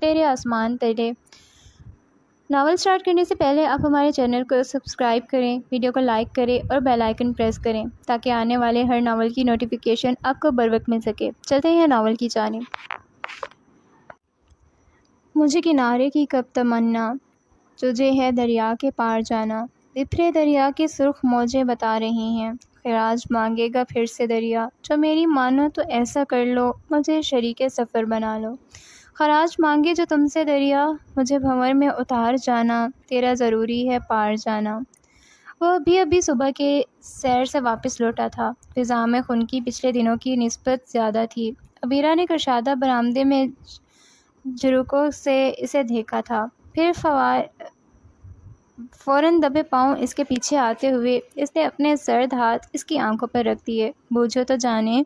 تیرے آسمان تلے۔ ناول سٹارٹ کرنے سے پہلے آپ ہمارے چینل کو سبسکرائب کریں، ویڈیو کو لائک کریں اور بیل آئیکن پریس کریں تاکہ آنے والے ہر ناول کی نوٹیفیکیشن آپ کو بروقت مل سکے۔ چلتے ہیں ناول کی جانب۔ مجھے کنارے کی کب تمنا، تجھے ہے دریا کے پار جانا۔ بپھرے دریا کی سرخ موجیں بتا رہی ہیں، خراج مانگے گا پھر سے دریا۔ جو میری مانو تو ایسا کر لو، مجھے شریک سفر بنا لو۔ خراج مانگے جو تم سے دریا، مجھے بھنور میں اتار جانا، تیرا ضروری ہے پار جانا۔ وہ ابھی صبح کے سیر سے واپس لوٹا تھا۔ فضا میں خنکی پچھلے دنوں کی نسبت زیادہ تھی۔ عبیرہ نے کشادہ برآمدے میں جھروکوں سے اسے دیکھا تھا، پھر فوراً دبے پاؤں اس کے پیچھے آتے ہوئے اس نے اپنے سرد ہاتھ اس کی آنکھوں پر رکھ دیے۔ بوجھو تو جانے،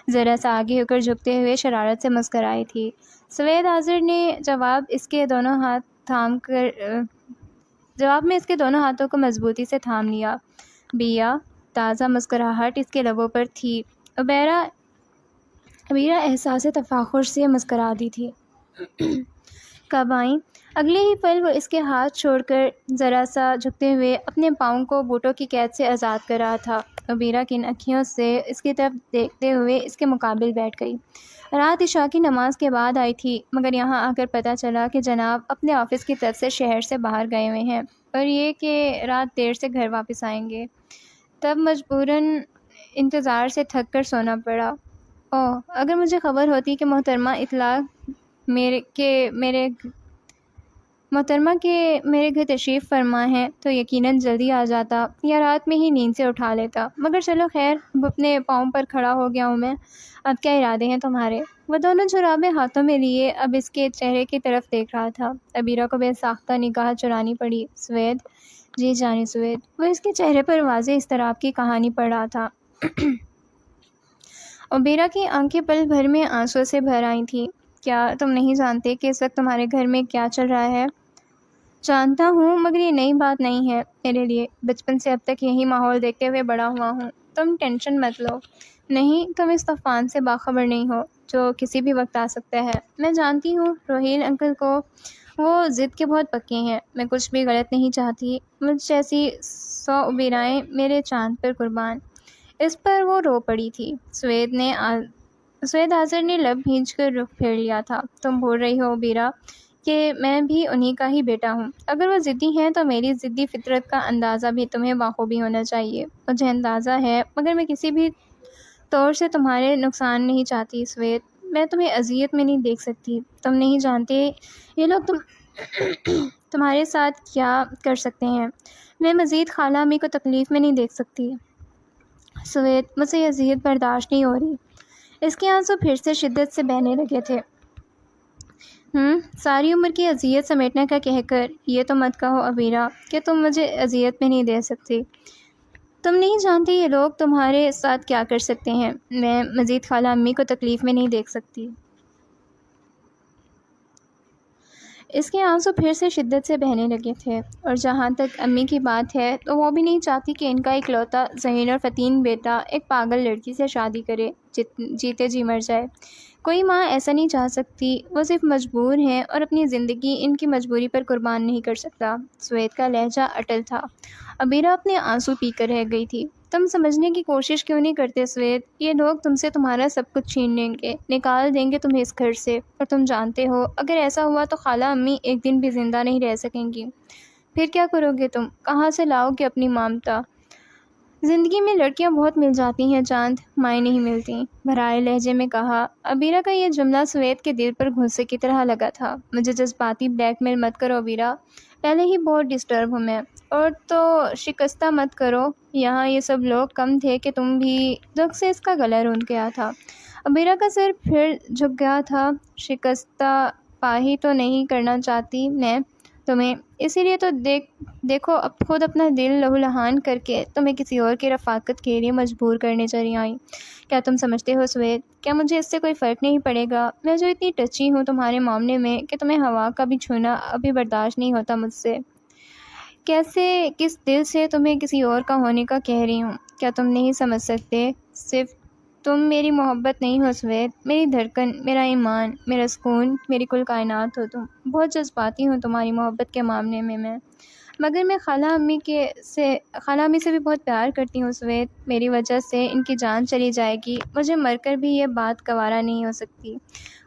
ذرا سا آگے ہو کر جھکتے ہوئے شرارت سے مسکرائی تھی۔ سوید حاضر نے جواب میں اس کے دونوں ہاتھوں کو مضبوطی سے تھام لیا۔ بیا، تازہ مسکراہٹ اس کے لبوں پر تھی۔ عبیرہ احساس تفاخر سے مسکرا دی تھی۔ کب آئیں؟ اگلے ہی پل وہ اس کے ہاتھ چھوڑ کر ذرا سا جھکتے ہوئے اپنے پاؤں کو بوٹوں کی قید سے آزاد کر رہا تھا۔ عبیرہ کن اکھیوں سے اس کی طرف دیکھتے ہوئے اس کے مقابل بیٹھ گئی۔ رات عشاء کی نماز کے بعد آئی تھی، مگر یہاں آ کر پتہ چلا کہ جناب اپنے آفس کی طرف سے شہر سے باہر گئے ہوئے ہیں، اور یہ کہ رات دیر سے گھر واپس آئیں گے۔ تب مجبوراً انتظار سے تھک کر سونا پڑا۔ اگر مجھے خبر ہوتی کہ محترمہ کے میرے گھر تشریف فرما ہے تو یقیناً جلدی آ جاتا یا رات میں ہی نیند سے اٹھا لیتا، مگر چلو خیر، اب اپنے پاؤں پر کھڑا ہو گیا ہوں میں۔ اب کیا ارادے ہیں تمہارے؟ وہ دونوں جرابیں ہاتھوں میں لیے اب اس کے چہرے کی طرف دیکھ رہا تھا۔ عبیرہ کو بے ساختہ نگاہ چرانی پڑی۔ سوید، جی جانی سوید۔ وہ اس کے چہرے پر واضح اضطراب کی کہانی پڑھ رہا تھا۔ عبیرہ کی آنکھیں پل بھر میں آنسوں سے بھر آئی تھیں۔ کیا تم نہیں جانتے کہ اس وقت تمہارے گھر میں کیا چل رہا ہے؟ جانتا ہوں، مگر یہ نئی بات نہیں ہے میرے لیے۔ بچپن سے اب تک یہی ماحول دیکھتے ہوئے بڑا ہوا ہوں۔ تم ٹینشن مت لو۔ نہیں، تم اس طوفان سے باخبر نہیں ہو جو کسی بھی وقت آ سکتا ہے۔ میں جانتی ہوں روحیل انکل کو، وہ ضد کے بہت پکے ہیں۔ میں کچھ بھی غلط نہیں چاہتی۔ مجھ جیسی 100 عبیرائیں میرے چاند پر قربان۔ اس پر وہ رو پڑی تھی۔ سوید حاضر نے لب بھینچ کر رخ پھیر لیا تھا۔ تم بھول رہی ہو عبیرہ کہ میں بھی انہی کا ہی بیٹا ہوں۔ اگر وہ ضدی ہیں تو میری ضدی فطرت کا اندازہ بھی تمہیں بخوبی ہونا چاہیے۔ مجھے اندازہ ہے، مگر میں کسی بھی طور سے تمہارے نقصان نہیں چاہتی سوید۔ میں تمہیں اذیت میں نہیں دیکھ سکتی۔ تم نہیں جانتے یہ لوگ تمہارے ساتھ کیا کر سکتے ہیں۔ میں مزید خالہ امی کو تکلیف میں نہیں دیکھ سکتی۔ سوید، مجھ سے یہ اذیت برداشت نہیں ہو رہی۔ اس کے آنسو پھر سے شدت سے بہنے لگے تھے۔ ساری عمر کی اذیت سمیٹنے کا کہہ کر یہ تو مت کہو عبیرہ کہ تم مجھے اذیت میں نہیں دے سکتی۔ تم نہیں جانتی یہ لوگ تمہارے ساتھ کیا کر سکتے ہیں۔ میں مزید خالہ امی کو تکلیف میں نہیں دیکھ سکتی۔ اس کے آنسو پھر سے شدت سے بہنے لگے تھے، اور جہاں تک امی کی بات ہے تو وہ بھی نہیں چاہتی کہ ان کا اکلوتا ذہین اور فطین بیٹا ایک پاگل لڑکی سے شادی کرے، جیتے جی مر جائے۔ کوئی ماں ایسا نہیں چاہ سکتی۔ وہ صرف مجبور ہیں اور اپنی زندگی ان کی مجبوری پر قربان نہیں کر سکتا۔ سوید کا لہجہ اٹل تھا۔ عبیرہ اپنے آنسو پی کر رہ گئی تھی۔ تم سمجھنے کی کوشش کیوں نہیں کرتے سوید؟ یہ لوگ تم سے تمہارا سب کچھ چھین لیں گے، نکال دیں گے تمہیں اس گھر سے، اور تم جانتے ہو اگر ایسا ہوا تو خالہ امی ایک دن بھی زندہ نہیں رہ سکیں گی۔ پھر کیا کرو گے تم؟ کہاں سے لاؤ گے اپنی مامتا؟ زندگی میں لڑکیاں بہت مل جاتی ہیں چاند، مائیں نہیں ملتی، بھرائے لہجے میں کہا۔ عبیرہ کا یہ جملہ سوید کے دل پر گھونسے کی طرح لگا تھا۔ مجھے جذباتی بلیک میل مت کرو عبیرہ، پہلے ہی بہت ڈسٹرب ہوں میں، اور تو شکستہ مت کرو۔ یہاں یہ سب لوگ کم تھے کہ تم بھی۔ دکھ سے اس کا گلا روند گیا تھا۔ عبیرہ کا سر پھر جھک گیا تھا۔ شکستہ پاہی تو نہیں کرنا چاہتی میں تمہیں، اسی لیے تو دیکھو اب خود اپنا دل لہو لہان کر کے تمہیں کسی اور کی رفاقت کے لیے مجبور کرنے چلی آئی۔ کیا تم سمجھتے ہو سوید، کیا مجھے اس سے کوئی فرق نہیں پڑے گا؟ میں جو اتنی ٹچی ہوں تمہارے معاملے میں کہ تمہیں ہوا کا بھی چھونا ابھی برداشت نہیں ہوتا مجھ سے۔ کس دل سے تمہیں کسی اور کا ہونے کا کہہ رہی ہوں؟ کیا تم نہیں سمجھ سکتے؟ صرف تم میری محبت نہیں ہو سوید، میری دھڑکن، میرا ایمان، میرا سکون، میری کل کائنات ہو تم۔ بہت جذباتی ہوں تمہاری محبت کے معاملے میں مگر میں خالہ امی سے بھی بہت پیار کرتی ہوں سوید۔ میری وجہ سے ان کی جان چلی جائے گی، مجھے مر کر بھی یہ بات گوارا نہیں ہو سکتی۔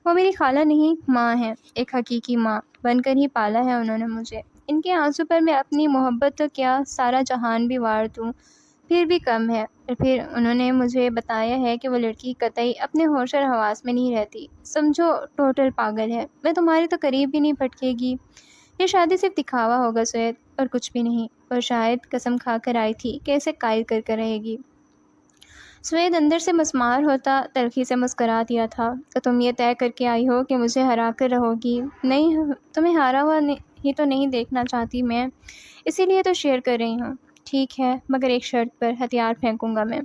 وہ میری خالہ نہیں، ماں ہے، ایک حقیقی ماں بن کر ہی پالا ہے انہوں نے مجھے۔ ان کے آنسو پر میں اپنی محبت تو کیا سارا جہان بھی وار دوں پھر بھی کم ہے۔ اور پھر انہوں نے مجھے بتایا ہے کہ وہ لڑکی قطعی اپنے ہوش اور حواس میں نہیں رہتی، سمجھو ٹوٹل پاگل ہے۔ میں تمہاری تو قریب بھی نہیں پھٹکے گی۔ یہ شادی صرف دکھاوا ہوگا سوید، اور کچھ بھی نہیں۔ اور شاید قسم کھا کر آئی تھی کہ اسے قائل کر کر رہے گی۔ سوید اندر سے مسمار ہوتا تلخی سے مسکرا دیا تھا۔ تو تم یہ طے کر کے آئی ہو کہ مجھے ہرا کر رہو گی؟ نہیں، تمہیں ہارا ہوا ہی تو نہیں دیکھنا چاہتی میں، اسی لیے تو شیئر کر رہی ہوں۔ ٹھیک ہے، مگر ایک شرط پر، ہتھیار پھینکوں گا میں۔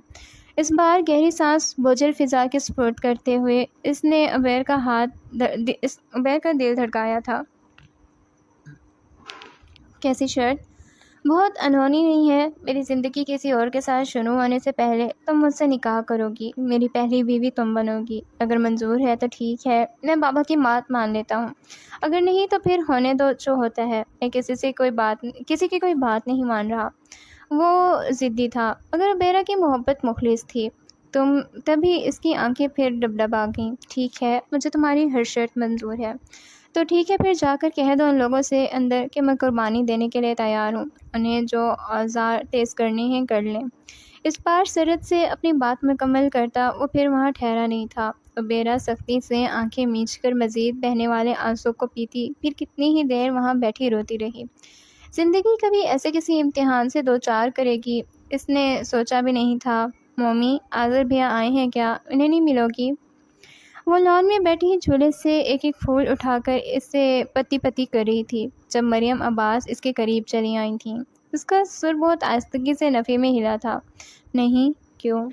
اس بار گہری سانس بوجھل فضا کے سپرد کرتے ہوئے اس نے عبیر کا دل دھڑکایا تھا۔ کیسی شرط؟ بہت انہونی نہیں ہے۔ میری زندگی کسی اور کے ساتھ شروع ہونے سے پہلے تم مجھ سے نکاح کرو گی، میری پہلی بیوی تم بنو گی۔ اگر منظور ہے تو ٹھیک ہے، میں بابا کی بات مان لیتا ہوں، اگر نہیں تو پھر ہونے دو جو ہوتا ہے۔ میں کسی کی کوئی بات نہیں مان رہا۔ وہ ضدی تھا، مگر عبیرہ کی محبت مخلص تھی۔ تبھی اس کی آنکھیں پھر ڈب آ گئیں۔ ٹھیک ہے، مجھے تمہاری ہر شرط منظور ہے۔ تو ٹھیک ہے، پھر جا کر کہہ دو ان لوگوں سے اندر کہ میں قربانی دینے کے لیے تیار ہوں، انہیں جو اوزار تیز کرنے ہیں کر لیں۔ اس بار سرت سے اپنی بات مکمل کرتا وہ پھر وہاں ٹھہرا نہیں تھا۔ عبیرہ سختی سے آنکھیں میچ کر مزید بہنے والے آنسوں کو پیتی پھر کتنی ہی دیر وہاں بیٹھی روتی رہی۔ زندگی کبھی ایسے کسی امتحان سے دوچار کرے گی اس نے سوچا بھی نہیں تھا۔ مومی، آذر بھیا آئے ہیں کیا؟ انہیں نہیں ملو گی؟ وہ لان میں بیٹھی جھولے سے ایک ایک پھول اٹھا کر اس سے پتی پتی کر رہی تھی جب مریم عباس اس کے قریب چلی آئی تھیں۔ اس کا سر بہت آہستگی سے نفی میں ہلا تھا۔ نہیں، کیوں؟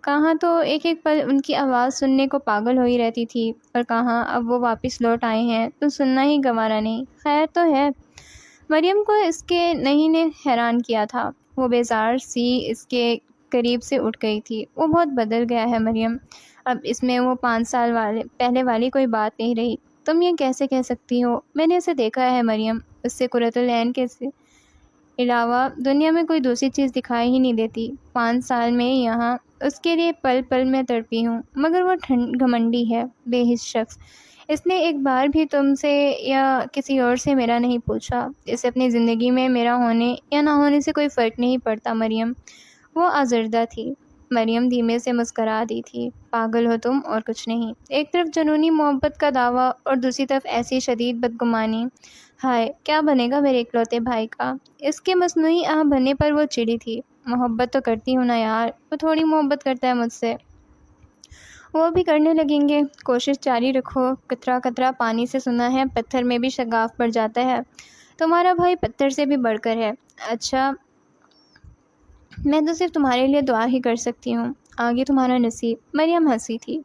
کہاں تو ایک ایک پل ان کی آواز سننے کو پاگل ہوئی رہتی تھی، اور کہاں اب وہ واپس لوٹ آئے ہیں تو سننا ہی گوارا نہیں۔ خیر تو ہے۔ مریم کو اس کے نہیں نے حیران کیا تھا۔ وہ بیزار سی اس کے قریب سے اٹھ گئی تھی۔ وہ بہت بدل گیا ہے مریم، اب اس میں وہ 5 سال پہلے والی کوئی بات نہیں رہی۔ تم یہ کیسے کہہ سکتی ہو؟ میں نے اسے دیکھا ہے مریم، اس سے قرۃ العین کے علاوہ دنیا میں کوئی دوسری چیز دکھائی ہی نہیں دیتی۔ 5 سال میں یہاں اس کے لیے پل پل میں تڑپی ہوں، مگر وہ گھمنڈی ہے، بے حس شخص۔ اس نے ایک بار بھی تم سے یا کسی اور سے میرا نہیں پوچھا۔ اسے اپنی زندگی میں میرا ہونے یا نہ ہونے سے کوئی فرق نہیں پڑتا مریم۔ وہ آزردہ تھی۔ مریم دھیمے سے مسکرا دی تھی۔ پاگل ہو تم، اور کچھ نہیں۔ ایک طرف جنونی محبت کا دعویٰ اور دوسری طرف ایسی شدید بدگمانی۔ ہائے، کیا بنے گا میرے اکلوتے بھائی کا؟ اس کے مصنوعی آہ بھرنے پر وہ چڑی تھی۔ محبت تو کرتی ہوں نا یار، وہ تھوڑی محبت کرتا ہے مجھ سے۔ وہ بھی کرنے لگیں گے، کوشش جاری رکھو۔ قطرہ قطرہ پانی سے سنا ہے پتھر میں بھی شگاف پڑ جاتا ہے۔ تمہارا بھائی پتھر سے بھی بڑھ کر ہے۔ اچھا، میں تو صرف تمہارے لیے دعا ہی کر سکتی ہوں، آگے تمہارا نصیب۔ مریم ہنسی تھی۔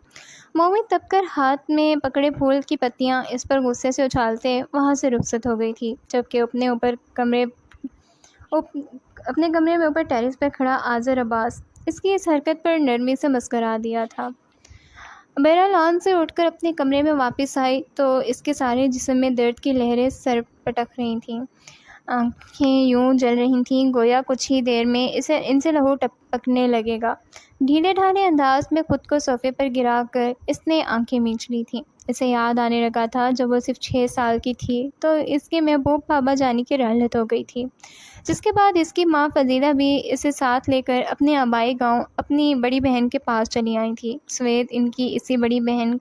مومی تب کر ہاتھ میں پکڑے پھول کی پتیاں اس پر غصے سے اچھالتے وہاں سے رخصت ہو گئی تھی، جبکہ اپنے کمرے میں اوپر ٹیرس پر کھڑا آذر عباس اس کی اس حرکت پر نرمی سے مسکرا دیا تھا۔ عبیرہ لان سے اٹھ کر اپنے کمرے میں واپس آئی تو اس کے سارے جسم میں درد کی لہریں سر پٹک رہی تھیں، آنکھیں یوں جل رہی تھیں گویا کچھ ہی دیر میں ان سے لہو ٹپکنے لگے گا۔ ڈھیلے ڈھالے انداز میں خود کو صوفے پر گرا کر اس نے آنکھیں مینچ لی تھیں۔ اسے یاد آنے لگا تھا جب وہ صرف 6 سال کی تھی تو اس کے محبوب بابا جانی کی رحلت ہو گئی تھی، جس کے بعد اس کی ماں فضیلہ بھی اسے ساتھ لے کر اپنے آبائی گاؤں اپنی بڑی بہن کے پاس چلی آئی تھی۔ سوید ان کی اسی بڑی بہن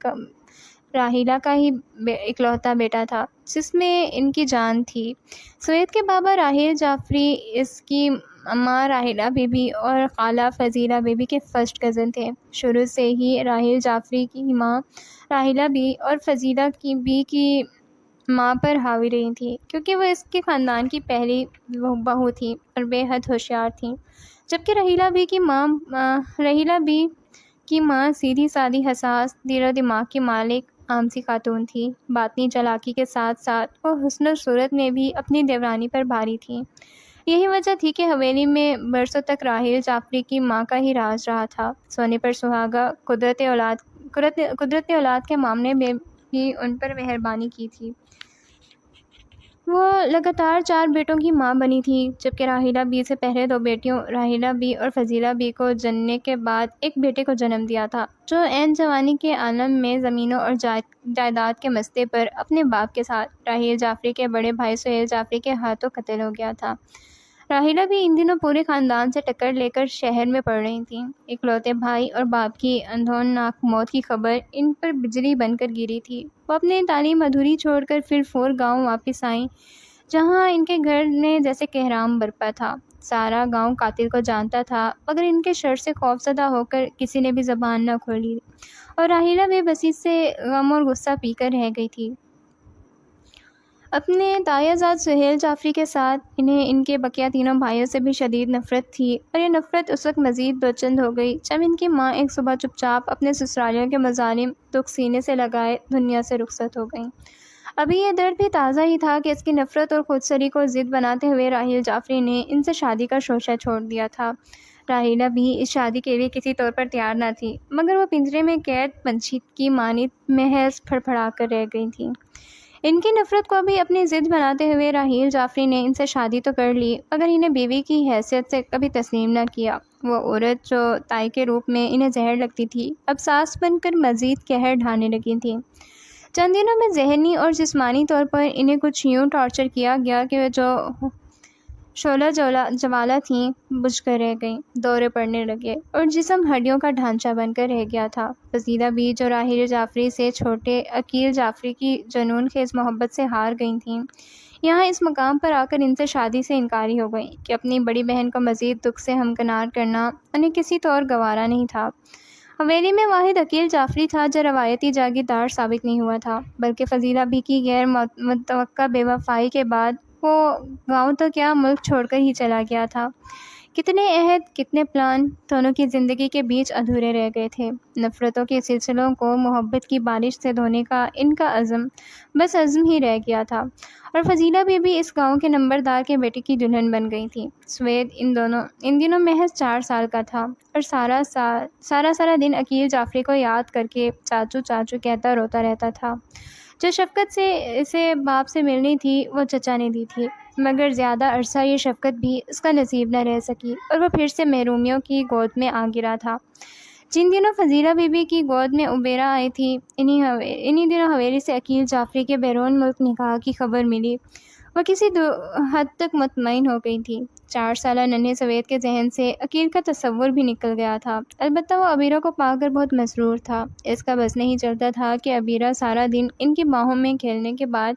راحیلہ کا ہی اکلوتا بیٹا تھا جس میں ان کی جان تھی۔ سوید کے بابا راحیل جعفری اس کی اماں راحیلہ بی بی اور خالہ فضیلہ بی بی کے فرسٹ کزن تھے۔ شروع سے ہی راحیل جعفری کی ماں راحیلہ بی اور فضیلہ کی بی کی ماں پر حاوی رہی تھی، کیونکہ وہ اس کے خاندان کی پہلی بہو تھیں اور بے حد ہوشیار تھیں، جبکہ راحیلہ بی کی ماں سیدھی سادی حساس دل و دماغ کی مالک عام سی خاتون تھی۔ باطنی چالاکی کے ساتھ ساتھ وہ حسن و صورت میں بھی اپنی دیورانی پر بھاری تھیں۔ یہی وجہ تھی کہ حویلی میں برسوں تک راحیل جعفری کی ماں کا ہی راز رہا تھا۔ سونے پر سہاگا، قدرت نے اولاد کے معاملے میں بھی ان پر مہربانی کی تھی۔ وہ لگاتار 4 بیٹوں کی ماں بنی تھی، جبکہ راحیلہ بی سے پہلے 2 بیٹیوں راحیلہ بی اور فضیلہ بی کو جننے کے بعد ایک بیٹے کو جنم دیا تھا، جو عین جوانی کے عالم میں زمینوں اور جائیداد کے مسئلے پر اپنے باپ کے ساتھ راحیل جعفری کے بڑے بھائی سہیل جعفری کے ہاتھوں قتل ہو گیا تھا۔ راحیلہ بھی ان دنوں پورے خاندان سے ٹکر لے کر شہر میں پڑھ رہی تھیں۔ اکلوتے بھائی اور باپ کی اندھوناک موت کی خبر ان پر بجلی بن کر گری تھی۔ وہ اپنی تعلیم ادھوری چھوڑ کر پھر فور گاؤں واپس آئیں، جہاں ان کے گھر میں جیسے کہرام برپا تھا۔ سارا گاؤں قاتل کو جانتا تھا، مگر ان کے شر سے خوفزدہ ہو کر کسی نے بھی زبان نہ کھولی، اور راحیلہ بے بسی سے غم اور غصہ پی کر رہ گئی تھی۔ اپنے تایہ زاد سہیل جعفری کے ساتھ انہیں ان کے بقیہ تینوں بھائیوں سے بھی شدید نفرت تھی، اور یہ نفرت اس وقت مزید دوچند ہو گئی جب ان کی ماں ایک صبح چپ چاپ اپنے سسرالیوں کے مظالم دکھ سینے سے لگائے دنیا سے رخصت ہو گئیں۔ ابھی یہ درد بھی تازہ ہی تھا کہ اس کی نفرت اور خودسری کو ضد بناتے ہوئے راحیل جعفری نے ان سے شادی کا شوشہ چھوڑ دیا تھا۔ راحیلہ بھی اس شادی کے لیے کسی طور پر تیار نہ تھی، مگر وہ پنجرے میں قید پنچھی کی مانند محض پھڑپھڑا کر رہ گئی تھیں۔ ان کی نفرت کو بھی اپنی ضد بناتے ہوئے راحیل جعفری نے ان سے شادی تو کر لی، مگر انہیں بیوی کی حیثیت سے کبھی تسلیم نہ کیا۔ وہ عورت جو تائی کے روپ میں انہیں زہر لگتی تھی، اب ساس بن کر مزید قہر ڈھانے لگی تھی۔ چند دنوں میں ذہنی اور جسمانی طور پر انہیں کچھ یوں ٹارچر کیا گیا کہ جو شعلہ جوالہ تھیں بجھ کر رہ گئیں، دورے پڑنے لگے، اور جسم ہڈیوں کا ڈھانچہ بن کر رہ گیا تھا۔ فضیلہ بھی جو راحیل جعفری سے چھوٹے عقیل جعفری کی جنون خیز محبت سے ہار گئی تھیں، یہاں اس مقام پر آ کر ان سے شادی سے انکاری ہو گئیں کہ اپنی بڑی بہن کو مزید دکھ سے ہمکنار کرنا انہیں کسی طور گوارا نہیں تھا۔ حویلی میں واحد عقیل جعفری تھا جو روایتی جاگیردار ثابت نہیں ہوا تھا، بلکہ فضیلہ بی کی غیر متوقع بے وفائی کے بعد وہ گاؤں تو کیا ملک چھوڑ کر ہی چلا گیا تھا۔ کتنے عہد، کتنے پلان دونوں کی زندگی کے بیچ ادھورے رہ گئے تھے۔ نفرتوں کے سلسلوں کو محبت کی بارش سے دھونے کا ان کا عزم بس عزم ہی رہ گیا تھا، اور فضیلہ بھی اس گاؤں کے نمبردار کے بیٹے کی دلہن بن گئی تھی۔ سوید ان دنوں محض 4 سال کا تھا، اور سارا دن عقیل جعفری کو یاد کر کے چاچو چاچو کہتا روتا رہتا تھا۔ جو شفقت سے اسے باپ سے ملنی تھی وہ چچا نے دی تھی، مگر زیادہ عرصہ یہ شفقت بھی اس کا نصیب نہ رہ سکی، اور وہ پھر سے محرومیوں کی گود میں آ گرا تھا۔ جن دنوں فضیلہ بی کی گود میں ابیرا آئی تھی، انہی دنوں حویلی سے عقیل جعفری کے بیرون ملک نکاح کی خبر ملی۔ وہ کسی حد تک مطمئن ہو گئی تھی۔ 4 سالہ ننھے سوید کے ذہن سے عقیل کا تصور بھی نکل گیا تھا، البتہ وہ ابیرہ کو پا کر بہت مسرور تھا۔ اس کا بس نہیں چلتا تھا کہ ابیرہ سارا دن ان کی باہوں میں کھیلنے کے بعد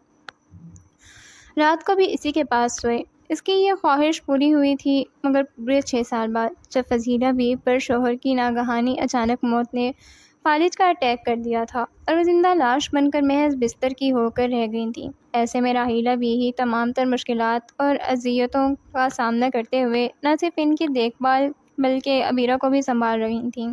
رات کو بھی اسی کے پاس سوئے۔ اس کی یہ خواہش پوری ہوئی تھی، مگر پورے 6 سال بعد، جب فضیلہ بی پر شوہر کی ناگہانی اچانک موت نے فالج کا اٹیک کر دیا تھا، اور وہ زندہ لاش بن کر محض بستر کی ہو کر رہ گئی تھیں۔ ایسے میں راحیلہ بی ہی تمام تر مشکلات اور اذیتوں کا سامنا کرتے ہوئے نہ صرف ان کی دیکھ بھال بلکہ ابیرہ کو بھی سنبھال رہی تھیں۔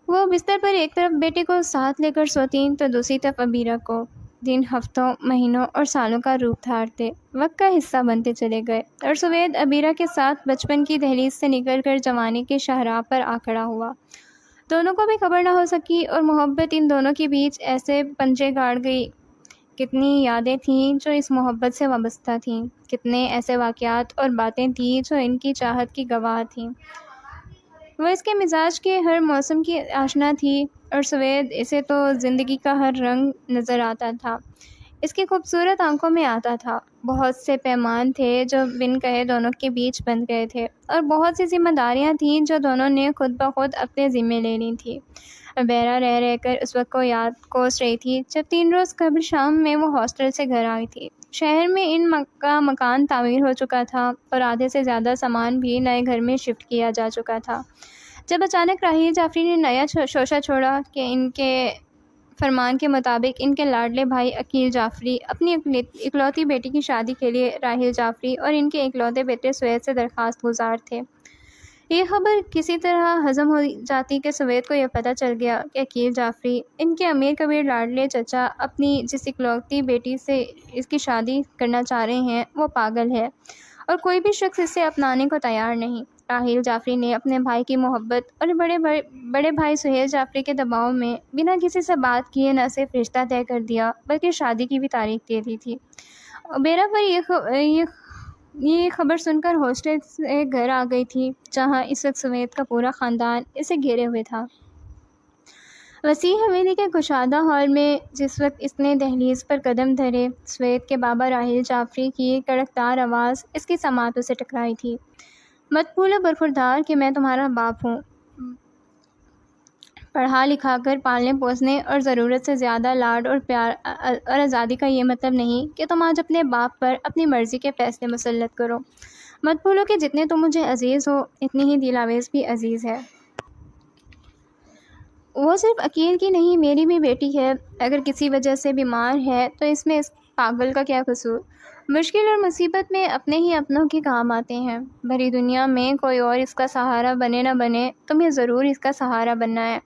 وہ بستر پر ایک طرف بیٹے کو ساتھ لے کر سوتیں تو دوسری طرف ابیرہ کو۔ دن ہفتوں، مہینوں اور سالوں کا روپ دھارتے، وقت کا حصہ بنتے چلے گئے، اور سوید ابیرہ کے ساتھ بچپن کی دہلیز سے نکل کر جوانی کے شاہراہ پر آ کھڑا ہوا۔ دونوں کو بھی خبر نہ ہو سکی، اور محبت ان دونوں کے بیچ ایسے پنجے گاڑ گئی۔ کتنی یادیں تھیں جو اس محبت سے وابستہ تھیں، کتنے ایسے واقعات اور باتیں تھیں جو ان کی چاہت کی گواہ تھیں۔ وہ اس کے مزاج کے ہر موسم کی آشنا تھی، اور سوید اسے تو زندگی کا ہر رنگ نظر آتا تھا، اس کی خوبصورت آنکھوں میں آتا تھا۔ بہت سے پیمان تھے جو بن کہے دونوں کے بیچ بن گئے تھے، اور بہت سی ذمہ داریاں تھیں جو دونوں نے خود بخود اپنے ذمے لے لی تھیں۔ ابیرہ رہ کر اس وقت کو یاد کوس رہی تھی جب 3 روز قبل شام میں وہ ہاسٹل سے گھر آئی تھی۔ شہر میں ان کا مکان تعمیر ہو چکا تھا، اور آدھے سے زیادہ سامان بھی نئے گھر میں شفٹ کیا جا چکا تھا، جب اچانک راحیل جعفری نے نیا شوشہ چھوڑا کہ ان کے فرمان کے مطابق ان کے لاڈلے بھائی عقیل جعفری اپنی اکلوتی بیٹی کی شادی کے لیے راحیل جعفری اور ان کے اکلوتے بیٹے سوید سے درخواست گزار تھے۔ یہ خبر کسی طرح ہضم ہو جاتی کہ سوید کو یہ پتہ چل گیا کہ عقیل جعفری، ان کے امیر کبیر لاڈلے چچا، اپنی جس اکلوتی بیٹی سے اس کی شادی کرنا چاہ رہے ہیں وہ پاگل ہے، اور کوئی بھی شخص اسے اپنانے کو تیار نہیں۔ راحیل جعفری نے اپنے بھائی کی محبت اور بڑے بھائی سہیل جعفری کے دباؤ میں بنا کسی سے بات کیے نہ صرف رشتہ طے کر دیا بلکہ شادی کی بھی تاریخ دے دی تھی۔ عبیرہ پر یہ خبر سن کر ہاسٹل سے گھر آ گئی تھی، جہاں اس وقت سوید کا پورا خاندان اسے گھیرے ہوئے تھا۔ وسیع حویلی کے کشادہ ہال میں جس وقت اس نے دہلیز پر قدم دھرے، سوید کے بابا راحیل جعفری کی کڑکدار آواز اس کی سماعتوں سے ٹکرائی تھی۔ مت بھولو برخوردار کہ میں تمہارا باپ ہوں۔ پڑھا لکھا کر پالنے پوسنے اور ضرورت سے زیادہ لاڈ اور پیار اور آزادی کا یہ مطلب نہیں کہ تم آج اپنے باپ پر اپنی مرضی کے فیصلے مسلط کرو۔ مت بھولو کہ جتنے تم مجھے عزیز ہو اتنی ہی دلاویز بھی عزیز ہے۔ وہ صرف عقیل کی نہیں، میری بھی بیٹی ہے۔ اگر کسی وجہ سے بیمار ہے تو اس میں اس پاگل کا کیا قصور؟ مشکل اور مصیبت میں اپنے ہی اپنوں کے کام آتے ہیں۔ بھری دنیا میں کوئی اور اس کا سہارا بنے نہ بنے، تمہیں ضرور اس کا سہارا بننا ہے۔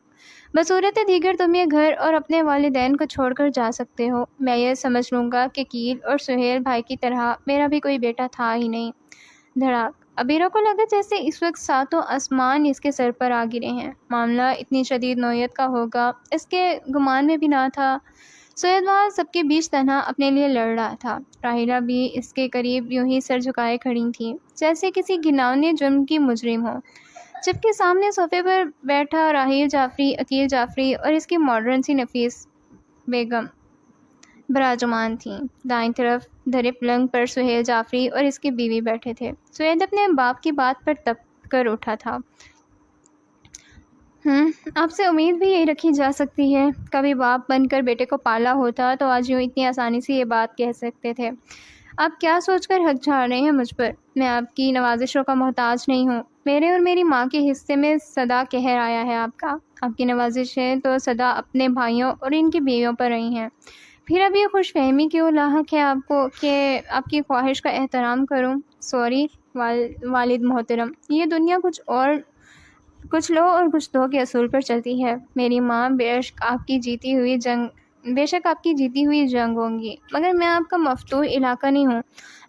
بصورت دیگر تم یہ گھر اور اپنے والدین کو چھوڑ کر جا سکتے ہو۔ میں یہ سمجھ لوں گا کہ کیل اور سہیل بھائی کی طرح میرا بھی کوئی بیٹا تھا ہی نہیں۔ دھڑاک۔ عبیرہ کو لگا جیسے اس وقت ساتوں آسمان اس کے سر پر آ گرے ہیں۔ معاملہ اتنی شدید نوعیت کا ہوگا اس کے گمان میں بھی نہ تھا۔ سید وہاں سب کے بیچ تنہا اپنے لیے لڑ رہا تھا۔ راحیلہ بھی اس کے قریب یوں ہی سر جھکائے کھڑی تھی جیسے کسی گھناؤنے جرم کی مجرم ہو، جبکہ سامنے صوفے پر بیٹھا راحیل جعفری، عقیل جعفری اور اس کی ماڈرن سی نفیس بیگم براجمان تھیں۔ دائیں طرف دھرے پلنگ پر سہیل جعفری اور اس کی بیوی بیٹھے تھے۔ سہیل اپنے باپ کی بات پر تپ کر اٹھا تھا۔ آپ سے امید بھی یہی رکھی جا سکتی ہے۔ کبھی باپ بن کر بیٹے کو پالا ہوتا تو آج یوں اتنی آسانی سے یہ بات کہہ سکتے تھے۔ آپ کیا سوچ کر حق جھاڑ رہے ہیں مجھ پر؟ میں آپ کی نوازشوں کا محتاج نہیں ہوں۔ میرے اور میری ماں کے حصے میں سدا قہر آیا ہے آپ کا۔ آپ کی نوازشیں تو سدا اپنے بھائیوں اور ان کی بیویوں پر رہی ہیں۔ پھر اب یہ خوش فہمی کیوں لاحق ہے آپ کو کہ آپ کی خواہش کا احترام کروں؟ سوری والد محترم، یہ دنیا کچھ لو اور کچھ دو کے اصول پر چلتی ہے۔ میری ماں بے شک آپ کی جیتی ہوئی جنگ ہوں گی، مگر میں آپ کا مفتوح علاقہ نہیں ہوں،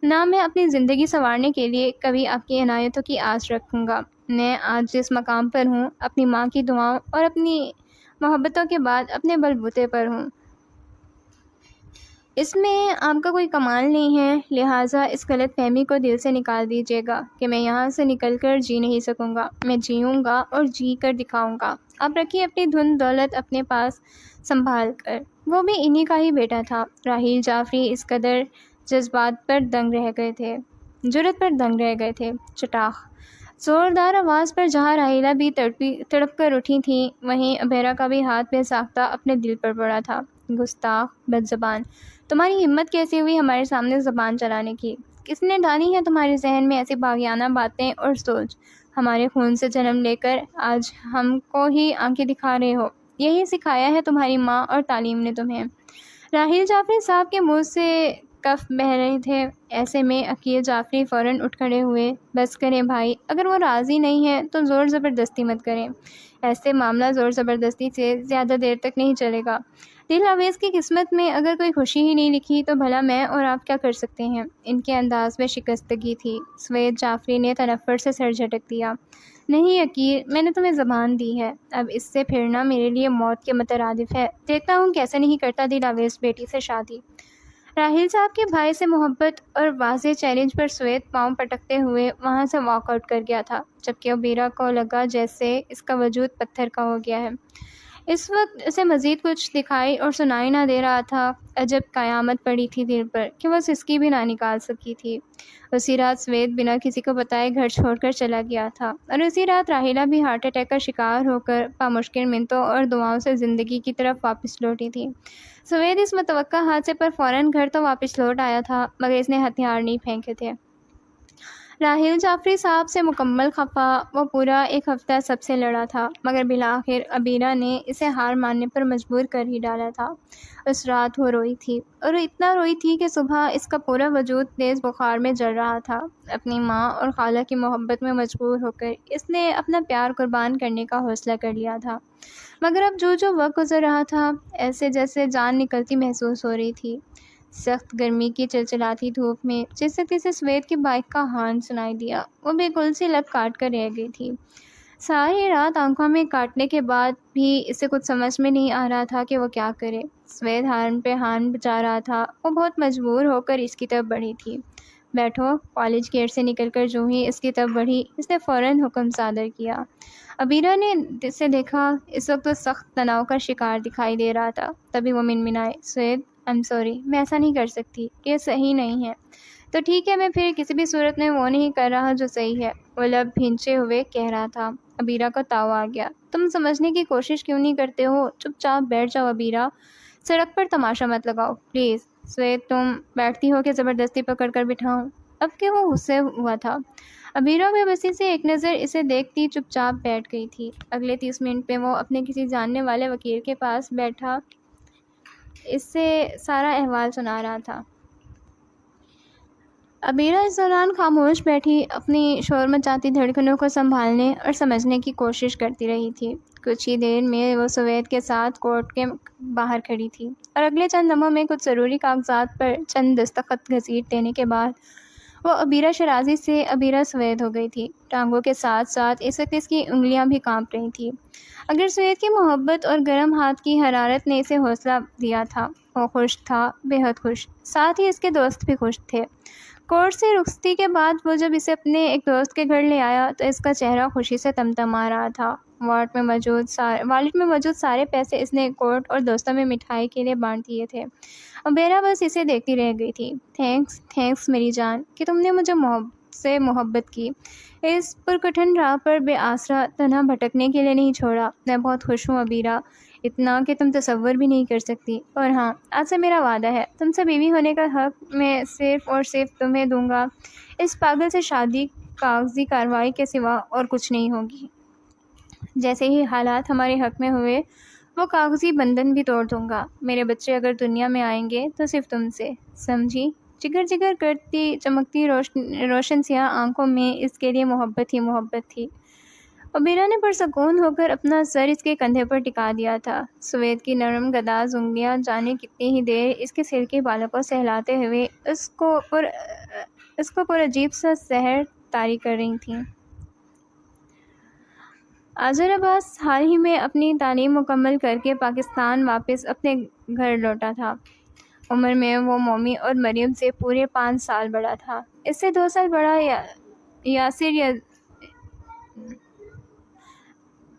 نہ میں اپنی زندگی سنوارنے کے لیے کبھی آپ کی عنایتوں کی آس رکھوں گا۔ میں آج جس مقام پر ہوں اپنی ماں کی دعاؤں اور اپنی محبتوں کے بعد اپنے بل بوتے پر ہوں۔ اس میں آپ کا کوئی کمال نہیں ہے، لہٰذا اس غلط فہمی کو دل سے نکال دیجیے گا کہ میں یہاں سے نکل کر جی نہیں سکوں گا۔ میں جیوں گا اور جی کر دکھاؤں گا۔ آپ رکھیے اپنی دھن دولت اپنے پاس سنبھال کر۔ وہ بھی انہی کا ہی بیٹا تھا۔ راحیل جعفری اس قدر جذبات پر دنگ رہ گئے تھے، جرأت پر دنگ رہ گئے تھے۔ چٹاخ زوردار آواز پر جہاں راحیلہ بھی تڑپ کر اٹھی تھی، وہیں عبیرہ کا بھی ہاتھ بے ساختہ اپنے دل پر پڑا تھا۔ گستاخ، بد زبان، تمہاری ہمت کیسی ہوئی ہمارے سامنے زبان چلانے کی؟ کس نے ڈالی ہے تمہارے ذہن میں ایسی باغیانہ باتیں اور سوچ؟ ہمارے خون سے جنم لے کر آج ہم کو ہی آنکھیں دکھا رہے ہو۔ یہی سکھایا ہے تمہاری ماں اور تعلیم نے تمہیں۔ راحیل جعفری صاحب کے منہ سے کف بہہ رہے تھے۔ ایسے میں عقیل جعفری فوراً اٹھ کھڑے ہوئے۔ بس کریں بھائی، اگر وہ راضی نہیں ہے تو زور زبردستی مت کریں۔ ایسے معاملہ زور زبردستی سے زیادہ دیر تک نہیں چلے گا۔ دل آویز کی قسمت میں اگر کوئی خوشی ہی نہیں لکھی تو بھلا میں اور آپ کیا کر سکتے ہیں؟ ان کے انداز میں شکستگی تھی۔ سوید جعفری نے تنفر سے سر جھٹک دیا۔ نہیں عقیل، میں نے تمہیں زبان دی ہے، اب اس سے پھرنا میرے لیے موت کے مترادف ہے۔ دیکھتا ہوں کیسے نہیں کرتا دل آویز بیٹی سے شادی۔ راحیل صاحب کے بھائی سے محبت اور واضح چیلنج پر سوید پاؤں پٹکتے ہوئے وہاں سے واک آؤٹ کر گیا تھا، جبکہ عبیرہ کو لگا جیسے اس کا وجود پتھر کا ہو گیا ہے۔ اس وقت اسے مزید کچھ دکھائی اور سنائی نہ دے رہا تھا۔ عجب قیامت پڑی تھی دل پر کہ وہ سسکی بھی نہ نکال سکی تھی۔ اسی رات سوید بنا کسی کو بتائے گھر چھوڑ کر چلا گیا تھا، اور اسی رات راحیلہ بھی ہارٹ اٹیک کا شکار ہو کر بامشکل منتوں اور دعاؤں سے زندگی کی طرف واپس لوٹی تھی۔ سوید اس متوقع حادثے پر فوراً گھر تو واپس لوٹ آیا تھا، مگر اس نے ہتھیار نہیں پھینکے تھے۔ راحیل جعفری صاحب سے مکمل خفا، وہ پورا ایک ہفتہ سب سے لڑا تھا، مگر بالآخر عبیرہ نے اسے ہار ماننے پر مجبور کر ہی ڈالا تھا۔ اس رات وہ روئی تھی، اور اتنا روئی تھی کہ صبح اس کا پورا وجود تیز بخار میں جل رہا تھا۔ اپنی ماں اور خالہ کی محبت میں مجبور ہو کر اس نے اپنا پیار قربان کرنے کا حوصلہ کر لیا تھا، مگر اب جو وقت گزر رہا تھا ایسے جیسے جان نکلتی محسوس ہو رہی تھی۔ سخت گرمی کی چلچلاتی دھوپ میں جس وقت اسے سوید کی بائک کا ہارن سنائی دیا، وہ بالکل سی لب کاٹ کر رہ گئی تھی۔ ساری رات آنکھوں میں کاٹنے کے بعد بھی اسے کچھ سمجھ میں نہیں آ رہا تھا کہ وہ کیا کرے۔ سوید ہارن پہ ہارن بجا رہا تھا، وہ بہت مجبور ہو کر اس کی طرف بڑھی تھی۔ بیٹھو۔ کالج گیٹ سے نکل کر جو ہی اس کی طرف بڑھی، اس نے فوراً حکم صادر کیا۔ عبیرہ نے اسے دیکھا، اس وقت وہ سخت تناؤ کا شکار دکھائی دے رہا تھا۔ تبھی وہ منمنائے، سوید I'm sorry، میں ایسا نہیں کر سکتی، یہ صحیح نہیں ہے۔ تو ٹھیک ہے، میں پھر کسی بھی صورت میں وہ نہیں کر رہا جو صحیح ہے، وہ لب بھینچے ہوئے کہہ رہا تھا۔ عبیرہ کو تاؤ آ گیا۔ تم سمجھنے کی کوشش کیوں نہیں کرتے ہو؟ چپ چاپ بیٹھ جاؤ عبیرہ، سڑک پر تماشا مت لگاؤ پلیز۔ سوید تم بیٹھتی ہو کہ زبردستی پکڑ کر بٹھاؤں؟ اب کہ وہ غصے ہوا تھا۔ عبیرہ بے بسی سے ایک نظر اسے دیکھتی چپ چاپ بیٹھ گئی تھی۔ اگلے 30 منٹ میں وہ اپنے کسی جاننے والے وکیل کے پاس بیٹھا اس سے سارا احوال سنا رہا تھا۔ عبیرہ اس دوران خاموش بیٹھی اپنی شور مچاتی دھڑکنوں کو سنبھالنے اور سمجھنے کی کوشش کرتی رہی تھی۔ کچھ ہی دیر میں وہ سوید کے ساتھ کورٹ کے باہر کھڑی تھی اور اگلے چند لمحوں میں کچھ ضروری کاغذات پر چند دستخط گھسیٹ دینے کے بعد وہ عبیرہ شرازی سے عبیرہ سوید ہو گئی تھی۔ ٹانگوں کے ساتھ ساتھ اس وقت اس کی انگلیاں بھی کانپ رہی تھیں۔ اگر سوید کی محبت اور گرم ہاتھ کی حرارت نے اسے حوصلہ دیا تھا، وہ خوش تھا، بے حد خوش۔ ساتھ ہی اس کے دوست بھی خوش تھے۔ کورٹ سے رخصتی کے بعد وہ جب اسے اپنے ایک دوست کے گھر لے آیا تو اس کا چہرہ خوشی سے تمتما رہا تھا۔ والٹ میں موجود سارے پیسے اس نے کورٹ اور دوستوں میں مٹھائی کے لیے بانٹ دیے تھے۔ عبیرہ بس اسے دیکھتی رہ گئی تھی۔ تھینکس میری جان کہ تم نے مجھے سے محبت کی، اس پرکٹھن راہ پر بے آسرا تنہا بھٹکنے کے لیے نہیں چھوڑا۔ میں بہت خوش ہوں عبیرہ، اتنا کہ تم تصور بھی نہیں کر سکتی۔ اور ہاں، آج سے میرا وعدہ ہے، تم سے بیوی ہونے کا حق میں صرف اور صرف تمہیں دوں گا۔ اس پاگل سے شادی کاغذی کارروائی کے سوا اور کچھ نہیں ہوگی۔ جیسے ہی حالات ہمارے حق میں ہوئے، وہ کاغذی بندھن بھی توڑ دوں گا۔ میرے بچے اگر دنیا میں آئیں گے تو صرف تم سے، سمجھی؟ جگر جگر کرتی چمکتی روشن سیاہ آنکھوں میں اس کے لیے محبت ہی محبت تھی۔ عبیرہ نے پرسکون ہو کر اپنا سر اس کے کندھے پر ٹکا دیا تھا۔ سوید کی نرم گداز انگلیاں جانے کتنی ہی دیر اس کے سر کے بالوں کو سہلاتے ہوئے اس کو پر عجیب سا سحر طاری کر رہی تھیں۔ آذر عباس حال ہی میں اپنی تعلیم مکمل کر کے پاکستان واپس اپنے گھر لوٹا تھا۔ عمر میں وہ مومی اور مریم سے پورے 5 سال بڑا تھا۔ اس سے 2 سال بڑا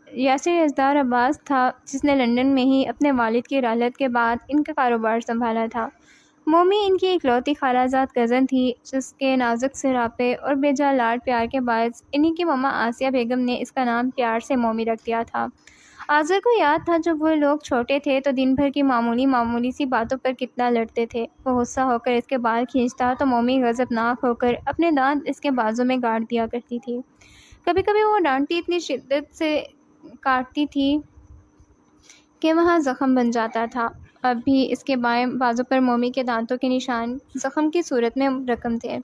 یاسر یزدار عباس تھا، جس نے لندن میں ہی اپنے والد کی رحلت کے بعد ان کا کاروبار سنبھالا تھا۔ مومی ان کی اکلوتی خالہ زاد کزن تھی، جس کے نازک سراپے اور بے جا لاڈ پیار کے باعث انہی کی مما آسیہ بیگم نے اس کا نام پیار سے مومی رکھ دیا تھا۔ آذر کو یاد تھا جب وہ لوگ چھوٹے تھے تو دن بھر کی معمولی سی باتوں پر کتنا لڑتے تھے۔ وہ غصہ ہو کر اس کے بال کھینچتا تو مومی غضبناک ہو کر اپنے دانت اس کے بازو میں گاڑ دیا کرتی تھی۔ کبھی کبھی وہ ڈانٹتی اتنی شدت سے کاٹتی تھی کہ وہاں زخم بن جاتا تھا۔ اب بھی اس کے بائیں بازو پر مومی کے دانتوں کے نشان زخم کی صورت میں رقم تھے،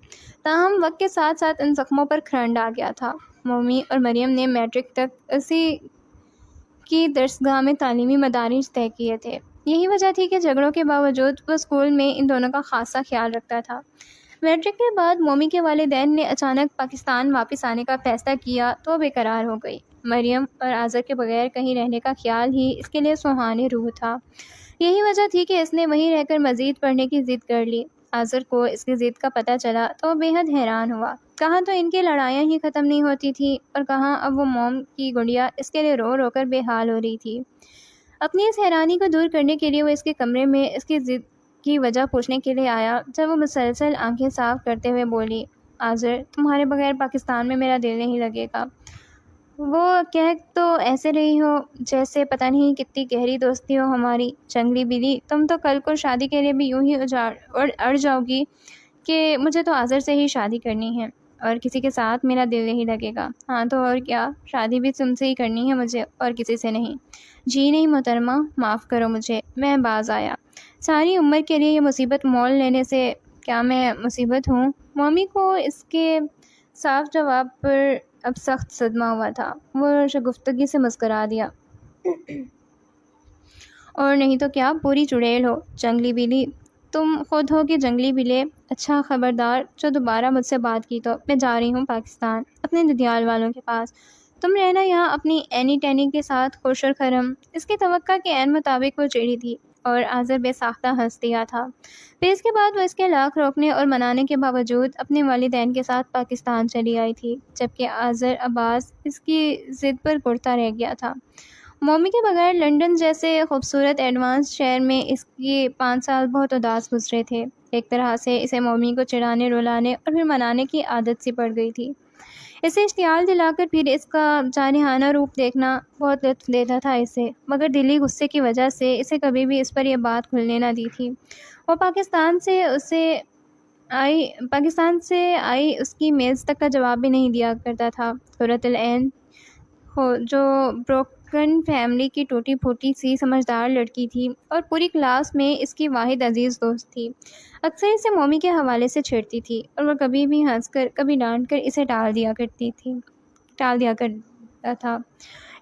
تاہم وقت کے ساتھ ساتھ ان زخموں پر کھرنڈ آ گیا تھا۔ مومی اور مریم نے میٹرک تک اسی کی درسگاہ میں تعلیمی مدارج طے کیے تھے۔ یہی وجہ تھی کہ جھگڑوں کے باوجود وہ اسکول میں ان دونوں کا خاصا خیال رکھتا تھا۔ میٹرک کے بعد مومی کے والدین نے اچانک پاکستان واپس آنے کا فیصلہ کیا تو وہ بے قرار ہو گئی۔ مریم اور آذر کے بغیر کہیں رہنے کا خیال ہی اس کے لیے سوہانے روح تھا۔ یہی وجہ تھی کہ اس نے وہیں رہ کر مزید پڑھنے کی ضد کر لی۔ آذر کو اس کی ضد کا پتہ چلا تو وہ بے حد حیران ہوا۔ کہاں تو ان کی لڑائیاں ہی ختم نہیں ہوتی تھیں اور کہاں اب وہ موم کی گڑیا اس کے لیے رو رو کر بے حال ہو رہی تھی۔ اپنی اس حیرانی کو دور کرنے کے لیے وہ اس کے کمرے میں اس کی ضد کی وجہ پوچھنے کے لیے آیا، جب وہ مسلسل آنکھیں صاف کرتے ہوئے بولی، آذر تمہارے بغیر پاکستان میں میرا دل نہیں لگے گا۔ وہ کہہ تو ایسے رہی ہو جیسے پتہ نہیں کتنی گہری دوستی ہو ہماری۔ جنگلی بلی، تم تو کل کو شادی کے لیے بھی یوں ہی اڑ جاؤ گی کہ مجھے تو آذر سے ہی شادی کرنی ہے اور کسی کے ساتھ میرا دل نہیں لگے گا۔ ہاں تو اور کیا، شادی بھی تم سے ہی کرنی ہے مجھے اور کسی سے نہیں۔ جی نہیں محترمہ، معاف کرو مجھے، میں باز آیا۔ ساری عمر کے لیے یہ مصیبت مول لینے سے کیا میں مصیبت ہوں؟ مومی کو اس کے صاف جواب پر اب سخت صدمہ ہوا تھا۔ وہ شگفتگی سے مسکرا دیا، اور نہیں تو کیا، پوری چڑیل ہو۔ جنگلی بلی، تم خود ہو کہ جنگلی بلے. اچھا خبردار، جو دوبارہ مجھ سے بات کی تو میں جا رہی ہوں پاکستان، اپنے ددیال والوں کے پاس. تم رہنا یہاں اپنی اینی ٹینی کے ساتھ خوش اور خرم. اس کی توقع کے عین مطابق وہ چڑھی تھی اور آذر بے ساختہ ہنس دیا تھا. پھر اس کے بعد وہ اس کے لاکھ روکنے اور منانے کے باوجود اپنے والدین کے ساتھ پاکستان چلی آئی تھی، جبکہ آذر عباس اس کی ضد پر کرتا رہ گیا تھا. مومی کے بغیر لنڈن جیسے خوبصورت ایڈوانس شہر میں اس کے 5 سال بہت اداس گزرے تھے. ایک طرح سے اسے مومی کو چڑھانے، رلانے اور پھر منانے کی عادت سی پڑ گئی تھی. اسے اشتعال دلا کر پھر اس کا جارحانہ روپ دیکھنا بہت لطف دیتا تھا اسے، مگر دلی غصے کی وجہ سے اسے کبھی بھی اس پر یہ بات کھلنے نہ دی تھی. وہ پاکستان سے آئی اس کی میز تک کا جواب بھی نہیں دیا کرتا تھا. قرۃ العین جو بروکن فیملی کی ٹوٹی پھوٹی سی سمجھدار لڑکی تھی اور پوری کلاس میں اس کی واحد عزیز دوست تھی، اکثر اسے مومی کے حوالے سے چھیڑتی تھی اور وہ کبھی بھی ہنس کر کبھی ڈانٹ کر اسے ٹال دیا کرتا تھا.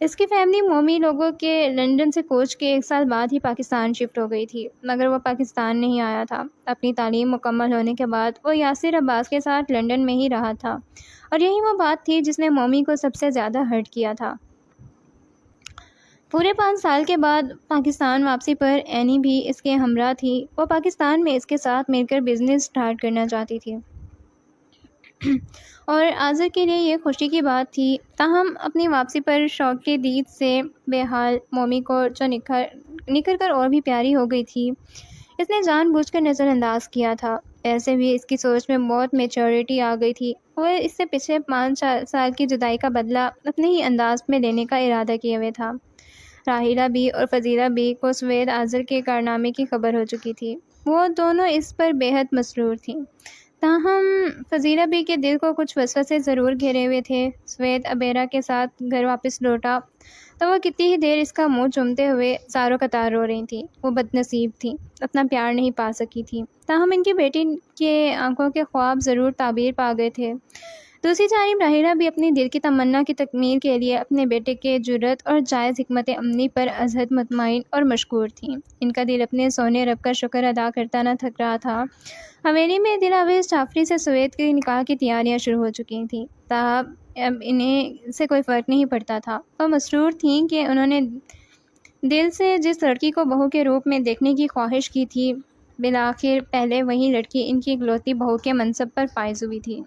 اس کی فیملی مومی لوگوں کے لنڈن سے کوچ کے 1 سال بعد ہی پاکستان شفٹ ہو گئی تھی، مگر وہ پاکستان نہیں آیا تھا. اپنی تعلیم مکمل ہونے کے بعد وہ یاسر عباس کے ساتھ لنڈن میں ہی رہا تھا، اور یہی وہ بات تھی جس نے مومی کو سب سے زیادہ ہرٹ کیا تھا. پورے 5 سال کے بعد پاکستان واپسی پر اینی بھی اس کے ہمراہ تھی. وہ پاکستان میں اس کے ساتھ مل کر بزنس سٹارٹ کرنا چاہتی تھی اور آذر کے لیے یہ خوشی کی بات تھی. تاہم اپنی واپسی پر شوق کے دید سے بے حال مومی کو جو نکھر کر اور بھی پیاری ہو گئی تھی، اس نے جان بوجھ کر نظر انداز کیا تھا. ایسے بھی اس کی سوچ میں بہت میچورٹی آ گئی تھی. وہ اس سے پچھلے 5 سال کی جدائی کا بدلہ اپنے ہی انداز میں لینے کا ارادہ کیے ہوئے تھا. راحیلہ بی اور فضیلہ بی کو سوید آذر کے کارنامے کی خبر ہو چکی تھی. وہ دونوں اس پر بے حد مسرور تھیں. تاہم فضیلہ بی کے دل کو کچھ وسوسے ضرور گھیرے ہوئے تھے. سوید ابیرہ کے ساتھ گھر واپس لوٹا تو وہ کتنی ہی دیر اس کا منہ چومتے ہوئے زاروں قطار رو رہی تھیں. وہ بد نصیب تھیں، اپنا پیار نہیں پا سکی تھیں. تاہم ان کی بیٹی کے آنکھوں کے خواب ضرور تعبیر پا گئے تھے. دوسری جانب راحیلہ بھی اپنی دل کی تمنا کی تکمیل کے لیے اپنے بیٹے کے جرأت اور جائز حکمت عملی پر ازحد مطمئن اور مشکور تھیں. ان کا دل اپنے سونے رب کا شکر ادا کرتا نہ تھک رہا تھا. حویلی میں دلاویز جعفری سے سوید کے نکاح کی تیاریاں شروع ہو چکی تھیں. تاہم اب انہیں سے کوئی فرق نہیں پڑتا تھا. وہ مسرور تھیں کہ انہوں نے دل سے جس لڑکی کو بہو کے روپ میں دیکھنے کی خواہش کی تھی، بالآخر پہلے وہی لڑکی ان کی اکلوتی بہو کے منصب پر فائز ہوئی تھی.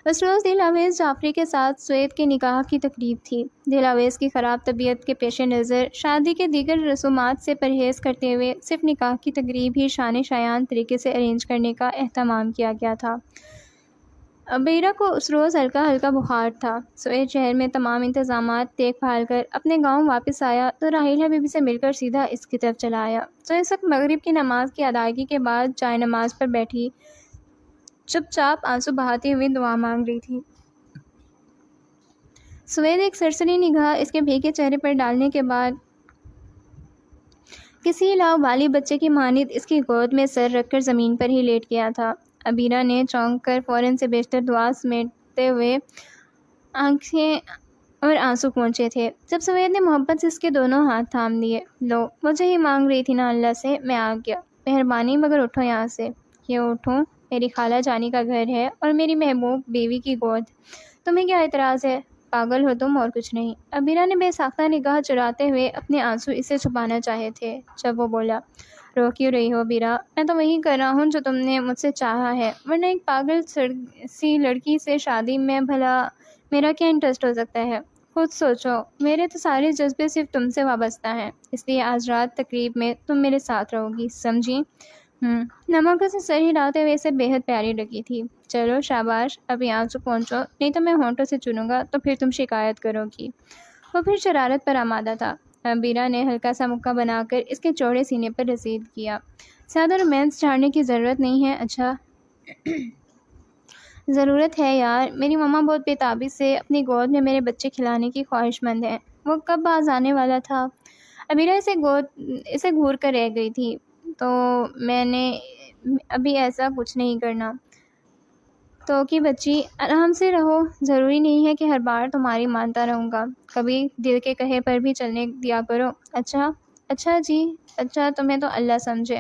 اس روز دلاویز جعفری کے ساتھ سوید کے نکاح کی تقریب تھی. دلاویز کی خراب طبیعت کے پیش نظر شادی کے دیگر رسومات سے پرہیز کرتے ہوئے صرف نکاح کی تقریب ہی شان شایان طریقے سے ارینج کرنے کا اہتمام کیا گیا تھا. ابیرہ کو اس روز ہلکا ہلکا بخار تھا. سوید شہر میں تمام انتظامات دیکھ بھال کر اپنے گاؤں واپس آیا تو راحیلہ بیوی سے مل کر سیدھا اس کی طرف چلا آیا، جو اس وقت مغرب کی نماز کی ادائیگی کے بعد جائے نماز پر بیٹھی چپ چاپ آنسو بہاتی ہوئی دعا مانگ رہی تھی. سوید ایک سرسری نگاہ اس کے بھیگے چہرے پر ڈالنے کے بعد کسی لاابالی بچے کی مانند اس کی گود میں سر رکھ کر زمین پر ہی لیٹ گیا تھا. ابیرہ نے چونک کر فوراً سے بیشتر دعا سمیٹتے ہوئے آنکھیں اور آنسو پہنچے تھے. جب سوید نے محبت سے اس کے دونوں ہاتھ تھام لیے. لو، مجھے ہی مانگ رہی تھی نا اللہ سے، میں آ گیا. مہربانی مگر اٹھو یہاں سے. یہ اٹھوں؟ میری خالہ جانی کا گھر ہے اور میری محبوب بیوی کی گود. تمہیں کیا اعتراض ہے؟ پاگل ہو تم اور کچھ نہیں. ابیرہ نے بے ساختہ نگاہ چراتے ہوئے اپنے آنسو اسے چھپانا چاہے تھے. جب وہ بولا، رو کیوں رہی ہو ابیرہ؟ میں تو وہی کر رہا ہوں جو تم نے مجھ سے چاہا ہے، ورنہ ایک پاگل سی لڑکی سے شادی میں بھلا میرا کیا انٹرسٹ ہو سکتا ہے؟ خود سوچو، میرے تو سارے جذبے صرف تم سے وابستہ ہیں، اس لیے آج رات تقریب میں تم میرے ساتھ رہو گی، سمجھی؟ نمک سے سر ہلاتے ہوئے اسے بے حد پیاری لگی تھی. چلو شاباش، اب یہاں سے پہنچو، نہیں تو میں ہونٹوں سے چنوں گا تو پھر تم شکایت کرو گی. وہ پھر شرارت پر آمادہ تھا. ابیرہ نے ہلکا سا مکہ بنا کر اس کے چوڑے سینے پر رسید کیا. زیادہ رومانس جھاڑنے کی ضرورت نہیں ہے. اچھا ضرورت ہے یار، میری ماما بہت بے تابی سے اپنی گود میں میرے بچے کھلانے کی خواہش مند ہے. وہ کب باز آنے والا تھا؟ ابیرہ اسے گھور کر رہ گئی تھی. تو میں نے ابھی ایسا کچھ نہیں کرنا. تو کہ بچی آرام سے رہو، ضروری نہیں ہے کہ ہر بار تمہاری مانتا رہوں گا، کبھی دل کے کہے پر بھی چلنے دیا کرو. اچھا اچھا جی، اچھا تمہیں تو اللہ سمجھے۔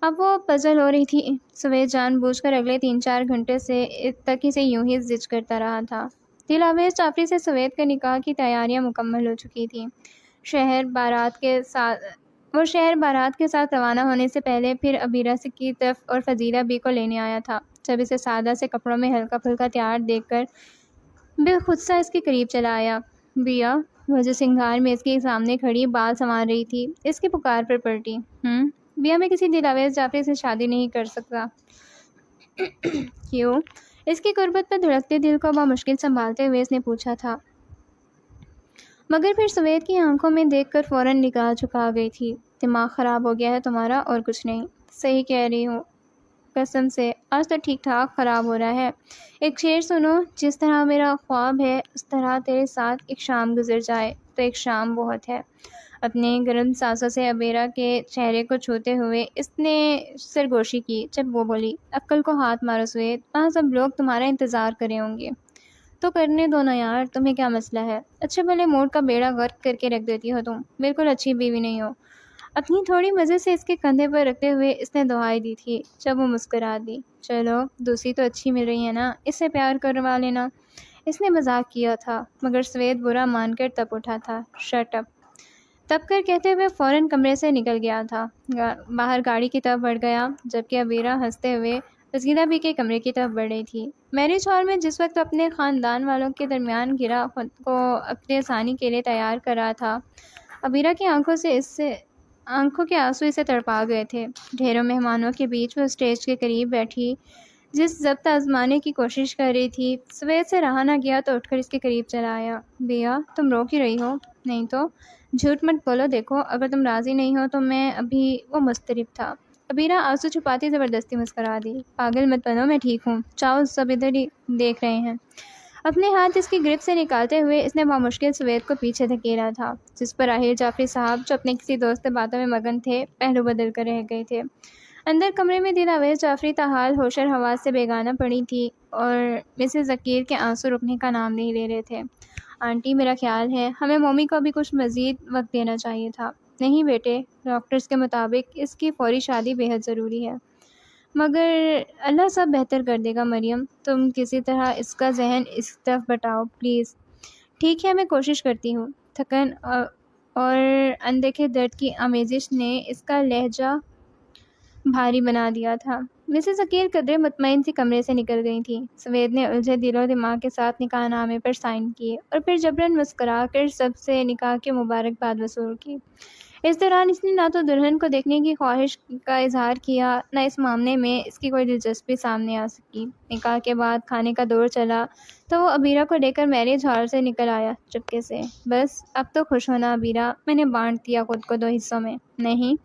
اب وہ پزل ہو رہی تھی۔ سوید جان بوجھ کر اگلے 3-4 گھنٹے سے تک اسے یوں ہی زج کرتا رہا تھا۔ دلاویز جعفری سے سوید کے نکاح کی تیاریاں مکمل ہو چکی تھیں۔ وہ شہر بارات کے ساتھ روانہ ہونے سے پہلے پھر عبیرہ کی طرف اور فضیلہ بی کو لینے آیا تھا۔ جب اسے سادہ سے کپڑوں میں ہلکا پھلکا تیار دیکھ کر بالخود سا اس کے قریب چلا آیا۔ بیا، وہ جو سنگھار میں اس کے سامنے کھڑی بال سنوار رہی تھی، اس کی پکار پر پلٹی۔ بیا، میں کسی دلاویز جعفری سے شادی نہیں کر سکتا۔ کیوں؟ اس کی قربت پر دھڑکتے دل کو بمشکل سنبھالتے ہوئے اس نے پوچھا تھا، مگر پھر سوید کی آنکھوں میں دیکھ کر فوراً نگاہ جھکا گئی تھی۔ دماغ خراب ہو گیا ہے تمہارا اور کچھ نہیں۔ صحیح کہہ رہی ہوں، قسم سے آج تو ٹھیک ٹھاک خراب ہو رہا ہے۔ ایک شعر سنو، جس طرح میرا خواب ہے اس طرح تیرے ساتھ ایک شام گزر جائے تو ایک شام بہت ہے۔ اپنے گرم سانسوں سے عبیرہ کے چہرے کو چھوتے ہوئے اس نے سرگوشی کی۔ جب وہ بولی، عقل کو ہاتھ مارو سوید، وہاں سب لوگ تمہارا انتظار کرے ہوں گے۔ تو کرنے دو نا یار، تمہیں کیا مسئلہ ہے؟ اچھے بھلے موڈ کا بیڑا غرق کر کے رکھ دیتی ہو تم، بالکل اچھی بیوی نہیں ہو۔ اپنی تھوڑی مزے سے اس کے کندھے پر رکھتے ہوئے اس نے دعائی دی تھی۔ جب وہ مسکرا دی، چلو دوسری تو اچھی مل رہی ہے نا، اس سے پیار کروا لینا۔ اس نے مذاق کیا تھا، مگر سوید برا مان کر تپ اٹھا تھا۔ شٹ اپ، تب کر کہتے ہوئے فوراً کمرے سے نکل گیا تھا۔ باہر گاڑی کی طرف بڑھ گیا، جبکہ عبیرہ ہنستے ہوئے وسیلہ بھی کے کمرے کی طرف بڑھ رہی تھی۔ میرج ہال میں جس وقت اپنے خاندان والوں کے درمیان گرا خود کو اپنے ثانی کے لیے تیار کر رہا تھا، عبیرہ کی آنکھوں کے آنسو اسے تڑپا گئے تھے۔ ڈھیروں مہمانوں کے بیچ وہ اسٹیج کے قریب بیٹھی جس ضبط آزمانے کی کوشش کر رہی تھی۔ سوید سے رہا نہ گیا تو اٹھ کر اس کے قریب چلا آیا۔ بیا، تم رو کیوں رہی ہو؟ نہیں تو جھوٹ مت بولو، دیکھو اگر تم راضی نہیں ہو تو میں ابھی… وہ مضطرب تھا۔ عبیرہ آنسو چھپاتی زبردستی مسکرا دی۔ پاگل مت بنو، میں ٹھیک ہوں، چاہو سب ادھر ہی دیکھ رہے ہیں۔ اپنے ہاتھ اس کی گرپ سے نکالتے ہوئے اس نے بمشکل سوید کو پیچھے دھکیلا تھا، جس پر راحیل جعفری صاحب، جو اپنے کسی دوست سے باتوں میں مگن تھے، پہلو بدل کر رہ گئے تھے۔ اندر کمرے میں دلاویز جعفری تاحال ہوش اور حواس سے بیگانہ پڑی تھی اور مسز ذکیر کے آنسو رکنے کا نام نہیں لے رہے تھے۔ آنٹی، میرا خیال ہے ہمیں مومی کو ابھی کچھ مزید وقت دینا چاہیے تھا۔ نہیں بیٹے، ڈاکٹرز کے مطابق اس کی فوری شادی بے حد ضروری ہے۔ مگر اللہ سب بہتر کر دے گا مریم، تم کسی طرح اس کا ذہن اس طرف بٹاؤ پلیز۔ ٹھیک ہے، میں کوشش کرتی ہوں۔ تھکن اور اندیکھے درد کی آمیزش نے اس کا لہجہ بھاری بنا دیا تھا۔ مسز ذکیر قدرے مطمئن سی کمرے سے نکل گئی تھیں۔ سوید نے الجھے دل و دماغ کے ساتھ نکاح نامے پر سائن کیے اور پھر جبراً مسکرا کر سب سے نکاح کی مبارکباد وصول کی۔ اس دوران اس نے نہ تو دلہن کو دیکھنے کی خواہش کا اظہار کیا، نہ اس معاملے میں اس کی کوئی دلچسپی سامنے آ سکی۔ نکاح کے بعد کھانے کا دور چلا تو وہ عبیرہ کو لے کر میرج ہال سے نکل آیا چپکے سے۔ بس اب تو خوش ہونا عبیرہ، میں نے بانٹ دیا خود کو 2 حصوں میں۔ نہیں،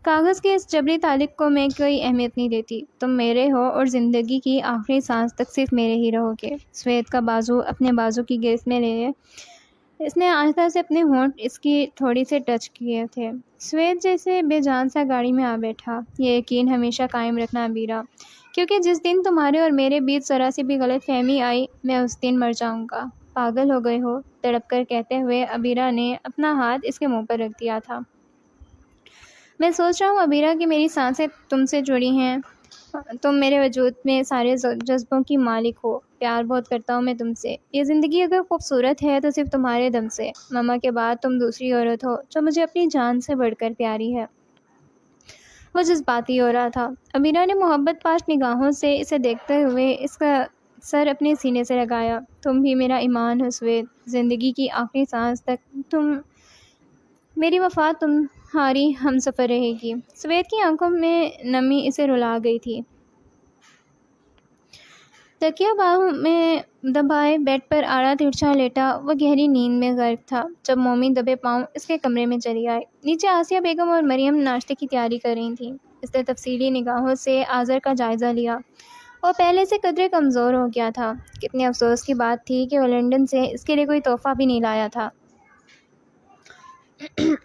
کاغذ کے اس جبری تعلق کو میں کوئی اہمیت نہیں دیتی۔ تم میرے ہو اور زندگی کی آخری سانس تک صرف میرے ہی رہو گے۔ سوید کا بازو اپنے بازو کی گرفت میں لے اس نے آہستہ سے اپنے ہونٹ اس کی تھوڑی سے ٹچ کیے تھے۔ سوید جیسے بے جان سا گاڑی میں آ بیٹھا۔ یہ یقین ہمیشہ قائم رکھنا عبیرہ، کیونکہ جس دن تمہارے اور میرے بیچ ذرا سی بھی غلط فہمی آئی، میں اس دن مر جاؤں گا۔ پاگل ہو گئے ہو، تڑپ کر کہتے ہوئے عبیرہ نے اپنا ہاتھ اس کے منہ پر رکھ دیا تھا۔ میں سوچ رہا ہوں عبیرہ کہ میری سانسیں تم سے جڑی ہیں، تم میرے وجود میں سارے جذبوں کی مالک ہو۔ پیار بہت کرتا ہوں میں تم سے۔ یہ زندگی اگر خوبصورت ہے تو صرف تمہارے دم سے۔ ماما کے بعد تم دوسری عورت ہو جو مجھے اپنی جان سے بڑھ کر پیاری ہے۔ وہ جذباتی ہو رہا تھا۔ عبیرہ نے محبت پاش نگاہوں سے اسے دیکھتے ہوئے اس کا سر اپنے سینے سے لگایا۔ تم بھی میرا ایمان ہو سوید، زندگی کی آخری سانس تک میری وفا تمہاری ہم سفر رہے گی۔ سوید کی آنکھوں میں نمی اسے رلا گئی تھی۔ تکیہ باہوں میں دبائے بیڈ پر آڑا ترچھا لیٹا وہ گہری نیند میں غرق تھا جب مومی دبے پاؤں اس کے کمرے میں چلی آئی۔ نیچے آسیہ بیگم اور مریم ناشتے کی تیاری کر رہی تھیں۔ اس نے تفصیلی نگاہوں سے آذر کا جائزہ لیا۔ وہ پہلے سے قدرے کمزور ہو گیا تھا۔ کتنے افسوس کی بات تھی کہ وہ لندن سے اس کے لیے کوئی تحفہ بھی نہیں لایا تھا۔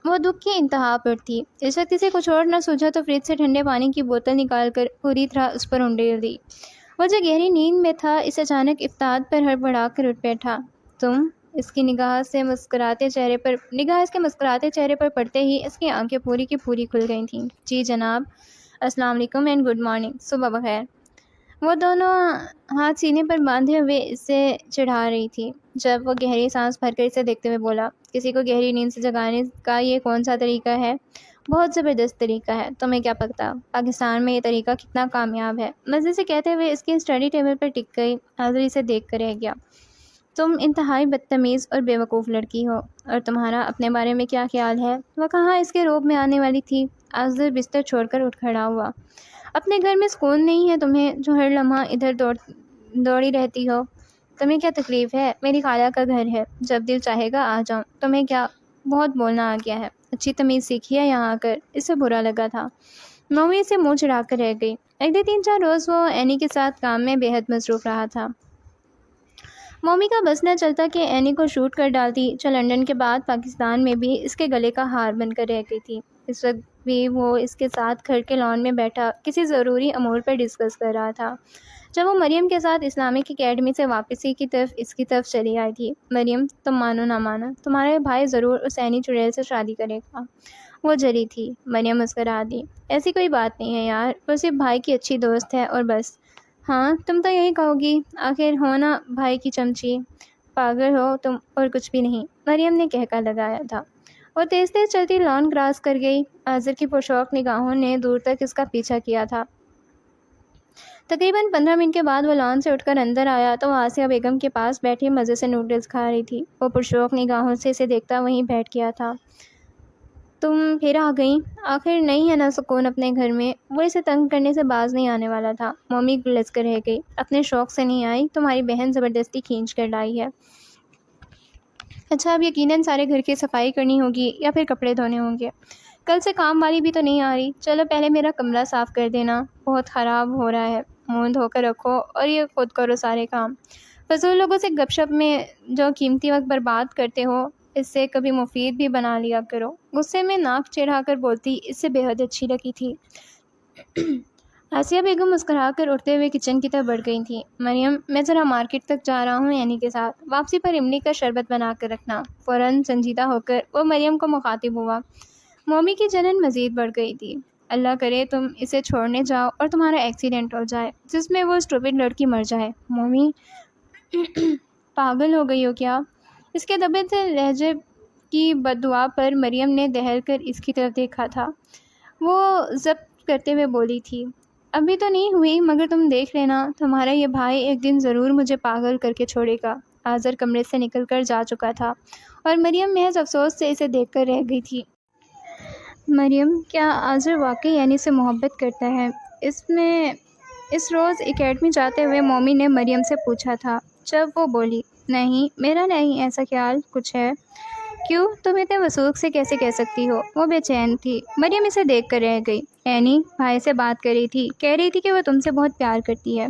وہ دکھ کی انتہا پر تھی۔ اس وقت اسے کچھ اور نہ سوچا تو فریج سے ٹھنڈے پانی کی بوتل نکال کر پوری طرح اس پر انڈیل دی۔ وہ جو گہری نیند میں تھا اس اچانک افتاد پر ہڑبڑا کر اٹھ بیٹھا۔ تم اس کی نگاہ اس کے مسکراتے چہرے پر پڑتے ہی اس کی آنکھیں پوری کی پوری کھل گئی تھیں۔ جی جناب، السلام علیکم اینڈ گڈ مارننگ، صبح بخیر۔ وہ دونوں ہاتھ سینے پر باندھے ہوئے اسے چڑھا رہی تھی جب وہ گہری سانس بھر کر اسے دیکھتے ہوئے بولا، کسی کو گہری نیند سے جگانے کا یہ کون سا طریقہ ہے؟ بہت زبردست طریقہ ہے، تمہیں کیا پتا پاکستان میں یہ طریقہ کتنا کامیاب ہے؟ مزے سے کہتے ہوئے اس کی اسٹڈی ٹیبل پر ٹک گئی۔ حاضری سے دیکھ کر رہ گیا۔ تم انتہائی بدتمیز اور بیوقوف لڑکی ہو، اور تمہارا اپنے بارے میں کیا خیال ہے؟ وہ کہاں اس کے روب میں آنے والی تھی۔ آذر بستر چھوڑ کر اٹھ کھڑا ہوا۔ اپنے گھر میں سکون نہیں ہے تمہیں، جو ہر لمحہ ادھر دوڑی رہتی ہو؟ تمہیں کیا تکلیف ہے؟ میری خالہ کا گھر ہے، جب دل چاہے گا آ جاؤں۔ تمہیں کیا بہت بولنا آ گیا ہے؟ اچھی تمیز سیکھی ہے یہاں آ کر۔ اسے برا لگا تھا۔ مومی سے منہ چڑھا کر رہ گئی۔ اگلے 3-4 روز وہ اینی کے ساتھ کام میں بے حد مصروف رہا تھا۔ مومی کا بس نہ چلتا کہ اینی کو شوٹ کر ڈالتی، جو لندن کے بعد پاکستان میں بھی اس کے گلے کا ہار بن کر رہ گئی تھی۔ اس وقت بھی وہ اس کے ساتھ گھر کے لان میں بیٹھا کسی ضروری امور پر ڈسکس کر رہا تھا جب وہ مریم کے ساتھ اسلامک اکیڈمی سے واپسی کی طرف اس کی طرف چلی آئی تھی۔ مریم، تم مانو نہ مانو، تمہارا بھائی ضرور اس اینی چڑیل سے شادی کرے گا۔ وہ جلی تھی۔ مریم مسکرا دی۔ ایسی کوئی بات نہیں ہے یار، وہ صرف بھائی کی اچھی دوست ہے اور بس۔ ہاں، تم تو یہی کہو گی، آخر ہو نا بھائی کی چمچی۔ پاگل ہو تم اور کچھ بھی نہیں، مریم نے کہکا لگایا تھا۔ وہ تیز تیز چلتی لان کراس کر گئی۔ آذر کی پرشوق نگاہوں نے دور تک اس کا پیچھا کیا تھا۔ تقریباً 15 منٹ کے بعد وہ لان سے اٹھ کر اندر آیا تو وہ آسیہ بیگم کے پاس بیٹھی مزے سے نوڈلز کھا رہی تھی۔ وہ پرشوق نگاہوں سے اسے دیکھتا وہیں بیٹھ گیا تھا۔ تم پھر آ گئیں؟ آخر نہیں ہے نا سکون اپنے گھر میں؟ وہ اسے تنگ کرنے سے باز نہیں آنے والا تھا۔ مومی گلس کر رہ گئی۔ اپنے شوق سے نہیں آئی، تمہاری بہن زبردستی کھینچ کر لائی ہے۔ اچھا، اب یقیناً سارے گھر کی صفائی کرنی ہوگی یا پھر کپڑے دھونے ہوں گے۔ کل سے کام والی بھی تو نہیں آ رہی۔ چلو پہلے میرا کمرہ صاف کر دینا، بہت خراب ہو رہا ہے۔ منہ دھو کر رکھو اور یہ خود کرو سارے کام۔ فضول لوگوں سے گپ شپ میں جو قیمتی وقت برباد کرتے ہو، اس سے کبھی مفید بھی بنا لیا کرو۔ غصے میں ناک چڑھا کر بولتی اس سے بے حد اچھی لگی تھی۔ آسیہ بیگم مسکرا کر اٹھتے ہوئے کچن کی طرف بڑھ گئی تھیں۔ مریم، میں ذرا مارکیٹ تک جا رہا ہوں اینی کے ساتھ، واپسی پر املی کا شربت بنا کر رکھنا۔ فوراً سنجیدہ ہو کر وہ مریم کو مخاطب ہوا۔ مومی کی جلن مزید بڑھ گئی تھی۔ اللہ کرے تم اسے چھوڑنے جاؤ اور تمہارا ایکسیڈنٹ ہو جائے جس میں وہ اسٹوپڈ لڑکی مر جائے۔ مومی، پاگل ہو گئی ہو کیا؟ اس کے دبے سے لہجے کی بد دعا پر مریم نے دہل کر اس کی طرف دیکھا تھا۔ وہ ضبط کرتے ہوئے بولی تھی، ابھی تو نہیں ہوئی، مگر تم دیکھ لینا، تمہارا یہ بھائی ایک دن ضرور مجھے پاگل کر کے چھوڑے گا۔ آذر کمرے سے نکل کر جا چکا تھا اور مریم محض افسوس سے اسے دیکھ کر رہ گئی تھی۔ مریم، کیا آذر واقعی اینی سے محبت کرتا ہے؟ اس روز اکیڈمی جاتے ہوئے مومی نے مریم سے پوچھا تھا، جب وہ بولی، نہیں، میرا نہیں ایسا خیال کچھ ہے۔ کیوں؟ تم اتنے وثوق سے کیسے کہہ سکتی ہو؟ وہ بے چین تھی۔ مریم اسے دیکھ کر رہ گئی۔ اینی بھائی سے بات کر رہی تھی، کہہ رہی تھی کہ وہ تم سے بہت پیار کرتی ہے۔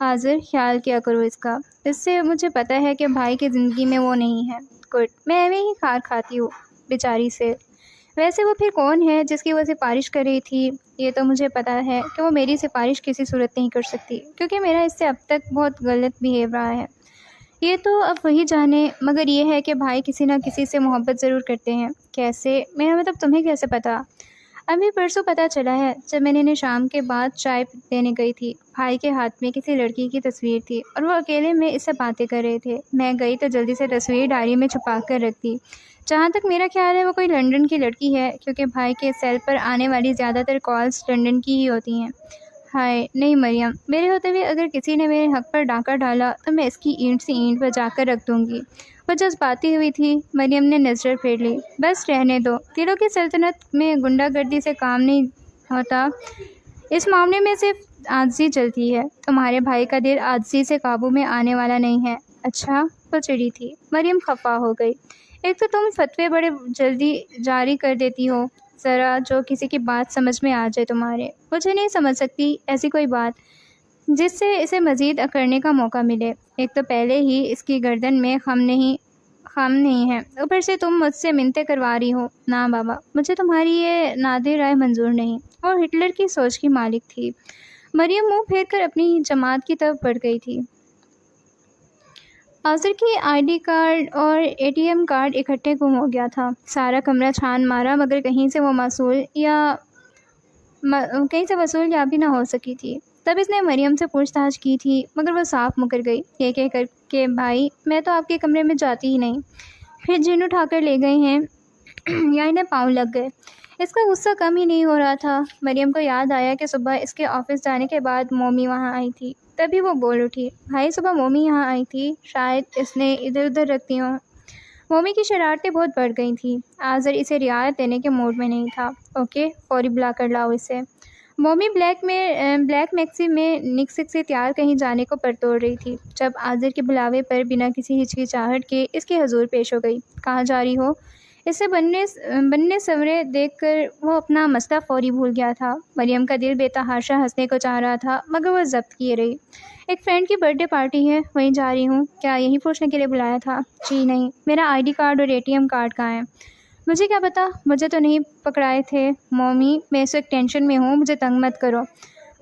آذر، خیال کیا کرو اس کا، اس سے مجھے پتہ ہے کہ بھائی کی زندگی میں وہ نہیں ہے۔ گڈ، میں ایویں ہی خار کھاتی ہوں بیچاری سے۔ ویسے وہ پھر کون ہے جس کی وہ سفارش کر رہی تھی؟ یہ تو مجھے پتہ ہے کہ وہ میری سفارش کسی صورت نہیں کر سکتی، کیونکہ میرا اس سے اب تک بہت غلط بیہیو رہا ہے۔ یہ تو اب وہی جانے، مگر یہ ہے کہ بھائی کسی نہ کسی سے محبت ضرور کرتے ہیں۔ کیسے؟ میرا مطلب تمہیں کیسے پتہ؟ ابھی پرسوں پتہ چلا ہے، جب میں نے شام کے بعد چائے دینے گئی تھی۔ بھائی کے ہاتھ میں کسی لڑکی کی تصویر تھی اور وہ اکیلے میں اس سے باتیں کر رہے تھے۔ میں گئی تو جلدی سے تصویر ڈائری میں چھپا کر رکھ دی۔ جہاں تک میرا خیال ہے وہ کوئی لندن کی لڑکی ہے، کیونکہ بھائی کے سیل پر آنے والی زیادہ تر کالز لندن کی ہی ہوتی ہیں۔ ہائے نہیں مریم، میرے ہوتے ہوئے اگر کسی نے میرے حق پر ڈاکہ ڈالا تو میں اس کی اینٹ سے اینٹ بجا کر رکھ دوں گی۔ وہ جذباتی ہوئی تھی۔ مریم نے نظر پھیر لی۔ بس رہنے دو، دلوں کی سلطنت میں غنڈہ گردی سے کام نہیں ہوتا، اس معاملے میں صرف عاجزی چلتی ہے۔ تمہارے بھائی کا دل عاجزی سے قابو میں آنے والا نہیں ہے۔ اچھا؟ وہ چڑی تھی۔ مریم خفا ہو گئی۔ ایک تو تم فتوے بڑے جلدی جاری کر دیتی ہو، ذرا جو کسی کی بات سمجھ میں آ جائے تمہارے۔ مجھے نہیں سمجھ سکتی ایسی کوئی بات جس سے اسے مزید اکڑنے کا موقع ملے۔ ایک تو پہلے ہی اس کی گردن میں خم نہیں ہے، اوپر سے تم مجھ سے منتیں کروا رہی ہو۔ نہ بابا، مجھے تمہاری یہ نادر رائے منظور نہیں۔ وہ ہٹلر کی سوچ کی مالک تھی۔ مریم منہ پھیر کر اپنی جماعت کی طرف بڑھ گئی تھی۔ آصر کی آئی ڈی کارڈ اور اے ٹی ایم کارڈ اکٹھے گم ہو گیا تھا۔ سارا کمرہ چھان مارا مگر کہیں سے وصول یابی نہ ہو سکی تھی۔ تب اس نے مریم سے پوچھ تاچھ کی تھی مگر وہ صاف مکر گئی، یہ کہہ کر کہ بھائی میں تو آپ کے کمرے میں جاتی ہی نہیں، پھر جن اٹھا کر لے گئے ہیں یا انہیں پاؤں لگ گئے۔ اس کا غصہ کم ہی نہیں ہو رہا تھا۔ مریم کو یاد آیا کہ صبح اس کے آفس جانے کے بعد مومی وہاں آئی تھی۔ تبھی وہ بول اٹھی، بھائی صبح مومی یہاں آئی تھی، شاید اس نے ادھر ادھر رکھ دی ہوں۔ مومی کی شرارتیں بہت بڑھ گئی تھیں۔ آذر اسے رعایت دینے کے موڈ میں نہیں تھا۔ اوکے فوری بلا کر لاؤ اسے۔ مومی بلیک میکسی میں نکسک سے تیار کہیں جانے کو پرتوڑ رہی تھی جب آذر کے بلاوے پر بنا کسی ہچکچاہٹ کے اس کے حضور پیش ہو گئی۔ کہاں جا رہی ہو؟ اسے بننے سورے دیکھ کر وہ اپنا مسئلہ فوری بھول گیا تھا۔ مریم کا دل بے تحاشا ہنسنے کو چاہ رہا تھا مگر وہ ضبط کیے رہی۔ ایک فرینڈ کی برتھ ڈے پارٹی ہے، وہیں جا رہی ہوں۔ کیا یہی پوچھنے کے لیے بلایا تھا؟ جی نہیں، میرا آئی ڈی کارڈ اور اے ٹی ایم کارڈ کہاں ہے؟ مجھے کیا پتا، مجھے تو نہیں پکڑائے تھے۔ مومی میں اس وقت ٹینشن میں ہوں، مجھے تنگ مت کرو۔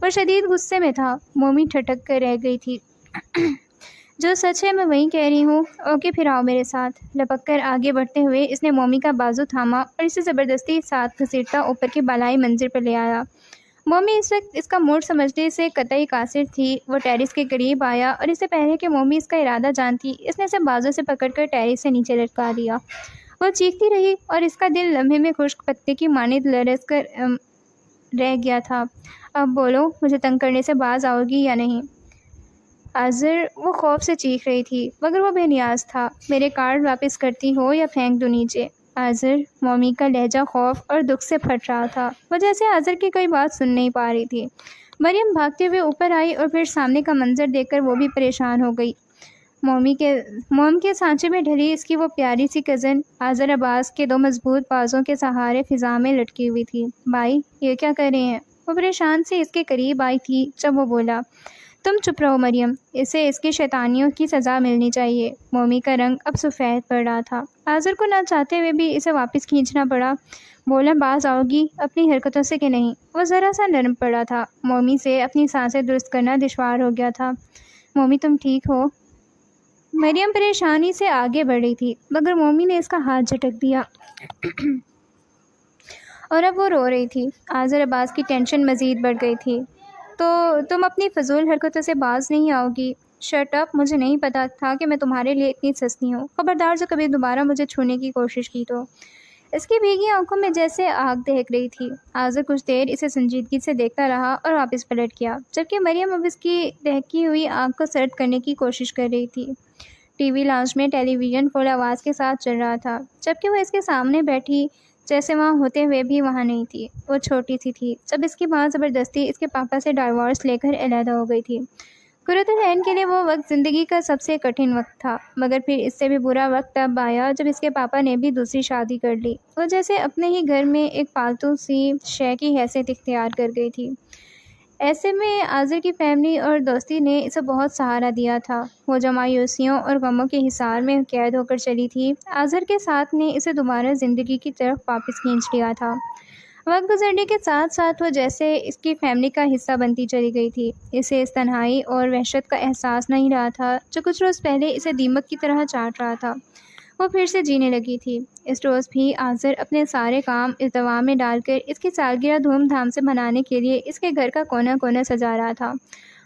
وہ شدید غصے میں تھا۔ مومی ٹھٹک کر رہ گئی تھی۔ جو سچ ہے میں وہی کہہ رہی ہوں۔ اوکے پھر آؤ میرے ساتھ۔ لپک کر آگے بڑھتے ہوئے اس نے مومی کا بازو تھاما اور اسے زبردستی ساتھ گھسیٹتا اوپر کی بالائی منزل پر لے آیا۔ مومی اس وقت اس کا موڈ سمجھنے سے قطعی قاصر تھی۔ وہ ٹیرس کے قریب آیا اور اس سے پہلے کہ مومی اس کا ارادہ جانتی اس نے اسے بازو سے پکڑ کر ٹیرس سے نیچے لٹکا دیا۔ وہ چیختی رہی اور اس کا دل لمحے میں خشک پتے کی مانند لرز کر رہ گیا تھا۔ اب بولو، مجھے تنگ کرنے سے باز آؤ گی یا نہیں؟ آذر وہ خوف سے چیخ رہی تھی مگر وہ بے نیاز تھا۔ میرے کارڈ واپس کرتی ہو یا پھینک دوں نیچے؟ آذر، مومی کا لہجہ خوف اور دکھ سے پھٹ رہا تھا۔ وہ جیسے آذر کی کوئی بات سن نہیں پا رہی تھی۔ مریم بھاگتے ہوئے اوپر آئی اور پھر سامنے کا منظر دیکھ کر وہ بھی پریشان ہو گئی۔ موم کے سانچے میں ڈھلی اس کی وہ پیاری سی کزن آذر عباس کے دو مضبوط بازوں کے سہارے فضا میں لٹکی ہوئی تھی۔ بھائی یہ کیا کر رہے ہیں؟ وہ پریشان سے اس کے قریب آئی تھی جب وہ بولا، تم چپ رہو مریم، اسے اس کی شیطانیوں کی سزا ملنی چاہیے۔ مومی کا رنگ اب سفید پڑ رہا تھا۔ آذر کو نہ چاہتے ہوئے بھی اسے واپس کھینچنا پڑا۔ بولا، باز آؤ گی اپنی حرکتوں سے کہ نہیں؟ وہ ذرا سا نرم پڑا تھا۔ مومی سے اپنی سانسیں درست کرنا دشوار ہو گیا تھا۔ مومی تم ٹھیک ہو؟ مریم پریشانی سے آگے بڑھ رہی تھی مگر مومی نے اس کا ہاتھ جھٹک دیا اور اب وہ رو رہی تھی۔ آذر عباس کی ٹینشن مزید بڑھ گئی تھی۔ تو تم اپنی فضول حرکتوں سے باز نہیں آؤ گی؟ شٹ اپ، مجھے نہیں پتا تھا کہ میں تمہارے لیے اتنی سستی ہوں۔ خبردار جو کبھی دوبارہ مجھے چھونے کی کوشش کی تو۔ اس کی بھیگی آنکھوں میں جیسے آگ دہک رہی تھی۔ آذر کچھ دیر اسے سنجیدگی سے دیکھتا رہا اور واپس پلٹ گیا جبکہ مریم اب اس کی دہکی ہوئی آنکھ کو سرد کرنے کی کوشش کر رہی تھی۔ ٹی وی لاؤنج میں ٹیلی ویژن فل آواز کے ساتھ چل رہا تھا جبکہ وہ اس کے سامنے بیٹھی جیسے وہاں ہوتے ہوئے بھی وہاں نہیں تھی۔ وہ چھوٹی سی تھی جب اس کی ماں زبردستی اس کے پاپا سے ڈائیورس لے کر علیحدہ ہو گئی تھی۔ قرۃ العین کے لیے وہ وقت زندگی کا سب سے کٹھن وقت تھا مگر پھر اس سے بھی برا وقت تب آیا جب اس کے پاپا نے بھی دوسری شادی کر لی۔ وہ جیسے اپنے ہی گھر میں ایک پالتو سی شے کی حیثیت اختیار کر گئی تھی۔ ایسے میں آذر کی فیملی اور دوستی نے اسے بہت سہارا دیا تھا۔ وہ جو مایوسیوں اور غموں کے حصار میں قید ہو کر چلی تھی، آذر کے ساتھ نے اسے دوبارہ زندگی کی طرف واپس کھینچ لیا تھا۔ وقت گزرنے کے ساتھ ساتھ وہ جیسے اس کی فیملی کا حصہ بنتی چلی گئی تھی۔ اسے اس تنہائی اور وحشت کا احساس نہیں رہا تھا جو کچھ روز پہلے اسے دیمک کی طرح چاٹ رہا تھا۔ وہ پھر سے جینے لگی تھی۔ اس روز بھی آذر اپنے سارے کام التوا میں ڈال کر اس کی سالگرہ دھوم دھام سے منانے کے لیے اس کے گھر کا کونا کونا سجا رہا تھا۔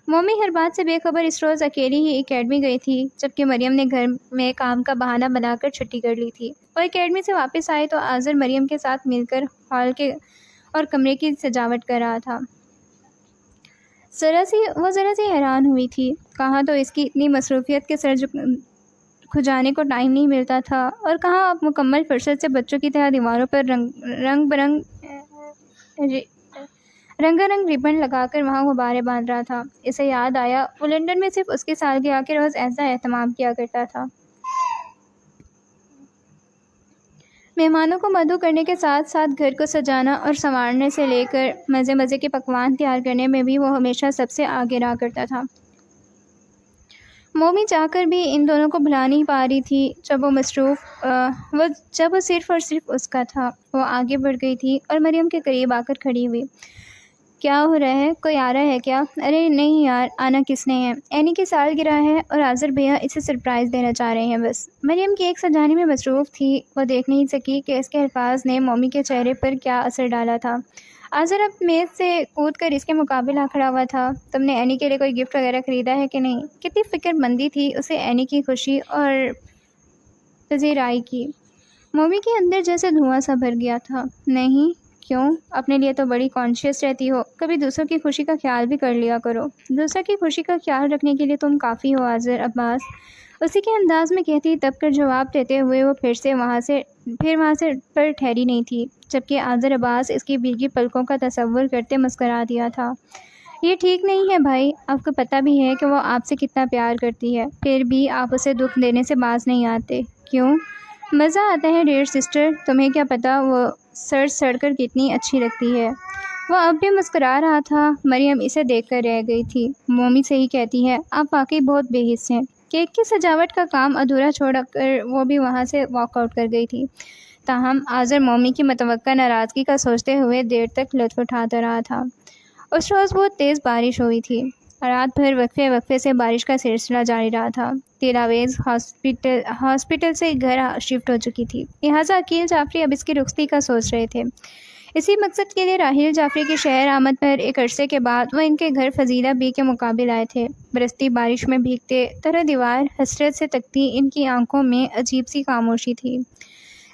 مومی ہر بات سے بے خبر اس روز اکیلی ہی اکیڈمی گئی تھی جبکہ مریم نے گھر میں کام کا بہانہ بنا کر چھٹی کر لی تھی۔ وہ اکیڈمی سے واپس آئے تو آذر مریم کے ساتھ مل کر ہال کے اور کمرے کی سجاوٹ کر رہا تھا۔ وہ ذرا سی حیران ہوئی تھی۔ کہاں تو اس کی اتنی مصروفیت کے سر کھجانے کو ٹائم نہیں ملتا تھا اور کہاں اب مکمل فرصت سے بچوں کی طرح دیواروں پر رنگا رنگ ربن لگا کر وہاں غبارے باندھ رہا تھا۔ اسے یاد آیا وہ لندن میں صرف اس کی سالگرہ کے روز ایسا اہتمام کیا کرتا تھا۔ مہمانوں کو مدعو کرنے کے ساتھ ساتھ گھر کو سجانا اور سنوارنے سے لے کر مزے مزے کے پکوان تیار کرنے میں بھی وہ ہمیشہ سب سے آگے رہا کرتا تھا۔ مومی چاہ کر بھی ان دونوں کو بھلا نہیں پا رہی تھی جب وہ صرف اور صرف اس کا تھا۔ وہ آگے بڑھ گئی تھی اور مریم کے قریب آ کر کھڑی ہوئی۔ کیا ہو رہا ہے؟ کوئی آ رہا ہے کیا؟ ارے نہیں یار، آنا کس نے ہے؟ اینی کی سالگرہ ہے اور آذر بھیا اسے سرپرائز دینا چاہ رہے ہیں بس۔ مریم کیک سجانے میں مصروف تھی، وہ دیکھ نہیں سکی کہ اس کے الفاظ نے مومی کے چہرے پر کیا اثر ڈالا تھا۔ آذر اب میز سے کود کر اس کے مقابل آ کھڑا ہوا تھا۔ تم نے اینی کے لیے کوئی گفٹ وغیرہ خریدا ہے کہ نہیں؟ کتنی فکر مندی تھی اسے اینی کی خوشی اور پذیرائی کی۔ مومی کے اندر جیسے دھواں سا بھر گیا تھا۔ نہیں؟ کیوں؟ اپنے لیے تو بڑی کانشیس رہتی ہو، کبھی دوسروں کی خوشی کا خیال بھی کر لیا کرو۔ دوسروں کی خوشی کا خیال رکھنے کے لیے تم کافی ہو آذر عباس، اسی کے انداز میں کہتی دب کر جواب دیتے ہوئے وہ پھر وہاں سے پر ٹھہری نہیں تھی، جبکہ آذر عباس اس کی بھیگی پلکوں کا تصور کرتے مسکرا دیا تھا۔ یہ ٹھیک نہیں ہے بھائی، آپ کو پتہ بھی ہے کہ وہ آپ سے کتنا پیار کرتی ہے، پھر بھی آپ اسے دکھ دینے سے باز نہیں آتے۔ کیوں؟ مزہ آتا ہے ڈیئر سسٹر، تمہیں کیا پتہ وہ سڑ کر کتنی اچھی لگتی ہے۔ وہ اب بھی مسکرا رہا تھا۔ مریم اسے دیکھ کر رہ گئی تھی۔ مومی صحیح کہتی ہے، آپ واقعی بہت بے حس ہیں۔ کیک کی سجاوٹ کا کام ادھورا چھوڑ کر وہ بھی وہاں سے واک آؤٹ کر گئی تھی۔ تاہم آذر مومی کی متوقع ناراضگی کا سوچتے ہوئے دیر تک لطف اٹھاتا رہا تھا۔ اس روز بہت تیز بارش ہوئی تھی۔ رات بھر وقفے وقفے سے بارش کا سلسلہ جاری رہا تھا۔ دلاویز ہاسپٹل سے گھر شفٹ ہو چکی تھی، لہٰذا عقیل جعفری اب اس کی رخصتی کا سوچ رہے تھے۔ اسی مقصد کے لیے راحیل جعفری کی شہر آمد پر ایک عرصے کے بعد وہ ان کے گھر فضیلہ بی کے مقابل آئے تھے۔ برستی بارش میں بھیگتے طرح دیوار حسرت سے تکتی ان کی آنکھوں میں عجیب سی خاموشی تھی۔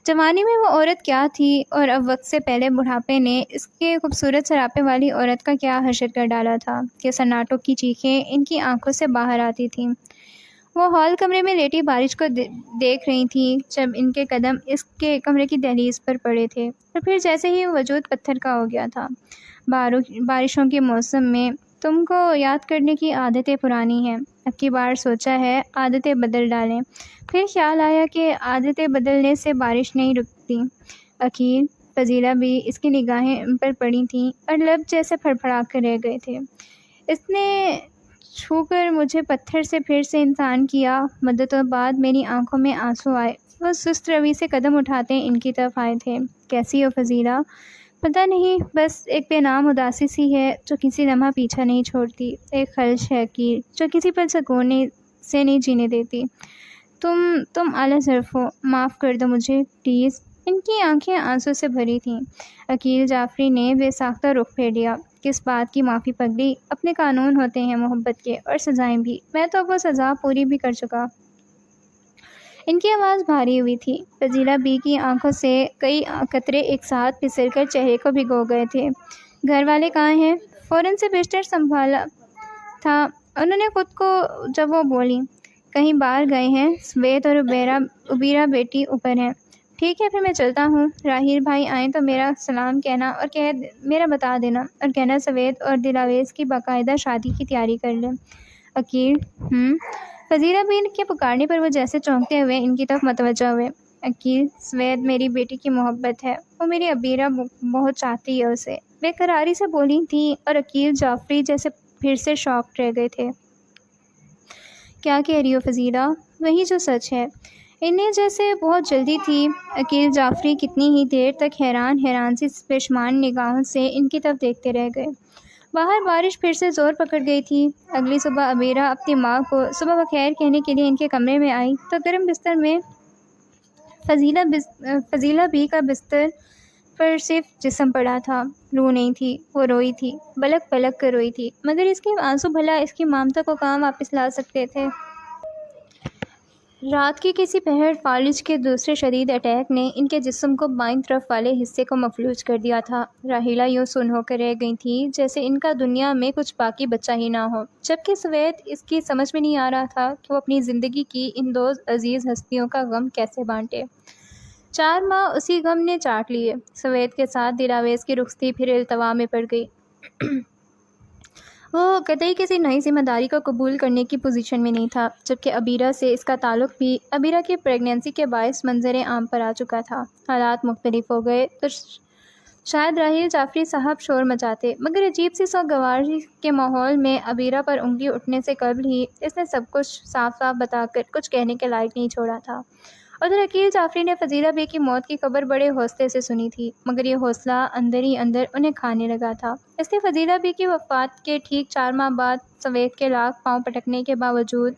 جوانی میں وہ عورت کیا تھی اور اب وقت سے پہلے بڑھاپے نے اس کے خوبصورت سراپے والی عورت کا کیا حشر کر ڈالا تھا کہ سناٹوں کی چیخیں ان کی آنکھوں سے باہر آتی تھیں۔ وہ ہال کمرے میں لیٹی بارش کو دیکھ رہی تھیں جب ان کے قدم اس کے کمرے کی دہلیز پر پڑے تھے، اور پھر جیسے ہی وجود پتھر کا ہو گیا تھا۔ بارشوں کے موسم میں تم کو یاد کرنے کی عادتیں پرانی ہیں، اب کی بار سوچا ہے عادتیں بدل ڈالیں، پھر خیال آیا کہ عادتیں بدلنے سے بارش نہیں رکتی۔ عقیل، فضیلہ بھی اس کی نگاہیں ان پر پڑی تھیں اور لب جیسے پھڑپھڑا کر رہ گئے تھے۔ اس نے چھو کر مجھے پتھر سے پھر سے انسان کیا۔ مدتوں بعد میری آنکھوں میں آنسو آئے۔ وہ سست روی سے قدم اٹھاتے ان کی طرف آئے تھے۔ کیسی ہو فضیلہ؟ پتہ نہیں، بس ایک بے نام اداسی سی ہے جو کسی لمحہ پیچھا نہیں چھوڑتی، ایک خلش ہے عقیل جو کسی پر سکون سے نہیں جینے دیتی۔ تم اعلیٰ ظرف ہو، معاف کر دو مجھے پلیز۔ ان کی آنکھیں آنسو سے بھری تھیں۔ عقیل جعفری نے بے ساختہ رخ پھیر لیا۔ کس بات کی معافی پگلی؟ اپنے قانون ہوتے ہیں محبت کے، اور سزائیں بھی، میں تو وہ سزا پوری بھی کر چکا۔ ان کی آواز بھاری ہوئی تھی۔ فضیلہ بی کی آنکھوں سے کئی قطرے ایک ساتھ پھسل کر چہرے کو بھگو گئے تھے۔ گھر والے کہاں ہیں؟ فوراً سے بستر سنبھالا تھا انہوں نے خود کو جب وہ بولی۔ کہیں باہر گئے ہیں، سوید اور عبیرہ بیٹی اوپر ہیں۔ ٹھیک ہے پھر میں چلتا ہوں، راحیل بھائی آئیں تو میرا سلام کہنا اور میرا بتا دینا، اور کہنا سوید اور دلاویز کی باقاعدہ شادی کی تیاری کر لیں۔ عقیل فضیلہ بین کے پکارنے پر وہ جیسے چونکتے ہوئے ان کی طرف متوجہ ہوئے۔ عقیل، سوید میری بیٹی کی محبت ہے، وہ میری عبیرہ بہت چاہتی ہے اسے، بے قراری سے بولی تھی، اور عقیل جعفری جیسے پھر سے شاک رہ گئے تھے۔ کیا کہہ رہی ہو فضیلہ؟ وہی جو سچ ہے۔ انہیں جیسے بہت جلدی تھی۔ عقیل جعفری کتنی ہی دیر تک حیران سی پشمان نگاہوں سے ان کی طرف دیکھتے رہ گئے۔ باہر بارش پھر سے زور پکڑ گئی تھی۔ اگلی صبح عبیرہ اپنی ماں کو صبح بخیر کہنے کے لیے ان کے کمرے میں آئی تو گرم بستر میں فضیلہ بی کا بستر پر صرف جسم پڑا تھا، روح نہیں تھی۔ وہ روئی تھی، بلک بلک کر روئی تھی، مگر اس کے آنسو بھلا اس کی ممتا کو کہاں واپس لا سکتے تھے۔ رات کی کسی پہر فالج کے دوسرے شدید اٹیک نے ان کے جسم کو بائیں طرف والے حصے کو مفلوج کر دیا تھا۔ راحیلہ یوں سن ہو کر رہ گئی تھی جیسے ان کا دنیا میں کچھ باقی بچہ ہی نہ ہو، جبکہ سوید اس کی سمجھ میں نہیں آ رہا تھا کہ وہ اپنی زندگی کی ان دو عزیز ہستیوں کا غم کیسے بانٹے۔ 4 ماہ اسی غم نے چاٹ لیے۔ سوید کے ساتھ دلاویز کی رخصتی پھر التوا میں پڑ گئی۔ وہ قطعی کسی نئی ذمہ داری کو قبول کرنے کی پوزیشن میں نہیں تھا، جبکہ عبیرہ سے اس کا تعلق بھی عبیرہ کی پریگنینسی کے باعث منظر عام پر آ چکا تھا۔ حالات مختلف ہو گئے تو شاید راحیل جعفری صاحب شور مچاتے، مگر عجیب سی سوگواری کے ماحول میں عبیرہ پر انگلی اٹھنے سے قبل ہی اس نے سب کچھ صاف صاف بتا کر کچھ کہنے کے لائق نہیں چھوڑا تھا۔ ادھر عقیل جعفری نے فضیلہ بے کی موت کی خبر بڑے حوصلے سے سنی تھی، مگر یہ حوصلہ اندر ہی اندر انہیں کھانے لگا تھا، اس لیے فضیلہ بے کی وفات کے ٹھیک 4 ماہ بعد سویت کے لاکھ پاؤں پٹکنے کے باوجود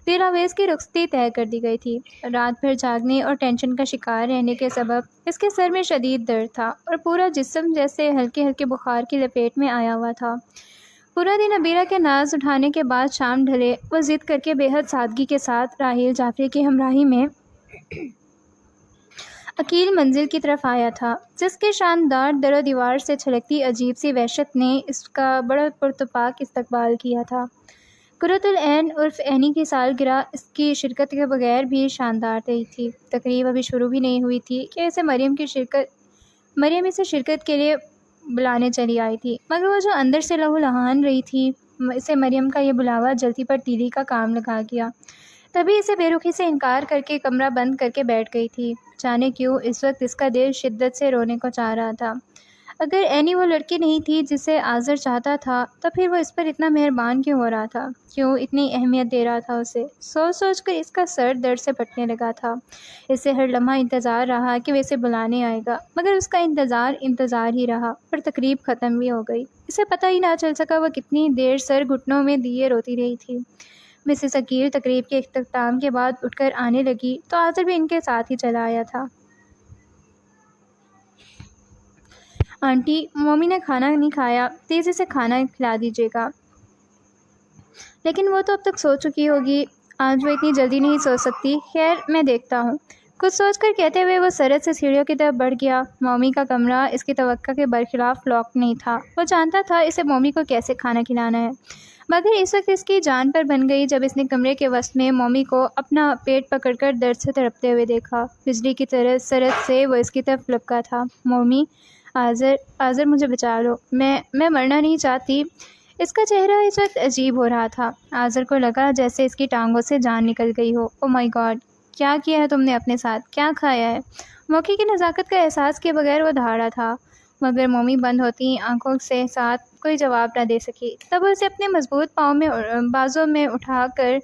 دلاویز کی رخصتی طے کر دی گئی تھی۔ رات بھر جاگنے اور ٹینشن کا شکار رہنے کے سبب اس کے سر میں شدید درد تھا اور پورا جسم جیسے ہلکے ہلکے بخار کی لپیٹ میں آیا ہوا تھا۔ پورا دن نبیرہ کے ناز اٹھانے کے بعد شام ڈھلے وہ ضد کر کے بے حد سادگی کے ساتھ راحیل جعفری کی ہمراہی میں عقیل منزل کی طرف آیا تھا، جس کے شاندار در و دیوار سے چھلکتی عجیب سی وحشت نے اس کا بڑا پرتپاک استقبال کیا تھا۔ قرۃ العین عرف عینی کی سالگرہ اس کی شرکت کے بغیر بھی شاندار رہی تھی۔ تقریب ابھی شروع بھی نہیں ہوئی تھی کہ اسے مریم اسے شرکت کے لیے بلانے چلی آئی تھی، مگر وہ جو اندر سے لہو لہان رہی تھی، اسے مریم کا یہ بلاوا جلتی پر تیلی کا کام لگا گیا۔ تبھی اسے بے رخی سے انکار کر کے کمرہ بند کر کے بیٹھ گئی تھی۔ جانے کیوں اس وقت اس کا دل شدت سے رونے کو چاہ رہا تھا۔ اگر عینی وہ لڑکی نہیں تھی جسے آذر چاہتا تھا، تو پھر وہ اس پر اتنا مہربان کیوں ہو رہا تھا، کیوں اتنی اہمیت دے رہا تھا اسے؟ سوچ سوچ کر اس کا سر درد سے پھٹنے لگا تھا۔ اسے ہر لمحہ انتظار رہا کہ وہ اسے بلانے آئے گا، مگر اس کا انتظار ہی رہا اور تقریب ختم بھی ہو گئی۔ اسے پتہ ہی نہ چل سکا وہ کتنی دیر سر گھٹنوں میں دیے روتی رہی تھی۔ مسز عقیل تقریب کے اختتام کے بعد اٹھ کر آنے لگی تو آذر بھی ان کے ساتھ ہی چلا آیا تھا۔ آنٹی، مومی نے کھانا نہیں کھایا، تیزی سے کھانا کھلا دیجیے گا۔ لیکن وہ تو اب تک سو چکی ہوگی، آج وہ اتنی جلدی نہیں سو سکتی، خیر میں دیکھتا ہوں۔ کچھ سوچ کر کہتے ہوئے وہ سرعت سے سیڑھیوں کی طرف بڑھ گیا۔ مومی کا کمرہ اس کی توقع کے برخلاف لاک نہیں تھا۔ وہ جانتا تھا اسے مومی کو کیسے کھانا کھلانا ہے، مگر اس وقت اس کی جان پر بن گئی جب اس نے کمرے کے وسط میں مومی کو اپنا پیٹ پکڑ کر درد سے تڑپتے ہوئے دیکھا۔ بجلی کی طرح سرعت سے وہ اس کی طرف لپکا تھا۔ مومی، آذر مجھے بچا لو، میں مرنا نہیں چاہتی۔ اس کا چہرہ اس وقت عجیب ہو رہا تھا۔ آذر کو لگا جیسے اس کی ٹانگوں سے جان نکل گئی ہو۔ او مائی گاڈ، کیا کیا ہے تم نے اپنے ساتھ، کیا کھایا ہے؟ موقع کی نزاکت کا احساس کیے بغیر وہ دھاڑا تھا، مگر مومی بند ہوتی آنکھوں سے ساتھ کوئی جواب نہ دے سکی۔ تب وہ اسے اپنے مضبوط بازوں میں اٹھا کر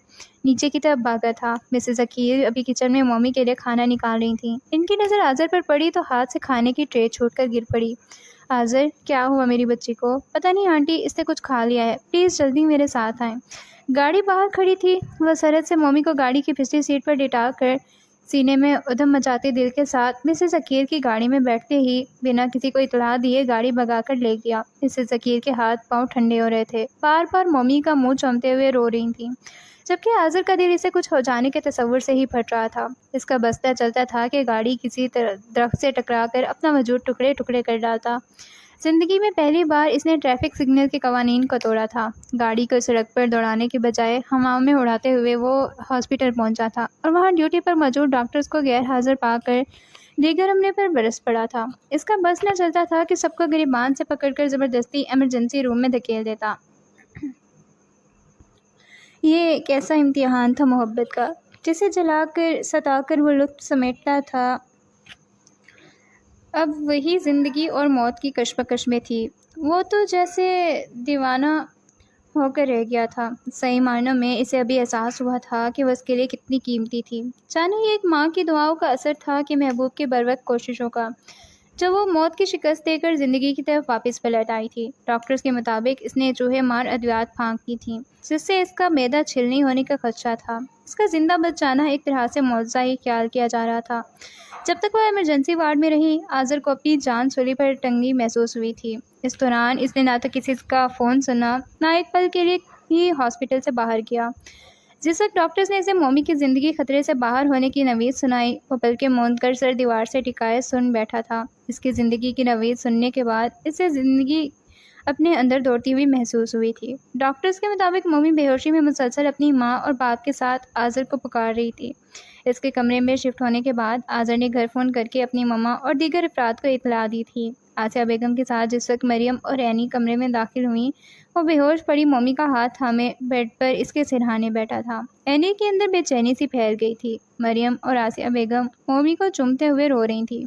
نیچے کی طرف بھاگا تھا۔ مسز عقیل ابھی کچن میں مومی کے لیے کھانا نکال رہی تھیں۔ ان کی نظر آذر پر پڑی تو ہاتھ سے کھانے کی ٹرے چھوٹ کر گر پڑی۔ آذر، کیا ہوا میری بچی کو؟ پتہ نہیں آنٹی، اس نے کچھ کھا لیا ہے، پلیز جلدی میرے ساتھ آئیں۔ گاڑی باہر کھڑی تھی۔ وہ سرعت سے مومی کو گاڑی کی پچھلی سیٹ پر لٹا کر سینے میں ادھم مچاتے دل کے ساتھ مسز عقیل کی گاڑی میں بیٹھتے ہی بنا کسی کو اطلاع دیے گاڑی بھگا کر لے گیا۔ مسز عقیل کے ہاتھ پاؤں ٹھنڈے ہو رہے تھے، بار بار مومی کا منہ چومتے ہوئے رو رہی تھیں، جبکہ آذر کا دل اسے کچھ ہو جانے کے تصور سے ہی پھٹ رہا تھا۔ اس کا بستہ چلتا تھا کہ گاڑی کسی درخت سے ٹکرا کر اپنا وجود ٹکڑے ٹکڑے کر ڈالتا۔ زندگی میں پہلی بار اس نے ٹریفک سگنل کے قوانین کو توڑا تھا۔ گاڑی کو سڑک پر دوڑانے کے بجائے ہواؤں میں اڑاتے ہوئے وہ ہاسپٹل پہنچا تھا اور وہاں ڈیوٹی پر موجود ڈاکٹرز کو غیر حاضر پا کر دیگر عملے پر برس پڑا تھا۔ اس کا بس نہ چلتا تھا کہ سب کو گریبان سے پکڑ کر زبردستی ایمرجنسی روم میں دھکیل دیتا۔ یہ ایک ایسا امتحان تھا محبت کا، جسے جلا کر ستا کر وہ لطف سمیٹتا تھا۔ اب وہی زندگی اور موت کی کشمکش میں تھی۔ وہ تو جیسے دیوانہ ہو کر رہ گیا تھا۔ صحیح معنوں میں اسے ابھی احساس ہوا تھا کہ وہ اس کے لیے کتنی قیمتی تھی۔ جانے یہ ایک ماں کی دعاؤں کا اثر تھا کہ محبوب کے بروقت کوششوں کا، جب وہ موت کی شکست دے کر زندگی کی طرف واپس پلٹ آئی تھی۔ ڈاکٹرز کے مطابق اس نے چوہے مار ادویات پھانک دی تھیں، جس سے اس کا معدہ چھلنی ہونے کا خدشہ تھا۔ اس کا زندہ بچ جانا ایک طرح سے معجزہ ہی خیال کیا جا رہا تھا۔ جب تک وہ ایمرجنسی وارڈ میں رہی، آذر کو اپنی جان سولی پر ٹنگی محسوس ہوئی تھی۔ اس دوران اس نے نہ تو کسی کا فون سنا، نہ ایک پل کے لیے ہی ہاسپٹل سے باہر گیا۔ جس وقت ڈاکٹرز نے اسے مومی کی زندگی خطرے سے باہر ہونے کی نوید سنائی، وہ پلکیں موند کر سر دیوار سے ٹکائے سن بیٹھا تھا۔ اس کی زندگی کی نوید سننے کے بعد اسے زندگی اپنے اندر دوڑتی ہوئی محسوس ہوئی تھی۔ ڈاکٹرز کے مطابق مومی بے ہوشی میں مسلسل اپنی ماں اور باپ کے ساتھ آذر کو پکار رہی تھی۔ اس کے کمرے میں شفٹ ہونے کے بعد آذر نے گھر فون کر کے اپنی ماما اور دیگر افراد کو اطلاع دی تھی۔ آسیہ بیگم کے ساتھ جس وقت مریم اور عینی کمرے میں داخل ہوئیں، وہ بے ہوش پڑی مومی کا ہاتھ تھامے بیڈ پر اس کے سرہانے بیٹھا تھا۔ عینی کے اندر بے چینی سی پھیل گئی تھی۔ مریم اور آسیہ بیگم مومی کو چومتے ہوئے رو رہی تھیں،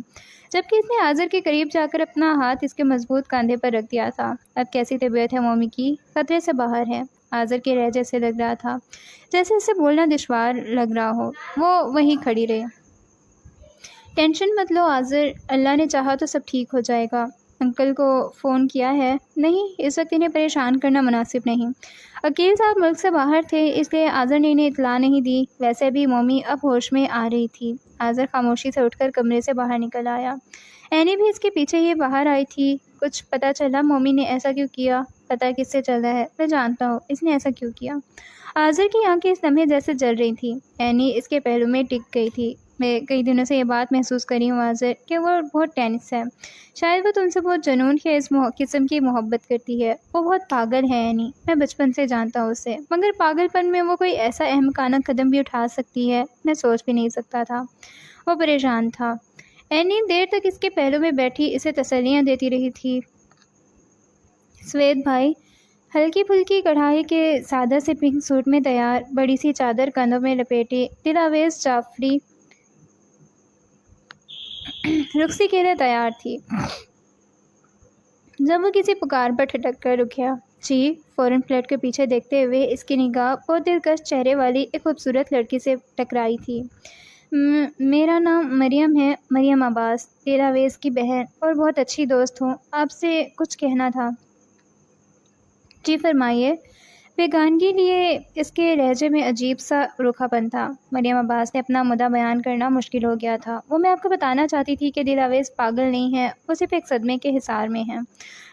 جبکہ اس نے آذر کے قریب جا کر اپنا ہاتھ اس کے مضبوط کاندھے پر رکھ دیا تھا۔ اب کیسی طبیعت ہے مومی کی؟ خطرے سے باہر ہے۔ آذر کے لہجے سے لگ رہا تھا جیسے اسے بولنا دشوار لگ رہا ہو۔ وہ وہیں کھڑی رہی۔ ٹینشن مت لو آذر، اللہ نے چاہا تو سب ٹھیک ہو جائے گا۔ انکل کو فون کیا ہے؟ نہیں، اس وقت انہیں پریشان کرنا مناسب نہیں۔ عقیل صاحب ملک سے باہر تھے، اس لیے آذر نے انہیں اطلاع نہیں دی۔ ویسے بھی مومی اب ہوش میں آ رہی تھی۔ آذر خاموشی سے اٹھ کر کمرے سے باہر نکل آیا۔ اینی بھی اس کے پیچھے ہی باہر آئی تھی۔ کچھ پتہ چلا مومی نے ایسا کیوں کیا؟ پتہ کس سے چل رہا ہے؟ میں جانتا ہوں اس نے ایسا کیوں کیا۔ آذر کی آنکھیں اس لمحے جیسے جل رہی تھیں۔ اینی اس کے پہلو میں ٹک گئی تھی۔ میں کئی دنوں سے یہ بات محسوس کر رہی ہوں آذر، کہ وہ بہت ٹینس ہے۔ شاید وہ تم سے بہت جنون خیز قسم کی محبت کرتی ہے۔ وہ بہت پاگل ہے اینی، میں بچپن سے جانتا ہوں اسے، مگر پاگل پن میں وہ کوئی ایسا احمقانہ قدم بھی اٹھا سکتی ہے، میں سوچ بھی نہیں سکتا تھا۔ وہ پریشان تھا۔ اینی دیر تک اس کے پہلو میں بیٹھی اسے تسلیاں دیتی رہی تھی۔ سوید بھائی ہلکی پھلکی کڑھائی کے سادہ سے پنک سوٹ میں تیار، بڑی سی چادر کندھوں میں لپیٹے، دل آویز جعفری رخصی کے لیے تیار تھی۔ جب وہ کسی پکار پر ٹھٹک کر رکیا، جی فوراً فلیٹ کے پیچھے دیکھتے ہوئے اس کی نگاہ بہت دلکش چہرے والی ایک خوبصورت لڑکی سے ٹکرائی تھی۔ میرا نام مریم ہے، مریم عباس، دلاویز کی بہن اور بہت اچھی دوست ہوں، آپ سے کچھ کہنا تھا۔ جی فرمائیے۔ بیگانگی لیے اس کے لہجے میں عجیب سا روکھا پن تھا۔ مریم عباس نے اپنا مدعا بیان کرنا مشکل ہو گیا تھا۔ وہ میں آپ کو بتانا چاہتی تھی کہ دلاویز پاگل نہیں ہے، وہ صرف ایک صدمے کے حصار میں ہے۔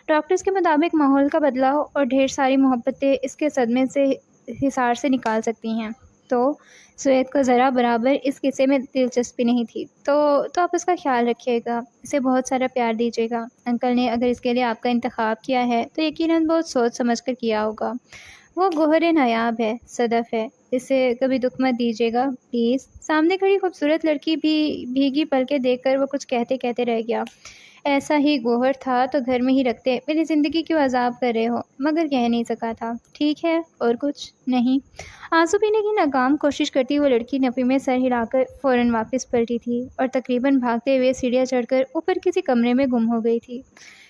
ڈاکٹرز کے مطابق ماحول کا بدلاؤ اور ڈھیر ساری محبتیں اس کے صدمے سے حصار سے نکال سکتی ہیں۔ تو سوید کو ذرا برابر اس قصے میں دلچسپی نہیں تھی۔ تو آپ اس کا خیال رکھیے گا، اسے بہت سارا پیار دیجیے گا۔ انکل نے اگر اس کے لیے آپ کا انتخاب کیا ہے تو یقیناً بہت سوچ سمجھ کر کیا ہوگا۔ وہ گوہر نایاب ہے، صدف ہے، اسے کبھی دکھ مت دیجیے گا پلیز۔ سامنے کھڑی خوبصورت لڑکی بھی بھیگی پلکیں دیکھ کر وہ کچھ کہتے رہ گیا۔ ایسا ہی گوہر تھا تو گھر میں ہی رکھتے، میری زندگی کیوں عذاب کر رہے ہو؟ مگر کہہ نہیں سکا تھا۔ ٹھیک ہے، اور کچھ نہیں؟ آنسو پینے کی ناکام کوشش کرتی وہ لڑکی نفی میں سر ہلا کر فوراً واپس پلٹی تھی اور تقریباً بھاگتے ہوئے سیڑھیاں چڑھ کر اوپر کسی کمرے میں گم ہو گئی تھی۔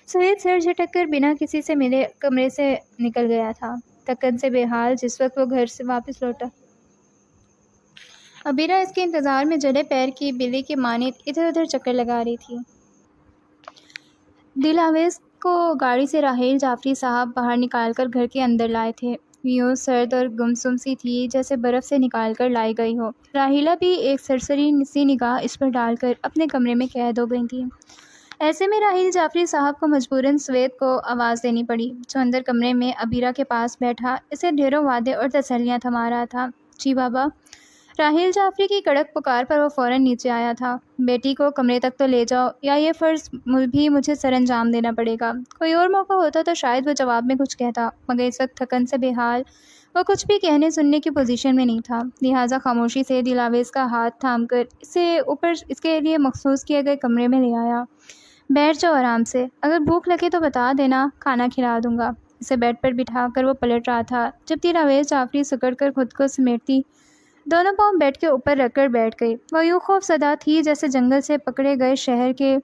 سوید سر جھٹک کر بنا کسی سے ملے کمرے سے نکل گیا تھا۔ تکن سے بے حال جس وقت وہ گھر سے واپس لوٹا، عبیرہ اس کے انتظار میں جلے پیر کی بلی کی مانند ادھر ادھر چکر لگا رہی تھی۔ دلاویز کو گاڑی سے راحیل جعفری صاحب باہر نکال کر گھر کے اندر لائے تھے۔ یوں سرد اور گمسم سی تھی جیسے برف سے نکال کر لائی گئی ہو۔ راحیلہ بھی ایک سرسری سی نگاہ اس پر ڈال کر اپنے کمرے میں قید ہو گئی تھی۔ ایسے میں راحیل جعفری صاحب کو مجبوراً سوید کو آواز دینی پڑی، جو اندر کمرے میں عبیرہ کے پاس بیٹھا اسے ڈھیروں وعدے اور تسلیاں تھما رہا تھا۔ جی بابا۔ راحیل جعفری کی کڑک پکار پر وہ فوراً نیچے آیا تھا۔ بیٹی کو کمرے تک تو لے جاؤ، یا یہ فرض بھی مجھے سر انجام دینا پڑے گا۔ کوئی اور موقع ہوتا تو شاید وہ جواب میں کچھ کہتا، مگر اس وقت تھکن سے بے حال وہ کچھ بھی کہنے سننے کی پوزیشن میں نہیں تھا۔ لہٰذا خاموشی سے دلاویز کا ہاتھ تھام کر اسے اوپر اس کے لیے مخصوص کیے گئے کمرے میں لے آیا۔ بیٹھ جاؤ آرام سے، اگر بھوک لگے تو بتا دینا، کھانا کھلا دوں گا۔ اسے بیڈ پر بٹھا کر وہ پلٹ رہا تھا جب دلاویز جعفری سکڑ کر خود کو سمیٹتی دونوں پاؤں بیڈ کے اوپر رکھ کر بیٹھ گئی۔ وہ یوں خوف زدہ تھی جیسے جنگل سے پکڑے گئے شہر کے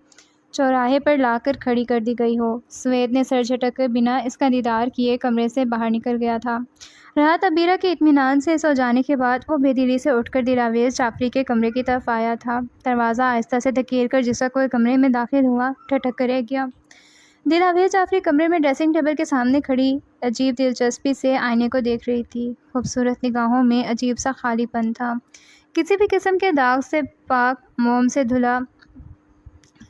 چوراہے پر لا کر کھڑی کر دی گئی ہو۔ سوید نے سر جھٹک کر بنا اس کا دیدار کیے کمرے سے باہر نکل گیا تھا۔ رات عبیرہ کے اطمینان سے سو جانے کے بعد وہ بے دلی سے اٹھ کر دلاویز جعفری کے کمرے کی طرف آیا تھا۔ دروازہ آہستہ سے دھکیل کر جس وقت وہ کمرے میں داخل ہوا، ٹھٹک کر رہ گیا۔ دلاویز جعفری کمرے میں ڈریسنگ ٹیبل کے سامنے کھڑی عجیب دلچسپی سے آئینے کو دیکھ رہی تھی۔ خوبصورت نگاہوں میں عجیب سا خالی پن تھا، کسی بھی قسم کے داغ سے پاک، موم سے دھلا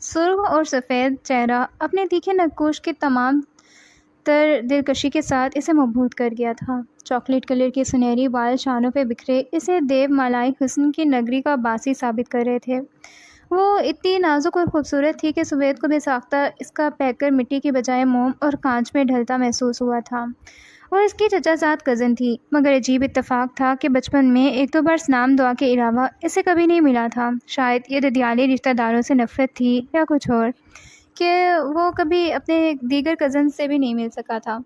سرخ اور سفید چہرہ اپنے تیکھے نقوش کے تمام تر دلکشی کے ساتھ اسے مبہوت کر گیا تھا۔ چاکلیٹ کلر کے سنہری بال شانوں پہ بکھرے اسے دیو مالائی حسن کی نگری کا باسی ثابت کر رہے تھے۔ وہ اتنی نازک اور خوبصورت تھی کہ سوید کو بے ساختہ اس کا پیکر مٹی کی بجائے موم اور کانچ میں ڈھلتا محسوس ہوا تھا۔ وہ اس کی چچا زاد کزن تھی، مگر عجیب اتفاق تھا کہ بچپن میں ایک دو بار سلام دعا کے علاوہ اسے کبھی نہیں ملا تھا۔ شاید یہ ددیالی رشتہ داروں سے نفرت تھی یا کچھ اور، کہ وہ کبھی اپنے دیگر کزن سے بھی نہیں مل سکا تھا۔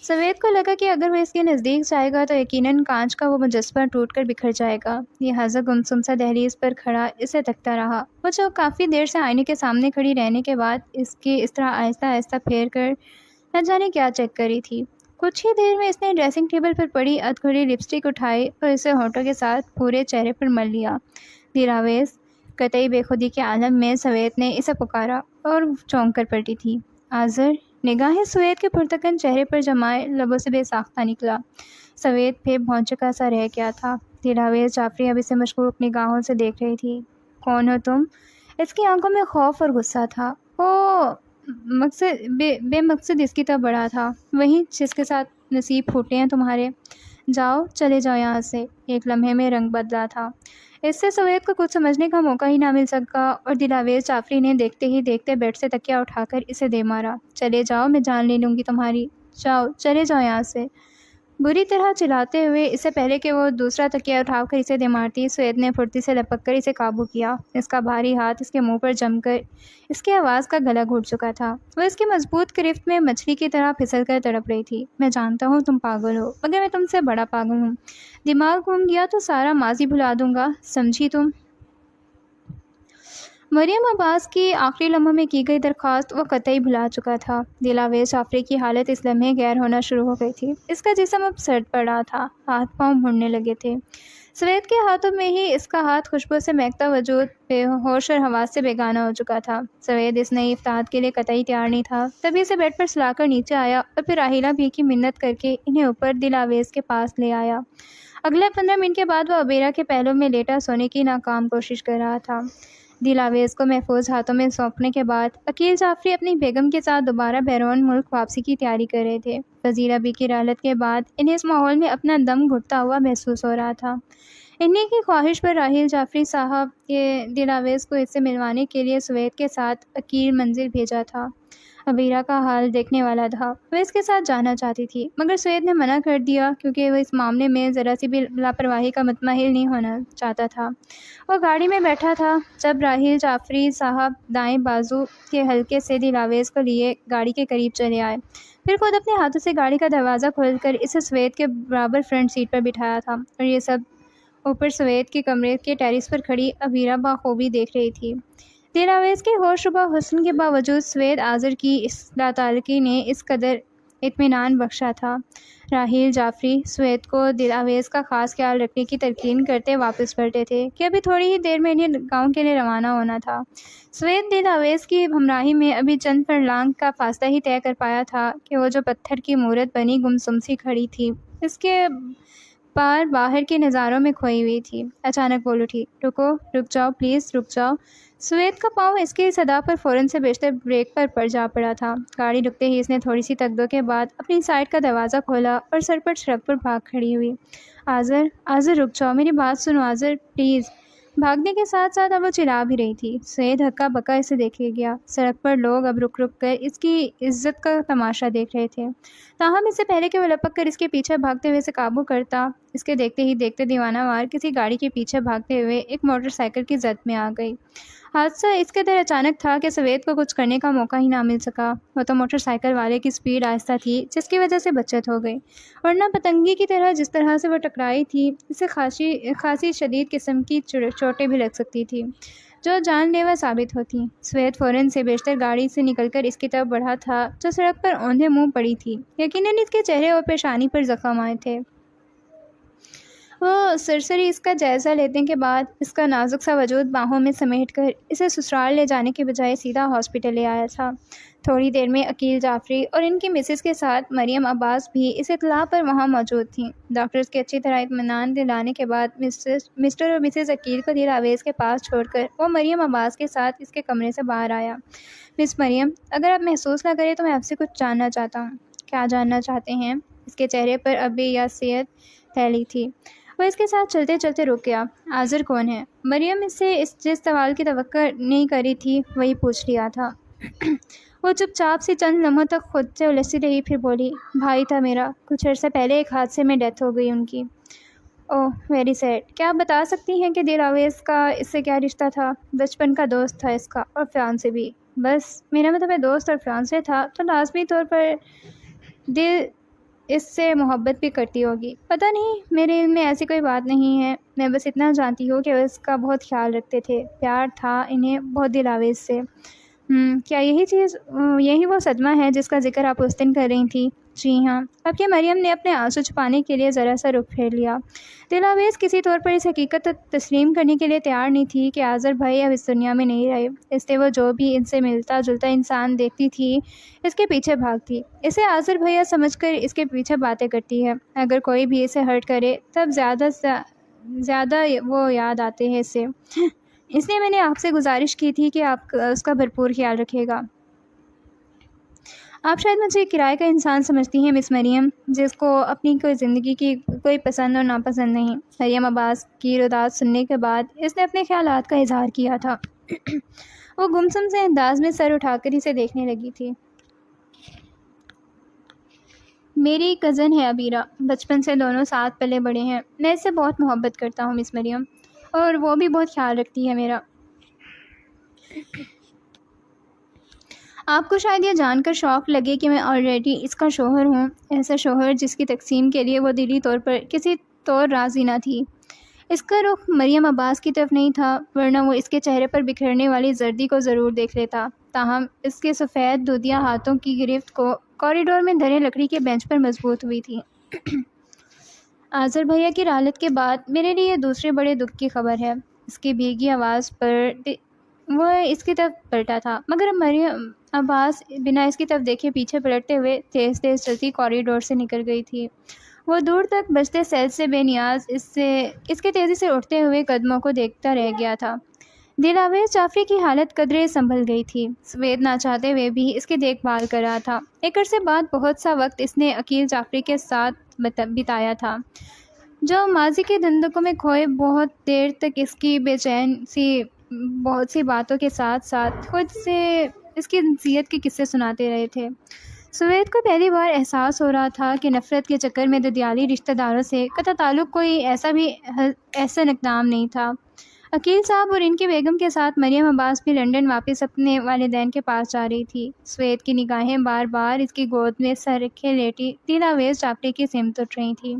سوید کو لگا کہ اگر وہ اس کے نزدیک جائے گا تو یقیناً کانچ کا وہ مجسمہ ٹوٹ کر بکھر جائے گا۔ لہٰذا گمسم سا دہلیز پر کھڑا اسے تکتا رہا۔ وہ جو کافی دیر سے آئینے کے سامنے کھڑی رہنے کے بعد اس کی اس طرح آہستہ آہستہ پھیر کر نہ جانے کیا چیک کری تھی۔ کچھ ہی دیر میں اس نے ڈریسنگ ٹیبل پر پڑی ادھکڑی لپسٹک اٹھائی اور اسے ہونٹوں کے ساتھ پورے چہرے پر مل لیا۔ دلاویز قطعی بے خودی کے عالم میں سوید نے اسے پکارا اور چونک کر پلٹی تھی۔ آذر نگاہیں سوید کے پرتکن چہرے پر جمائے لبوں سے بے ساختہ نکلا۔ سوید پھر بھون چکا سا رہ گیا تھا۔ دلاویز جعفری اب اسے مشکوک نگاہوں سے دیکھ رہی تھی۔ کون ہو تم؟ اس کی آنکھوں میں خوف اور غصہ تھا۔ وہ بے مقصد اس کی طرف بڑھا تھا۔ وہی جس کے ساتھ نصیب پھوٹے ہیں تمہارے۔ جاؤ، چلے جاؤ یہاں سے۔ ایک لمحے میں رنگ بدلا تھا۔ اس سے سوید کو کچھ سمجھنے کا موقع ہی نہ مل سکا اور دلاویز جعفری نے دیکھتے ہی دیکھتے بیڈ سے تکیہ اٹھا کر اسے دے مارا۔ چلے جاؤ، میں جان لے لوں گی تمہاری۔ جاؤ، چلے جاؤ یہاں سے۔ بری طرح چلاتے ہوئے، اس سے پہلے کہ وہ دوسرا تکیہ اٹھا کر اسے دے مارتی، سوید نے پھرتی سے لپک کر اسے قابو کیا۔ اس کا بھاری ہاتھ اس کے منہ پر جم کر اس کی آواز کا گلا گھٹ چکا تھا۔ وہ اس کی مضبوط گرفت میں مچھلی کی طرح پھسل کر تڑپ رہی تھی۔ میں جانتا ہوں تم پاگل ہو، مگر میں تم سے بڑا پاگل ہوں۔ دماغ گھوم گیا تو سارا ماضی بھلا دوں گا، سمجھی تم؟ مریم عباس کی آخری لمحوں میں کی گئی درخواست وہ قطعی بھلا چکا تھا۔ دلاویز جعفری کی حالت اس لمحے غیر ہونا شروع ہو گئی تھی۔ اس کا جسم اب سرد پڑا تھا، ہاتھ پاؤں مڑنے لگے تھے۔ سوید کے ہاتھوں میں ہی اس کا ہاتھ خوشبو سے مہکتا وجود بے ہوش اور حواس سے بیگانہ ہو چکا تھا۔ سوید اس نئی افتاد کے لیے قطعی تیار نہیں تھا، تبھی اسے بیڈ پر سلا کر نیچے آیا اور پھر راحیلہ بھی کی منت کر کے انہیں اوپر دلاویز کے پاس لے آیا۔ اگلے 15 منٹ کے بعد وہ عبیرہ کے پہلو میں لیٹا سونے کی ناکام کوشش کر رہا تھا۔ دلاویز کو محفوظ ہاتھوں میں سونپنے کے بعد عقیل جعفری اپنی بیگم کے ساتھ دوبارہ بیرون ملک واپسی کی تیاری کر رہے تھے۔ وزیرہ بی کی رحلت کے بعد انہیں اس ماحول میں اپنا دم گھٹتا ہوا محسوس ہو رہا تھا۔ انہیں کی خواہش پر راحیل جعفری صاحب نے دلاویز کو اس سے ملوانے کے لیے سوید کے ساتھ عقیل منزل بھیجا تھا۔ عبیرہ کا حال دیکھنے والا تھا، وہ اس کے ساتھ جانا چاہتی تھی، مگر سوید نے منع کر دیا کیونکہ وہ اس معاملے میں ذرا سی بھی لاپرواہی کا متمحل نہیں ہونا چاہتا تھا۔ وہ گاڑی میں بیٹھا تھا جب راحیل جعفری صاحب دائیں بازو کے حلقے سے دلاویز کو لیے گاڑی کے قریب چلے آئے، پھر خود اپنے ہاتھوں سے گاڑی کا دروازہ کھول کر اسے سوید کے برابر فرنٹ سیٹ پر بٹھایا تھا، اور یہ سب اوپر سوید کے کمرے کے ٹیرس پر کھڑی عبیرہ بخوبی دیکھ رہی تھی۔ دلاویز کے ہوش ربا حسن کے باوجود سوید آذر کی اس لاتعلقی نے اس قدر اطمینان بخشا تھا۔ راحیل جعفری سوید کو دلاویز کا خاص خیال رکھنے کی تلقین کرتے واپس پلٹے تھے کہ ابھی تھوڑی ہی دیر میں انہیں گاؤں کے لیے روانہ ہونا تھا۔ سوید دلاویز کی ہمراہی میں ابھی چند فرلانگ کا فاصلہ ہی طے کر پایا تھا کہ وہ جو پتھر کی مورت بنی گمسم سی کھڑی تھی، اس کے پار باہر کے نظاروں میں کھوئی ہوئی تھی، اچانک بول اٹھی، رکو، رک جاؤ، پلیز رک جاؤ۔ سوید کا پاؤں اس کی صدا پر فوراً سے بیشتر بریک پر جا پڑا تھا۔ گاڑی رکتے ہی اس نے تھوڑی سی تگدو کے بعد اپنی سائڈ کا دروازہ کھولا اور سر پر سڑک پر بھاگ کھڑی ہوئی۔ آذر، آذر رک جاؤ، میری بات سنو آذر، پلیز۔ بھاگنے کے ساتھ ساتھ اب وہ چلا بھی رہی تھی۔ سوید ہکا بکا اسے دیکھے گیا۔ سڑک پر لوگ اب رک رک کر اس کی عزت کا تماشا دیکھ رہے تھے، تاہم اس سے پہلے کہ وہ لپک کر اس کے پیچھے بھاگتے ہوئے اسے قابو کرتا، اس کے دیکھتے ہی دیکھتے دیوانہ وار کسی گاڑی کے پیچھے بھاگتے ہوئے ایک موٹر سائیکل کی زد میں آ گئی۔ حادثہ اس قدر اچانک تھا کہ سوید کو کچھ کرنے کا موقع ہی نہ مل سکا۔ وہ تو موٹر سائیکل والے کی سپیڈ آہستہ تھی، جس کی وجہ سے بچت ہو گئی، ورنہ پتنگی کی طرح جس طرح سے وہ ٹکرائی تھی، اسے خاصی شدید قسم کی چوٹیں بھی لگ سکتی تھی جو جان لیوا ثابت ہوتی۔ سوید فوراً سے بیشتر گاڑی سے نکل کر اس کی طرف بڑھا تھا جو سڑک پر اوندھے منہ پڑی تھی۔ یقیناً اس کے چہرے اور پیشانی پر زخم آئے تھے۔ وہ سرسری اس کا جائزہ لینے کے بعد اس کا نازک سا وجود باہوں میں سمیٹ کر اسے سسرال لے جانے کے بجائے سیدھا ہاسپٹل لے آیا تھا۔ تھوڑی دیر میں عقیل جعفری اور ان کی مسز کے ساتھ مریم عباس بھی اس اطلاع پر وہاں موجود تھیں۔ ڈاکٹرز کے اچھی طرح اطمینان دلانے کے بعد مسٹر اور مسز عقیل کو دلاویز کے پاس چھوڑ کر وہ مریم عباس کے ساتھ اس کے کمرے سے باہر آیا۔ مس مریم، اگر آپ محسوس نہ کریں تو میں آپ سے کچھ جاننا چاہتا ہوں۔ کیا جاننا چاہتے ہیں؟ اس کے چہرے پر اب بھی یاسیت پھیلی تھی۔ وہ اس کے ساتھ چلتے چلتے رک گیا۔ آذر کون ہے؟ مریم اس سے جس سوال کی توقع نہیں کری تھی وہی پوچھ لیا تھا۔ وہ چپ چاپ سی چند لمحوں تک خود سے الجھتی رہی، پھر بولی، بھائی تھا میرا، کچھ عرصہ پہلے ایک حادثے میں ڈیتھ ہو گئی ان کی۔ اوہ ویری سیڈ۔ کیا آپ بتا سکتی ہیں کہ دلاویز کا اس سے کیا رشتہ تھا؟ بچپن کا دوست تھا اس کا، اور فیانسے بھی۔ بس میرا مطلب ہے دوست اور فیانسے تھا تو لازمی طور پر دل اس سے محبت بھی کرتی ہوگی۔ پتہ نہیں، میرے علم میں ایسی کوئی بات نہیں ہے، میں بس اتنا جانتی ہوں کہ وہ اس کا بہت خیال رکھتے تھے، پیار تھا انہیں بہت دلاویز سے۔ کیا یہی وہ صدمہ ہے جس کا ذکر آپ اس دن کر رہی تھی؟ جی ہاں۔ اب کہ مریم نے اپنے آنسو چھپانے کے لیے ذرا سا رخ پھیر لیا۔ دلاویز کسی طور پر اس حقیقت تسلیم کرنے کے لیے تیار نہیں تھی کہ آذر بھائی اب اس دنیا میں نہیں رہے، اس لیے وہ جو بھی ان سے ملتا جلتا انسان دیکھتی تھی اس کے پیچھے بھاگتی، اسے آذر بھیا سمجھ کر اس کے پیچھے باتیں کرتی ہے۔ اگر کوئی بھی اسے ہرٹ کرے تب زیادہ وہ یاد آتے ہیں اسے، اس لیے میں نے آپ سے گزارش کی تھی کہ آپ اس کا بھرپور خیال رکھے گا۔ آپ شاید مجھے کرائے کا انسان سمجھتی ہیں مس مریم، جس کو اپنی کوئی زندگی کی کوئی پسند اور ناپسند نہیں۔ مریم عباس کی رداعت سننے کے بعد اس نے اپنے خیالات کا اظہار کیا تھا۔ وہ گمسم سے انداز میں سر اٹھا کر اسے دیکھنے لگی تھی۔ میری کزن ہے عبیرہ، بچپن سے دونوں ساتھ پلے بڑے ہیں، میں اس سے بہت محبت کرتا ہوں مس مریم، اور وہ بھی بہت خیال رکھتی ہے میرا۔ آپ کو شاید یہ جان کر شوق لگے کہ میں آلریڈی اس کا شوہر ہوں، ایسا شوہر جس کی تقسیم کے لیے وہ دلی طور پر کسی طور راضی نہ تھی۔ اس کا رخ مریم عباس کی طرف نہیں تھا، ورنہ وہ اس کے چہرے پر بکھرنے والی زردی کو ضرور دیکھ لیتا، تاہم اس کے سفید دودیا ہاتھوں کی گرفت کو کوریڈور میں دھرے لکڑی کے بینچ پر مضبوط ہوئی تھی۔ آذر بھیا کی رحلت کے بعد میرے لیے یہ دوسرے بڑے دکھ کی خبر ہے۔ اس کی بھیگی آواز پر وہ اس کی طرف پلٹا تھا، مگر مریم عباس بنا اس کی طرف دیکھے پیچھے پلٹتے ہوئے تیز تیز چلتی کوریڈور سے نکل گئی تھی۔ وہ دور تک بجتے سیل سے بے نیاز اس کے تیزی سے اٹھتے ہوئے قدموں کو دیکھتا رہ گیا تھا۔ دلاویز جعفری کی حالت قدرے سنبھل گئی تھی، سوید نہ چاہتے ہوئے بھی اس کی دیکھ بھال کر رہا تھا۔ ایک عرصے بعد بہت سا وقت اس نے عقیل جعفری کے ساتھ بتایا تھا، جو ماضی کے دھندکوں میں کھوئے بہت دیر تک اس کی بے چین سی بہت سی باتوں کے ساتھ ساتھ خود سے اس کی نصیحت کے قصے سناتے رہے تھے۔ سوید کو پہلی بار احساس ہو رہا تھا کہ نفرت کے چکر میں ددیالی رشتہ داروں سے قطع تعلق کوئی ایسا اقدام نہیں تھا۔ عقیل صاحب اور ان کی بیگم کے ساتھ مریم عباس بھی لنڈن واپس اپنے والدین کے پاس جا رہی تھی۔ سوید کی نگاہیں بار بار اس کی گود میں سر رکھے لیٹی دلاویز جعفری کی سمت اٹھ رہی تھی،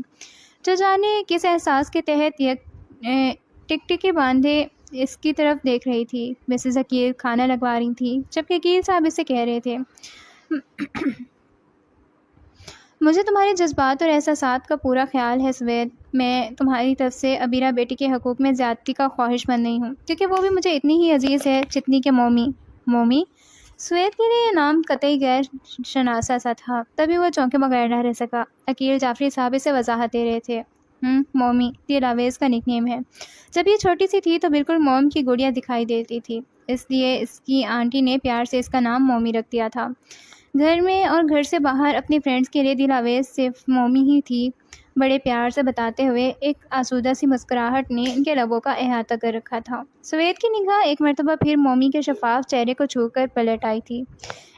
جو جانے کس احساس کے تحت ٹکٹکی باندھے اس کی طرف دیکھ رہی تھی۔ مسز عقیل کھانا لگوا رہی تھی، جبکہ عقیل صاحب اسے کہہ رہے تھے، مجھے تمہارے جذبات اور احساسات کا پورا خیال ہے سوید، میں تمہاری طرف سے عبیرہ بیٹی کے حقوق میں زیادتی کا خواہش مند نہیں ہوں، کیونکہ وہ بھی مجھے اتنی ہی عزیز ہے جتنی کہ مومی۔ سوید کے لیے یہ نام قطعی غیر شناسا سا تھا، تبھی وہ چونکے بغیر نہ رہ سکا۔ عقیل جعفری صاحب اسے وضاحت دے رہے تھے۔ مومی دلاویز کا نک نیم ہے، جب یہ چھوٹی سی تھی تو بالکل موم کی گڑیا دکھائی دیتی تھی، اس لیے اس کی آنٹی نے پیار سے اس کا نام مومی رکھ دیا تھا۔ گھر میں اور گھر سے باہر اپنی فرینڈز کے لیے دلاویز صرف مومی ہی تھی، بڑے پیار سے بتاتے ہوئے ایک آسودہ سی مسکراہٹ نے ان کے لبوں کا احاطہ کر رکھا تھا۔ سوید کی نگاہ ایک مرتبہ پھر مومی کے شفاف چہرے کو چھو کر پلٹ آئی تھی۔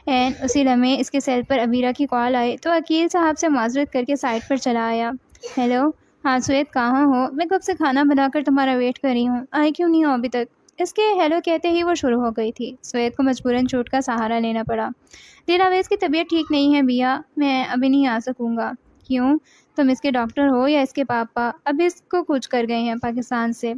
اسی لمحے اس کے سیل پر عبیرہ کی کال آئی تو عقیل صاحب سے معذرت کر کے سائٹ پر چلا آیا۔ ہیلو، ہاں سوید کہاں ہو؟ میں کب سے کھانا بنا کر تمہارا ویٹ کر رہی ہوں، آئے کیوں نہیں ہو ابھی تک؟ اس کے ہیلو کہتے ہی وہ شروع ہو گئی تھی۔ سوید کو مجبوراً چوٹ کا سہارا لینا پڑا۔ دلاویز کی طبیعت ٹھیک نہیں ہے بیا، میں ابھی نہیں آ سکوں گا۔ کیوں؟ تم اس کے ڈاکٹر ہو یا اس کے پاپا؟ ابھی اس کو کوچ کر گئے ہیں پاکستان سے۔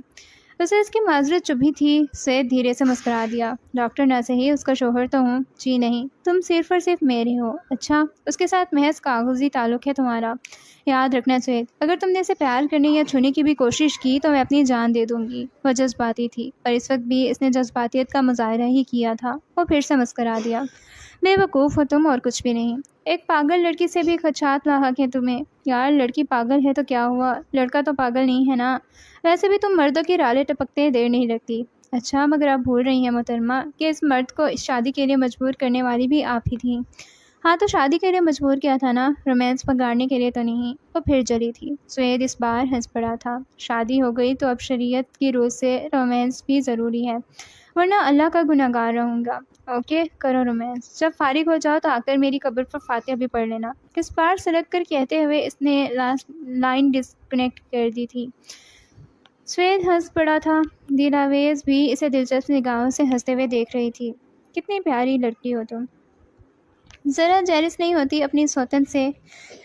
اسے اس کی معذرت چبھی تھی۔ سوید دھیرے سے مسکرا دیا۔ ڈاکٹر نہ صحیح، اس کا شوہر تو ہوں۔ جی نہیں، تم صرف اور صرف میرے ہو۔ اچھا، اس کے ساتھ محض کاغذی تعلق ہے تمہارا؟ یاد رکھنا سوید، اگر تم نے اسے پیار کرنے یا چھونے کی بھی کوشش کی تو میں اپنی جان دے دوں گی۔ وہ جذباتی تھی، پر اس وقت بھی اس نے جذباتیت کا مظاہرہ ہی کیا تھا۔ وہ پھر سے مسکرا دیا۔ بے وقوف ہو تم، اور کچھ بھی نہیں۔ ایک پاگل لڑکی سے بھی خدشات لاحق ہیں تمہیں۔ یار لڑکی پاگل ہے تو کیا ہوا، لڑکا تو پاگل نہیں ہے نا۔ ویسے بھی تم مردوں کی رالے ٹپکتے دیر نہیں لگتی۔ اچھا، مگر آپ بھول رہی ہیں محترمہ کہ اس مرد کو اس شادی کے لیے مجبور کرنے والی بھی آپ ہی تھیں۔ ہاں تو شادی کے لیے مجبور کیا تھا نا، رومانس بگاڑنے کے لیے تو نہیں۔ وہ پھر جلی تھی۔ سوید اس بار ہنس پڑا تھا۔ شادی ہو گئی تو اب شریعت کی روح سے رومانس بھی ضروری ہے، ورنہ اللہ کا گناہگار رہوں گا۔ اوکے، کرو رومانس، جب فارغ ہو جاؤ تو آ کر میری قبر پر فاتحہ بھی پڑھ لینا۔ اس بار سلگ کر کہتے ہوئے اس نے لائن ڈسکنیکٹ کر دی تھی۔ سوید ہنس پڑا تھا۔ دلاویز بھی اسے دلچسپ نگاہوں سے ہنستے ہوئے دیکھ رہی تھی۔ کتنی پیاری لڑکی ہو تم، ذرا جیلس نہیں ہوتی اپنی سوتن سے؟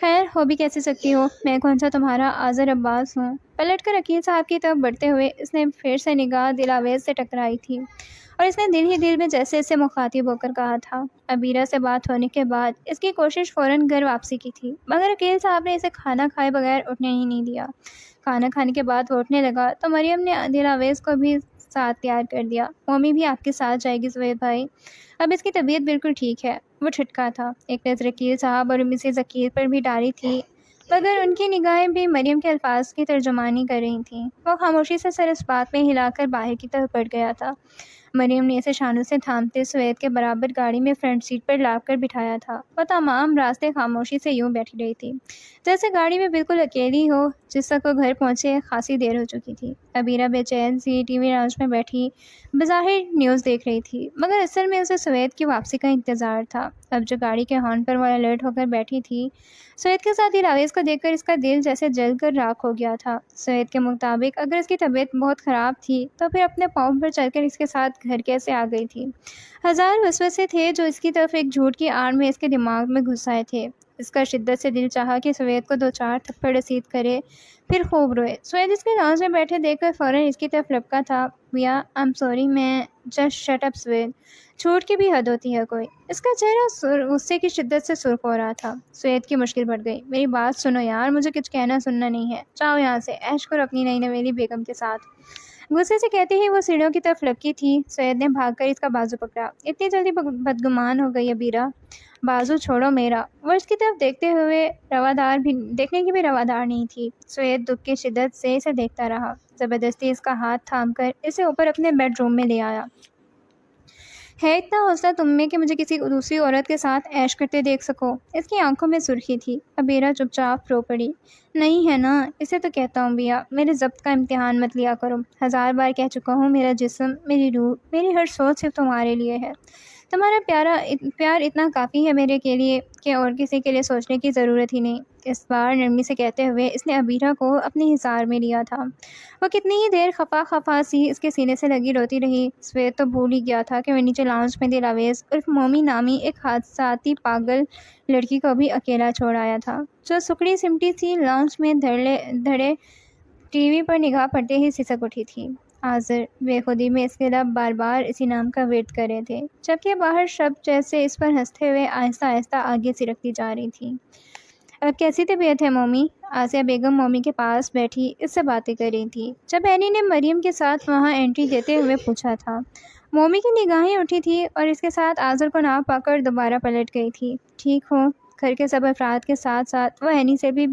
خیر، ہو بھی کیسے سکتی ہو، میں کون سا تمہارا آذر عباس ہوں؟ پلٹ کر عقیل صاحب کی طرف بڑھتے ہوئے اس نے پھر سے نگاہ دلاویز سے ٹکرائی تھی اور اس نے دل ہی دل میں جیسے اسے مخاطب ہو کر کہا تھا۔ عبیرہ سے بات ہونے کے بعد اس کی کوشش فوراً گھر واپسی کی تھی، مگر عقیل صاحب نے اسے کھانا کھائے بغیر اٹھنے ہی نہیں دیا۔ کھانا کھانے کے بعد وہ اٹھنے لگا تو مریم نے دلاویز کو بھی ساتھ تیار کر دیا۔ مومی بھی آپ کے ساتھ جائے گی سوید بھائی، اب اس کی طبیعت بالکل ٹھیک ہے۔ وہ ٹھٹکا تھا، ایک نظر عقیل صاحب اور مسز عقیل پر بھی ڈالی تھی، مگر ان کی نگاہیں بھی مریم کے الفاظ کی ترجمانی کر رہی تھیں۔ وہ خاموشی سے سر اس بات میں ہلا کر باہر کی طرف بڑھ گیا تھا۔ مریم نے اسے شانوں سے تھامتے سوید کے برابر گاڑی میں فرنٹ سیٹ پر لا کر بٹھایا تھا۔ وہ تمام راستے خاموشی سے یوں بیٹھی رہی تھی جیسے گاڑی میں بالکل اکیلی ہو۔ جس تک وہ گھر پہنچے خاصی دیر ہو چکی تھی۔ عبیرہ بے چین سی ٹی وی لاؤنج میں بیٹھی بظاہر نیوز دیکھ رہی تھی، مگر اصل میں اسے سوید کی واپسی کا انتظار تھا۔ اب جو گاڑی کے ہارن پر وہ الرٹ ہو کر بیٹھی تھی، سوید کے ساتھ دلاویز کو دیکھ کر اس کا دل جیسے جل کر راکھ ہو گیا تھا۔ سوید کے مطابق اگر اس کی طبیعت بہت خراب تھی تو پھر اپنے پاؤں پر چل کر اس کے ساتھ گھر کیسے آ گئی تھی؟ ہزار وسوسے تھے جو اس کی طرف ایک جھوٹ کی آڑ میں اس کے دماغ میں گھس آئے تھے۔ اس کا شدت سے دل چاہا کہ سوید کو 2-4 تھپڑ رسید کرے، پھر خوب روئے۔ سوید اس کے لاؤنج میں بیٹھے دیکھ کر فوراً اس کی طرف لپکا تھا۔ ویا آئی ایم سوری، میں جسٹ شٹ اپ سوید، جھوٹ کی بھی حد ہوتی ہے کوئی۔ اس کا چہرہ غصے کی شدت سے سرخ ہو رہا تھا۔ سوید کی مشکل بڑھ گئی۔ میری بات سنو یار، مجھے کچھ کہنا سننا نہیں ہے، جاؤ یہاں سے، عیش کرو اپنی نئی نویلی بیگم کے ساتھ۔ غصے سے کہتے ہی وہ سیڑھیوں کی طرف لپکی تھی۔ سوید نے بھاگ کر اس کا بازو پکڑا۔ اتنی جلدی بدگمان ہو گئی عبیرہ؟ بازو چھوڑو میرا۔ وہ اس کی طرف دیکھنے کی بھی روادار نہیں تھی۔ سوید دکھ کی شدت سے اسے دیکھتا رہا، زبردستی اس کا ہاتھ تھام کر اسے اوپر اپنے بیڈ روم میں لے آیا۔ ہے اتنا حوصلہ تم میں کہ مجھے کسی دوسری عورت کے ساتھ عیش کرتے دیکھ سکو؟ اس کی آنکھوں میں سرخی تھی۔ عبیرہ چپ چاپ رو پڑی۔ نہیں ہے نا، اسے تو کہتا ہوں بیا، میرے ضبط کا امتحان مت لیا کرو۔ 1000 بار کہہ چکا ہوں، میرا جسم، میری روح، میری ہر سوچ صرف تمہارے لیے ہے۔ تمہارا پیار اتنا کافی ہے میرے کے لیے کہ اور کسی کے لیے سوچنے کی ضرورت ہی نہیں۔ اس بار نرمی سے کہتے ہوئے اس نے عبیرہ کو اپنے حصار میں لیا تھا۔ وہ کتنی ہی دیر خفا سی اس کے سینے سے لگی روتی رہی۔ سوید تو بھول ہی گیا تھا کہ وہ نیچے لاؤنج میں دلاویز عرف مومی نامی ایک حادثاتی پاگل لڑکی کو بھی اکیلا چھوڑ آیا تھا، جو سکڑی سمٹی سی لاؤنج میں دھڑے ٹی وی پر نگاہ پڑتے ہی سسک اٹھی تھی۔ حاضر بے خودی میں اس کے لب بار بار اسی نام کا ورد کر رہے تھے، جبکہ باہر شب جیسے اس پر ہنستے ہوئے آہستہ آہستہ آگے سرکتی جا رہی تھی۔ اب کیسی طبیعت ہے مومی؟ آسیہ بیگم مومی کے پاس بیٹھی اس سے باتیں کر رہی تھی جب اینی نے مریم کے ساتھ وہاں انٹری دیتے ہوئے پوچھا تھا۔ مومی کی نگاہیں اٹھی تھی اور اس کے ساتھ آذر کو نہ پا کر دوبارہ پلٹ گئی تھی۔ ٹھیک ہوں؟ گھر کے سب افراد کے ساتھ ساتھ وہ اینی سے بھی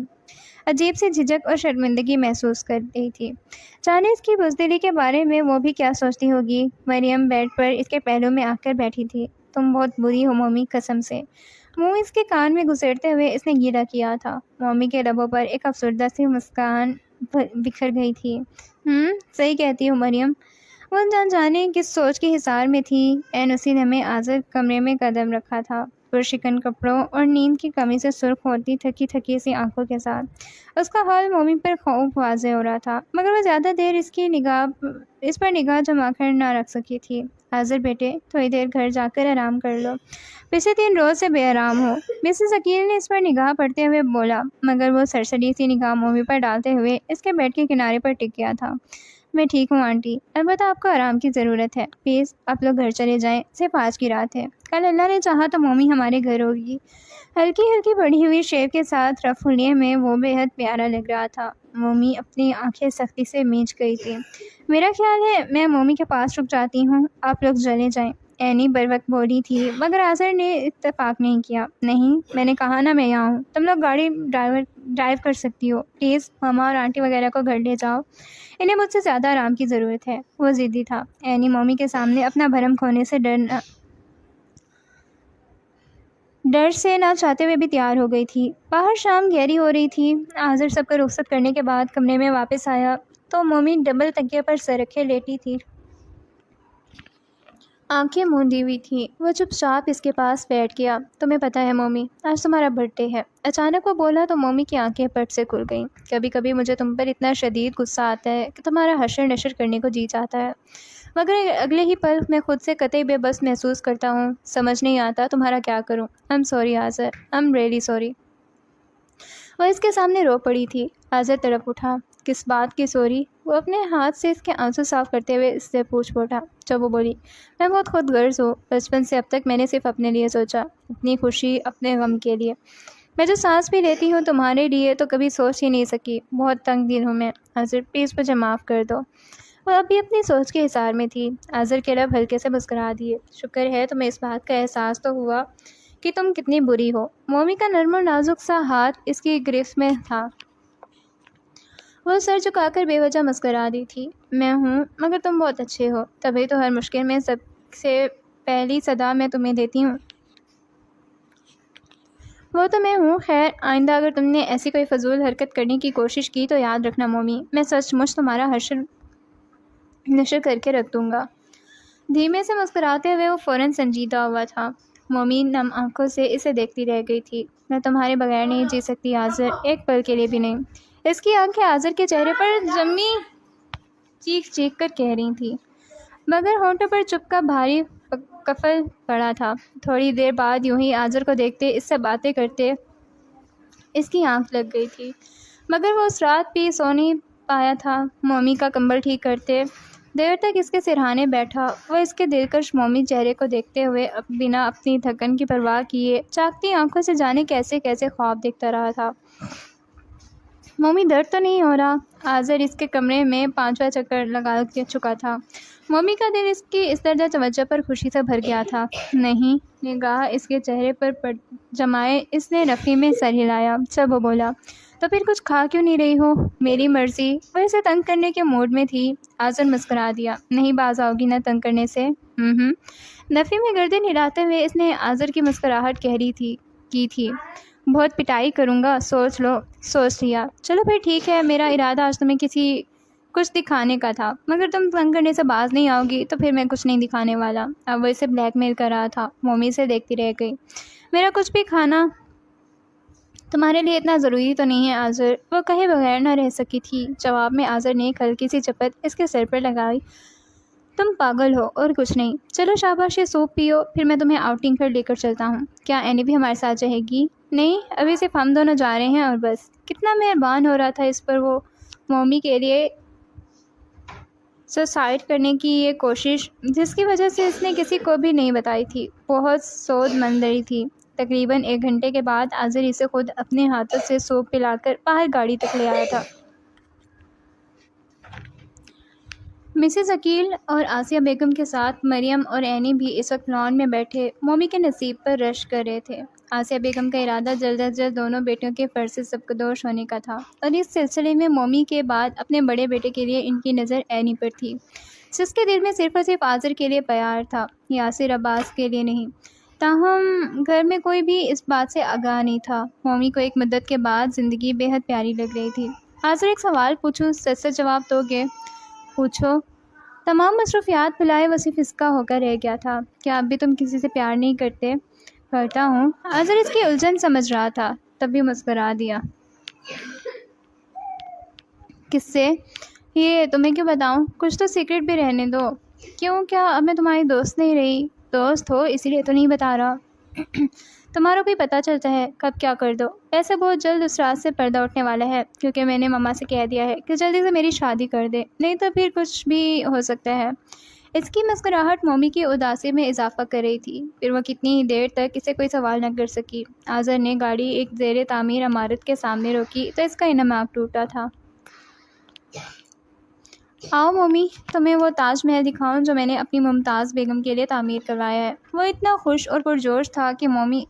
عجیب سی جھجک اور شرمندگی محسوس کر رہی تھی۔ جانے اس کی بزدلی کے بارے میں وہ بھی کیا سوچتی ہوگی۔ مریم بیڈ پر اس کے پہلو میں آ کر بیٹھی تھی۔ تم بہت بری ہو مومی، قسم سے۔ منہ اس کے کان میں گھسیٹتے ہوئے اس نے گیلا کیا تھا۔ مومی کے لبوں پر ایک افسردہ سی مسکان بکھر گئی تھی۔ صحیح کہتی ہو مریم۔ وہ جانے کس سوچ کے حصار میں تھی۔ عین اسی لمحے آذر کمرے میں قدم رکھا تھا، پرشکن کپڑوں اور نیند کی کمی سے سرخ ہوتی تھکی تھکی سی آنکھوں کے ساتھ۔ اس کا حال مومی پر خوب واضح ہو رہا تھا، مگر وہ زیادہ دیر اس پر نگاہ جما کر نہ رکھ سکی تھی۔ آذر بیٹے، تھوڑی دیر گھر جا کر آرام کر لو، پچھلے 3 روز سے بے آرام ہو، مسز عقیل نے اس پر نگاہ پڑتے ہوئے بولا، مگر وہ سرسری سی نگاہ مومی پر ڈالتے ہوئے اس کے بیڈ کے کنارے پر ٹک گیا تھا۔ میں ٹھیک ہوں آنٹی، البتہ آپ کو آرام کی ضرورت ہے، پلیز آپ لوگ گھر چلے جائیں، صرف آج کی رات ہے، کل اللہ نے چاہا تو مومی ہمارے گھر ہوگی۔ ہلکی بڑھی ہوئی شیو کے ساتھ رف حلیے میں وہ بے حد پیارا لگ رہا تھا۔ مومی اپنی آنکھیں سختی سے مینچ گئی تھی۔ میرا خیال ہے میں مومی کے پاس رک جاتی ہوں، آپ لوگ چلے جائیں، اینی بر وقت بولی تھی، مگر آذر نے اتفاق نہیں کیا۔ نہیں، میں نے کہا نا میں یہاں ہوں، تم لوگ گاڑی ڈرائیو کر سکتی ہو، پلیز ماما اور آنٹی وغیرہ کو گھر لے جاؤ، انہیں مجھ سے زیادہ آرام کی ضرورت ہے۔ وہ ضدی تھا۔ اینی مومی کے سامنے اپنا بھرم کھونے سے ڈر سے نہ چاہتے ہوئے بھی تیار ہو گئی تھی۔ باہر شام گہری ہو رہی تھی۔ آذر سب کو رخصت کرنے کے بعد کمرے میں واپس آیا تو مومی ڈبل تکیے پر سر رکھے لیٹی تھی، آنکھیں موندی ہوئی تھی۔ وہ چپ چاپ اس کے پاس بیٹھ گیا۔ تمہیں پتہ ہے مومی، آج تمہارا برتھ ڈے ہے، اچانک وہ بولا تو مومی کی آنکھیں پٹ سے کھل گئیں۔ کبھی کبھی مجھے تم پر اتنا شدید غصہ آتا ہے کہ تمہارا حشر نشر کرنے کو جی چاہتا ہے، مگر اگلے ہی پل میں خود سے قطعی بے بس محسوس کرتا ہوں، سمجھ نہیں آتا تمہارا کیا کروں۔ I'm sorry Azar, I'm really sorry۔ وہ اس کے سامنے رو پڑی تھی۔ آذر تڑپ اٹھا۔ کس بات کی سوری؟ وہ اپنے ہاتھ سے اس کے آنسو صاف کرتے ہوئے اس سے پوچھ پوٹا۔ جب وہ بولی، میں بہت خود غرض ہوں، بچپن سے اب تک میں نے صرف اپنے لیے سوچا، اپنی خوشی، اپنے غم کے لیے۔ میں جو سانس بھی لیتی ہوں تمہارے لیے تو کبھی سوچ ہی نہیں سکی۔ بہت تنگ دل ہوں میں، آذر پلیز مجھے معاف کر دو۔ وہ ابھی اپنی سوچ کے حصار میں تھی۔ آذر کے لب ہلکے سے مسکرا دیے۔ شکر ہے تمہیں اس بات کا احساس تو ہوا کہ تم کتنی بری ہو۔ مومی کا نرم و نازک سا ہاتھ اس کی گرفت میں تھا۔ وہ سر جھکا کر بے وجہ مسکرا دی تھی۔ میں ہوں، مگر تم بہت اچھے ہو، تبھی تو ہر مشکل میں سب سے پہلی صدا میں تمہیں دیتی ہوں۔ وہ تو میں ہوں، خیر آئندہ اگر تم نے ایسی کوئی فضول حرکت کرنے کی کوشش کی تو یاد رکھنا مومی، میں سچ مچ تمہارا حشر نشر کر کے رکھ دوں گا۔ دھیمے سے مسکراتے ہوئے وہ فوراً سنجیدہ ہوا تھا۔ مومی نم آنکھوں سے اسے دیکھتی رہ گئی تھی۔ میں تمہارے بغیر نہیں جی سکتی آذر، ایک پل کے لیے بھی نہیں۔ اس کی آنکھیں آذر کے چہرے پر جمی چیخ چیخ کر کہہ رہی تھی، مگر ہونٹوں پر چپ کا بھاری قفل پڑا تھا۔ تھوڑی دیر بعد یوں ہی آذر کو دیکھتے، اس سے باتیں کرتے اس کی آنکھ لگ گئی تھی، مگر وہ اس رات بھی سو نہیں پایا تھا۔ مومی کا کمبل ٹھیک کرتے دیر تک اس کے سرہانے بیٹھا۔ وہ اس کے دلکش مومی چہرے کو دیکھتے ہوئے بنا اپنی تھکن کی پرواہ کیے چاکتی آنکھوں سے جانے کیسے کیسے خواب دیکھتا رہا تھا۔ مومی درد تو نہیں ہو رہا؟ آذر اس کے کمرے میں 5واں چکر لگا چکا تھا۔ مومی کا دل اس کی اس درجہ توجہ پر خوشی سے بھر گیا تھا۔ نہیں، نگاہ اس کے چہرے پر جمائے اس نے رفیع میں سر ہلایا۔ جب وہ بولا، تو پھر کچھ کھا کیوں نہیں رہی ہو؟ میری مرضی۔ وہ اسے تنگ کرنے کے موڈ میں تھی۔ آذر مسکرا دیا۔ نہیں باز آؤ گی نہ تنگ کرنے سے؟ نفی میں گردن ہلاتے ہوئے اس نے آذر کی مسکراہٹ کی تھی۔ بہت پٹائی کروں گا، سوچ لو۔ سوچ لیا۔ چلو پھر ٹھیک ہے، میرا ارادہ آج تمہیں کچھ دکھانے کا تھا، مگر تم تنگ کرنے سے باز نہیں آؤ گی تو پھر میں کچھ نہیں دکھانے والا۔ اب وہ اسے بلیک میل کر رہا تھا۔ مومی سے دیکھتی رہ گئی۔ میرا کچھ بھی کھانا تمہارے لیے اتنا ضروری تو نہیں ہے آذر، وہ کہے بغیر نہ رہ سکی تھی۔ جواب میں آذر نے ایک ہلکی سی چپت اس کے سر پر لگائی۔ تم پاگل ہو اور کچھ نہیں۔ چلو شاباش، یہ سوپ پیو، پھر میں تمہیں آؤٹنگ پر لے کر چلتا ہوں۔ کیا اینی بھی ہمارے ساتھ رہے گی؟ نہیں، ابھی صرف ہم دونوں جا رہے ہیں اور بس۔ کتنا مہربان ہو رہا تھا اس پر وہ، مومی کے لیے سوسائڈ کرنے کی یہ کوشش جس کی وجہ سے اس نے کسی کو بھی نہیں بتائی تھی، بہت سود مندری تھی۔ تقریباً 1 گھنٹے کے بعد آذر اسے خود اپنے ہاتھوں سے سوپ پلا کر باہر گاڑی تک لے آیا تھا۔ مسز عقیل اور آسیہ بیگم کے ساتھ مریم اور اینی بھی اس وقت لان میں بیٹھے مومی کے نصیب پر رشک کر رہے تھے۔ آسیہ بیگم کا ارادہ جلد از جلد دونوں بیٹیوں کے فرض سے سبکدوش ہونے کا تھا، اور اس سلسلے میں مومی کے بعد اپنے بڑے بیٹے کے لیے ان کی نظر اینی پر تھی، جس کے دل میں صرف اور صرف آذر کے لیے پیار تھا، یاسر عباس کے لیے نہیں۔ تاہم گھر میں کوئی بھی اس بات سے آگاہ نہیں تھا۔ مومی کو ایک مدت کے بعد زندگی بے حد پیاری لگ رہی تھی۔ آذر، ایک سوال پوچھوں، سچ سچ جواب دو گے؟ پوچھو۔ تمام مصروفیات بھلائے وہ صرف اس کا ہو کر رہ گیا تھا۔ کیا اب بھی تم کسی سے پیار نہیں کرتے؟ کرتا ہوں۔ آذر اس کی الجھن سمجھ رہا تھا، تب بھی مسکرا دیا۔ کس سے؟ یہ تمہیں کیوں بتاؤں؟ کچھ تو سیکرٹ بھی رہنے دو۔ کیوں؟ کیا اب میں تمہاری دوست نہیں رہی؟ دوست ہو اسی لیے تو نہیں بتا رہا۔ تمہارا بھی پتہ چلتا ہے کب کیا کر دو۔ ایسے بہت جلد اس رات سے پردہ اٹھنے والا ہے، کیونکہ میں نے ماما سے کہہ دیا ہے کہ جلدی سے میری شادی کر دے، نہیں تو پھر کچھ بھی ہو سکتا ہے۔ اس کی مسکراہٹ مومی کی اداسی میں اضافہ کر رہی تھی۔ پھر وہ کتنی ہی دیر تک اسے کوئی سوال نہ کر سکی۔ آذر نے گاڑی ایک زیر تعمیر عمارت کے سامنے روکی تو اس کا انہماک ٹوٹا تھا۔ آؤ مومی، تمہیں وہ تاج محل دکھاؤں جو میں نے اپنی ممتاز بیگم کے لیے تعمیر کروایا ہے۔ وہ اتنا خوش اور پرجوش تھا کہ مومی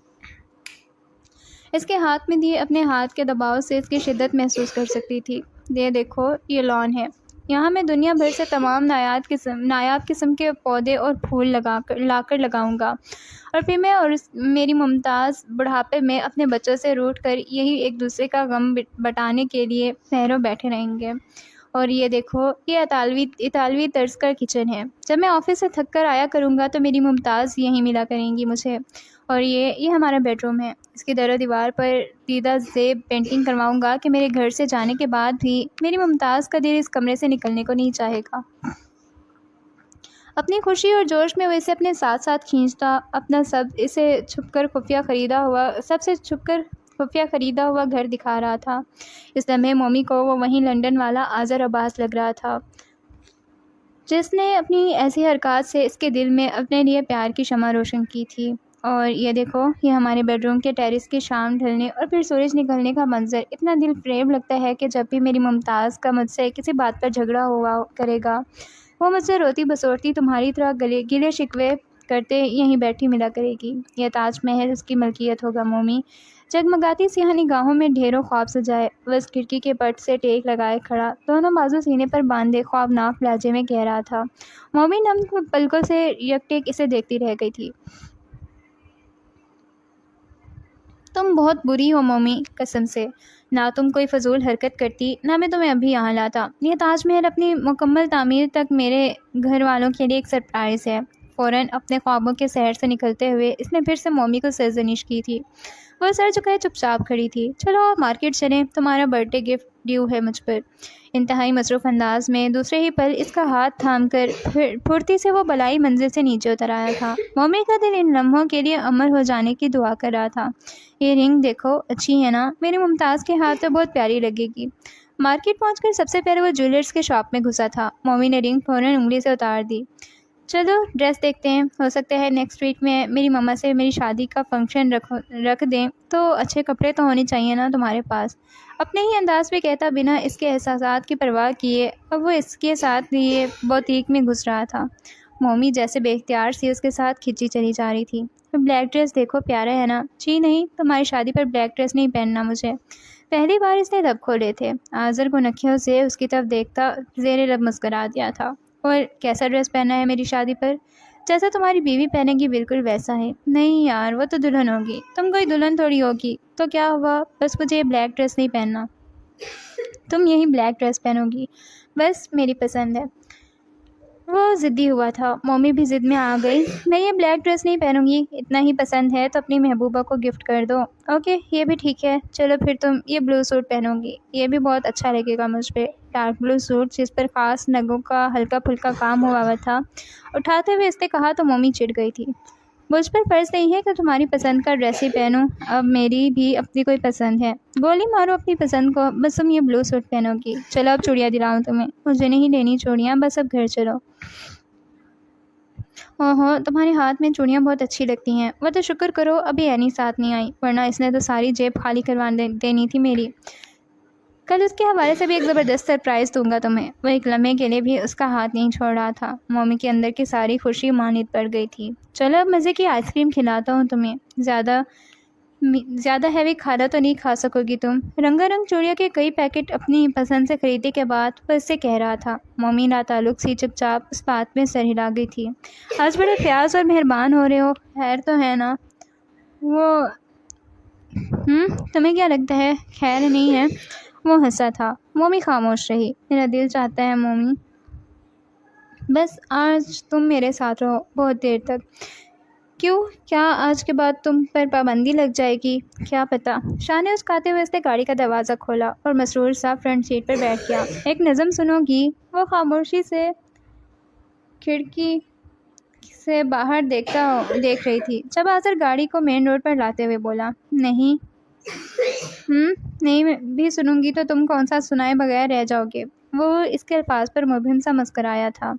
اس کے ہاتھ میں دیے اپنے ہاتھ کے دباؤ سے اس کی شدت محسوس کر سکتی تھی۔ یہ دیکھو، یہ لان ہے، یہاں میں دنیا بھر سے تمام نایاب قسم کے پودے اور پھول لا کر لگاؤں گا، اور پھر میں اور میری ممتاز بڑھاپے میں اپنے بچوں سے روٹھ کر یہی ایک دوسرے کا غم بٹانے کے لیے پہروں بیٹھے رہیں گے۔ اور یہ دیکھو، یہ اطالوی طرز کا کچن ہے۔ جب میں آفس سے تھک کر آیا کروں گا تو میری ممتاز یہیں ملا کریں گی مجھے۔ اور یہ ہمارا بیڈ روم ہے۔ اس کی در و دیوار پر دیدہ زیب پینٹنگ کرواؤں گا کہ میرے گھر سے جانے کے بعد بھی میری ممتاز کا دل اس کمرے سے نکلنے کو نہیں چاہے گا۔ اپنی خوشی اور جوش میں وہ اسے اپنے ساتھ ساتھ کھینچتا، اپنا سب سے چھپ کر خفیہ خریدا ہوا گھر دکھا رہا تھا۔ اس لمحے مومی کو وہ وہیں لنڈن والا آذر عباس لگ رہا تھا جس نے اپنی ایسی حرکات سے اس کے دل میں اپنے لیے پیار کی شمع روشن کی تھی۔ اور یہ دیکھو، یہ ہمارے بیڈ روم کے ٹیرس کی شام ڈھلنے اور پھر سورج نکلنے کا منظر اتنا دل فریب لگتا ہے کہ جب بھی میری ممتاز کا مجھ سے کسی بات پر جھگڑا ہوا کرے گا، وہ مجھ سے روتی بسورتی تمہاری طرح گلے شکوے کرتے یہیں بیٹھی ملا کرے گی۔ یہ تاج محل اس کی ملکیت ہوگا مومی۔ جگمگاتی سیاہ نگاہوں میں ڈھیروں خواب سجائے، بس کھڑکی کے پٹ سے ٹیک لگائے کھڑا، دونوں بازو سینے پر باندھے خوابناک لہجے میں کہہ رہا تھا۔ مومی نم پلکوں سے یکٹیک اسے دیکھتی رہ گئی تھی۔ تم بہت بری ہو مومی، قسم سے نہ تم کوئی فضول حرکت کرتی، نہ میں تمہیں ابھی یہاں لاتا۔ یہ تاج محل اپنی مکمل تعمیر تک میرے گھر والوں کے لیے ایک سرپرائز ہے۔ فوراً اپنے خوابوں کے سحر سے نکلتے ہوئے اس نے پھر سے مومی کو سرزنش کی تھی۔ وہ سر جھکائے چپ چاپ کھڑی تھی۔ چلو مارکیٹ چلیں، تمہارا برتھ ڈے گفٹ ڈیو ہے مجھ پر۔ انتہائی مصروف انداز میں دوسرے ہی پل اس کا ہاتھ تھام کر پھرتی سے وہ بلائی منزل سے نیچے اتر آیا تھا۔ مومی کا دل ان لمحوں کے لیے امر ہو جانے کی دعا کر رہا تھا۔ یہ رنگ دیکھو، اچھی ہے نا؟ میری ممتاز کے ہاتھ تو بہت پیاری لگے گی۔ مارکیٹ پہنچ کر سب سے پہلے وہ جویلرز کے شاپ میں گھسا تھا۔ مومی نے رنگ فوراً انگلی سے اتار دی۔ چلو ڈریس دیکھتے ہیں، ہو سکتا ہے نیکسٹ ویک میں میری مما سے میری شادی کا فنکشن رکھ دیں تو اچھے کپڑے تو ہونے چاہیے نا تمہارے پاس۔ اپنے ہی انداز پہ کہتا بنا اس کے احساسات کی پرواہ کیے اب وہ اس کے ساتھ لیے بوتیک میں گھس رہا تھا۔ مومی جیسے بے اختیار سی اس کے ساتھ کھینچی چلی جا رہی تھی۔ بلیک ڈریس دیکھو، پیارا ہے نا؟ جی نہیں، تمہاری شادی پر بلیک ڈریس نہیں پہننا مجھے۔ پہلی بار اس نے لب کھولے تھے۔ آذر کو نکھیوں سے اس کی طرف دیکھتا زیر لب مسکرا دیا تھا۔ اور کیسا ڈریس پہنا ہے میری شادی پر؟ جیسا تمہاری بیوی پہنے گی بالکل ویسا ہے۔ نہیں یار، وہ تو دلہن ہوگی، تم کوئی دلہن تھوڑی ہوگی، تو کیا ہوا؟ بس مجھے یہ بلیک ڈریس نہیں پہننا۔ تم یہی بلیک ڈریس پہنو گی، بس میری پسند ہے۔ وہ ضدی ہوا تھا۔ مومی بھی ضد میں آ گئی۔ میں یہ بلیک ڈریس نہیں پہنوں گی، اتنا ہی پسند ہے تو اپنی محبوبہ کو گفٹ کر دو۔ اوکے، یہ بھی ٹھیک ہے۔ چلو پھر تم یہ بلو سوٹ پہنو گی، یہ بھی بہت اچھا لگے گا مجھ پہ۔ ڈارک بلو سوٹ جس پر خاص نگوں کا ہلکا پھلکا کام ہوا ہوا تھا، اٹھاتے ہوئے اس نے کہا تو مومی چڑ گئی تھی۔ مجھ پر فرض نہیں ہے کہ تمہاری پسند کا ڈریس ہی پہنوں، اب میری بھی اپنی کوئی پسند ہے۔ گولی مارو اپنی پسند کو، بس تم یہ بلو سوٹ پہنو گی۔ چلو اب چوڑیاں دلاؤں تمہیں۔ مجھے نہیں لینی چوڑیاں، بس اب گھر چلو۔ اوہو، تمہارے ہاتھ میں چوڑیاں بہت اچھی لگتی ہیں۔ وہ تو شکر کرو ابھی اینی ساتھ نہیں آئی، ورنہ اس نے تو ساری جیب خالی کروا دینی تھی میری۔ کل اس کے حوالے سے بھی ایک زبردست سرپرائز دوں گا تمہیں۔ وہ ایک لمحے کے لیے بھی اس کا ہاتھ نہیں چھوڑ رہا تھا۔ مومی کے اندر کی ساری خوشی مانند پڑ گئی تھی۔ چلو اب مزے کی آئس کریم کھلاتا ہوں تمہیں، زیادہ ہیوی کھانا تو نہیں کھا سکو گی تم۔ رنگا رنگ چوڑیوں کے کئی پیکٹ اپنی پسند سے خریدنے کے بعد وہ اس سے کہہ رہا تھا۔ مومی لاتعلق سی چپ چاپ اس بات میں سر ہلا گئی تھی۔ آج بڑے پیاز اور مہربان ہو رہے ہو، خیر تو ہے نا؟ وہ تمہیں کیا لگتا ہے خیر نہیں ہے؟ وہ ہنسا تھا۔ مومی خاموش رہی۔ میرا دل چاہتا ہے مومی، بس آج تم میرے ساتھ رہو بہت دیر تک۔ کیوں؟ کیا آج کے بعد تم پر پابندی لگ جائے گی؟ کیا پتہ۔ شانے اسکاتے ہوئے اس نے گاڑی کا دروازہ کھولا اور مسرور سا فرنٹ سیٹ پر بیٹھ گیا۔ ایک نظم سنو گی؟ وہ خاموشی سے کھڑکی سے باہر دیکھ رہی تھی جب آذر گاڑی کو مین روڈ پر لاتے ہوئے بولا۔ نہیں نہیں بھی سنوں گی تو تم کون سا سنائے بغیر رہ جاؤ گے۔ وہ اس کے الفاظ پر مبہم سا مسکرایا تھا۔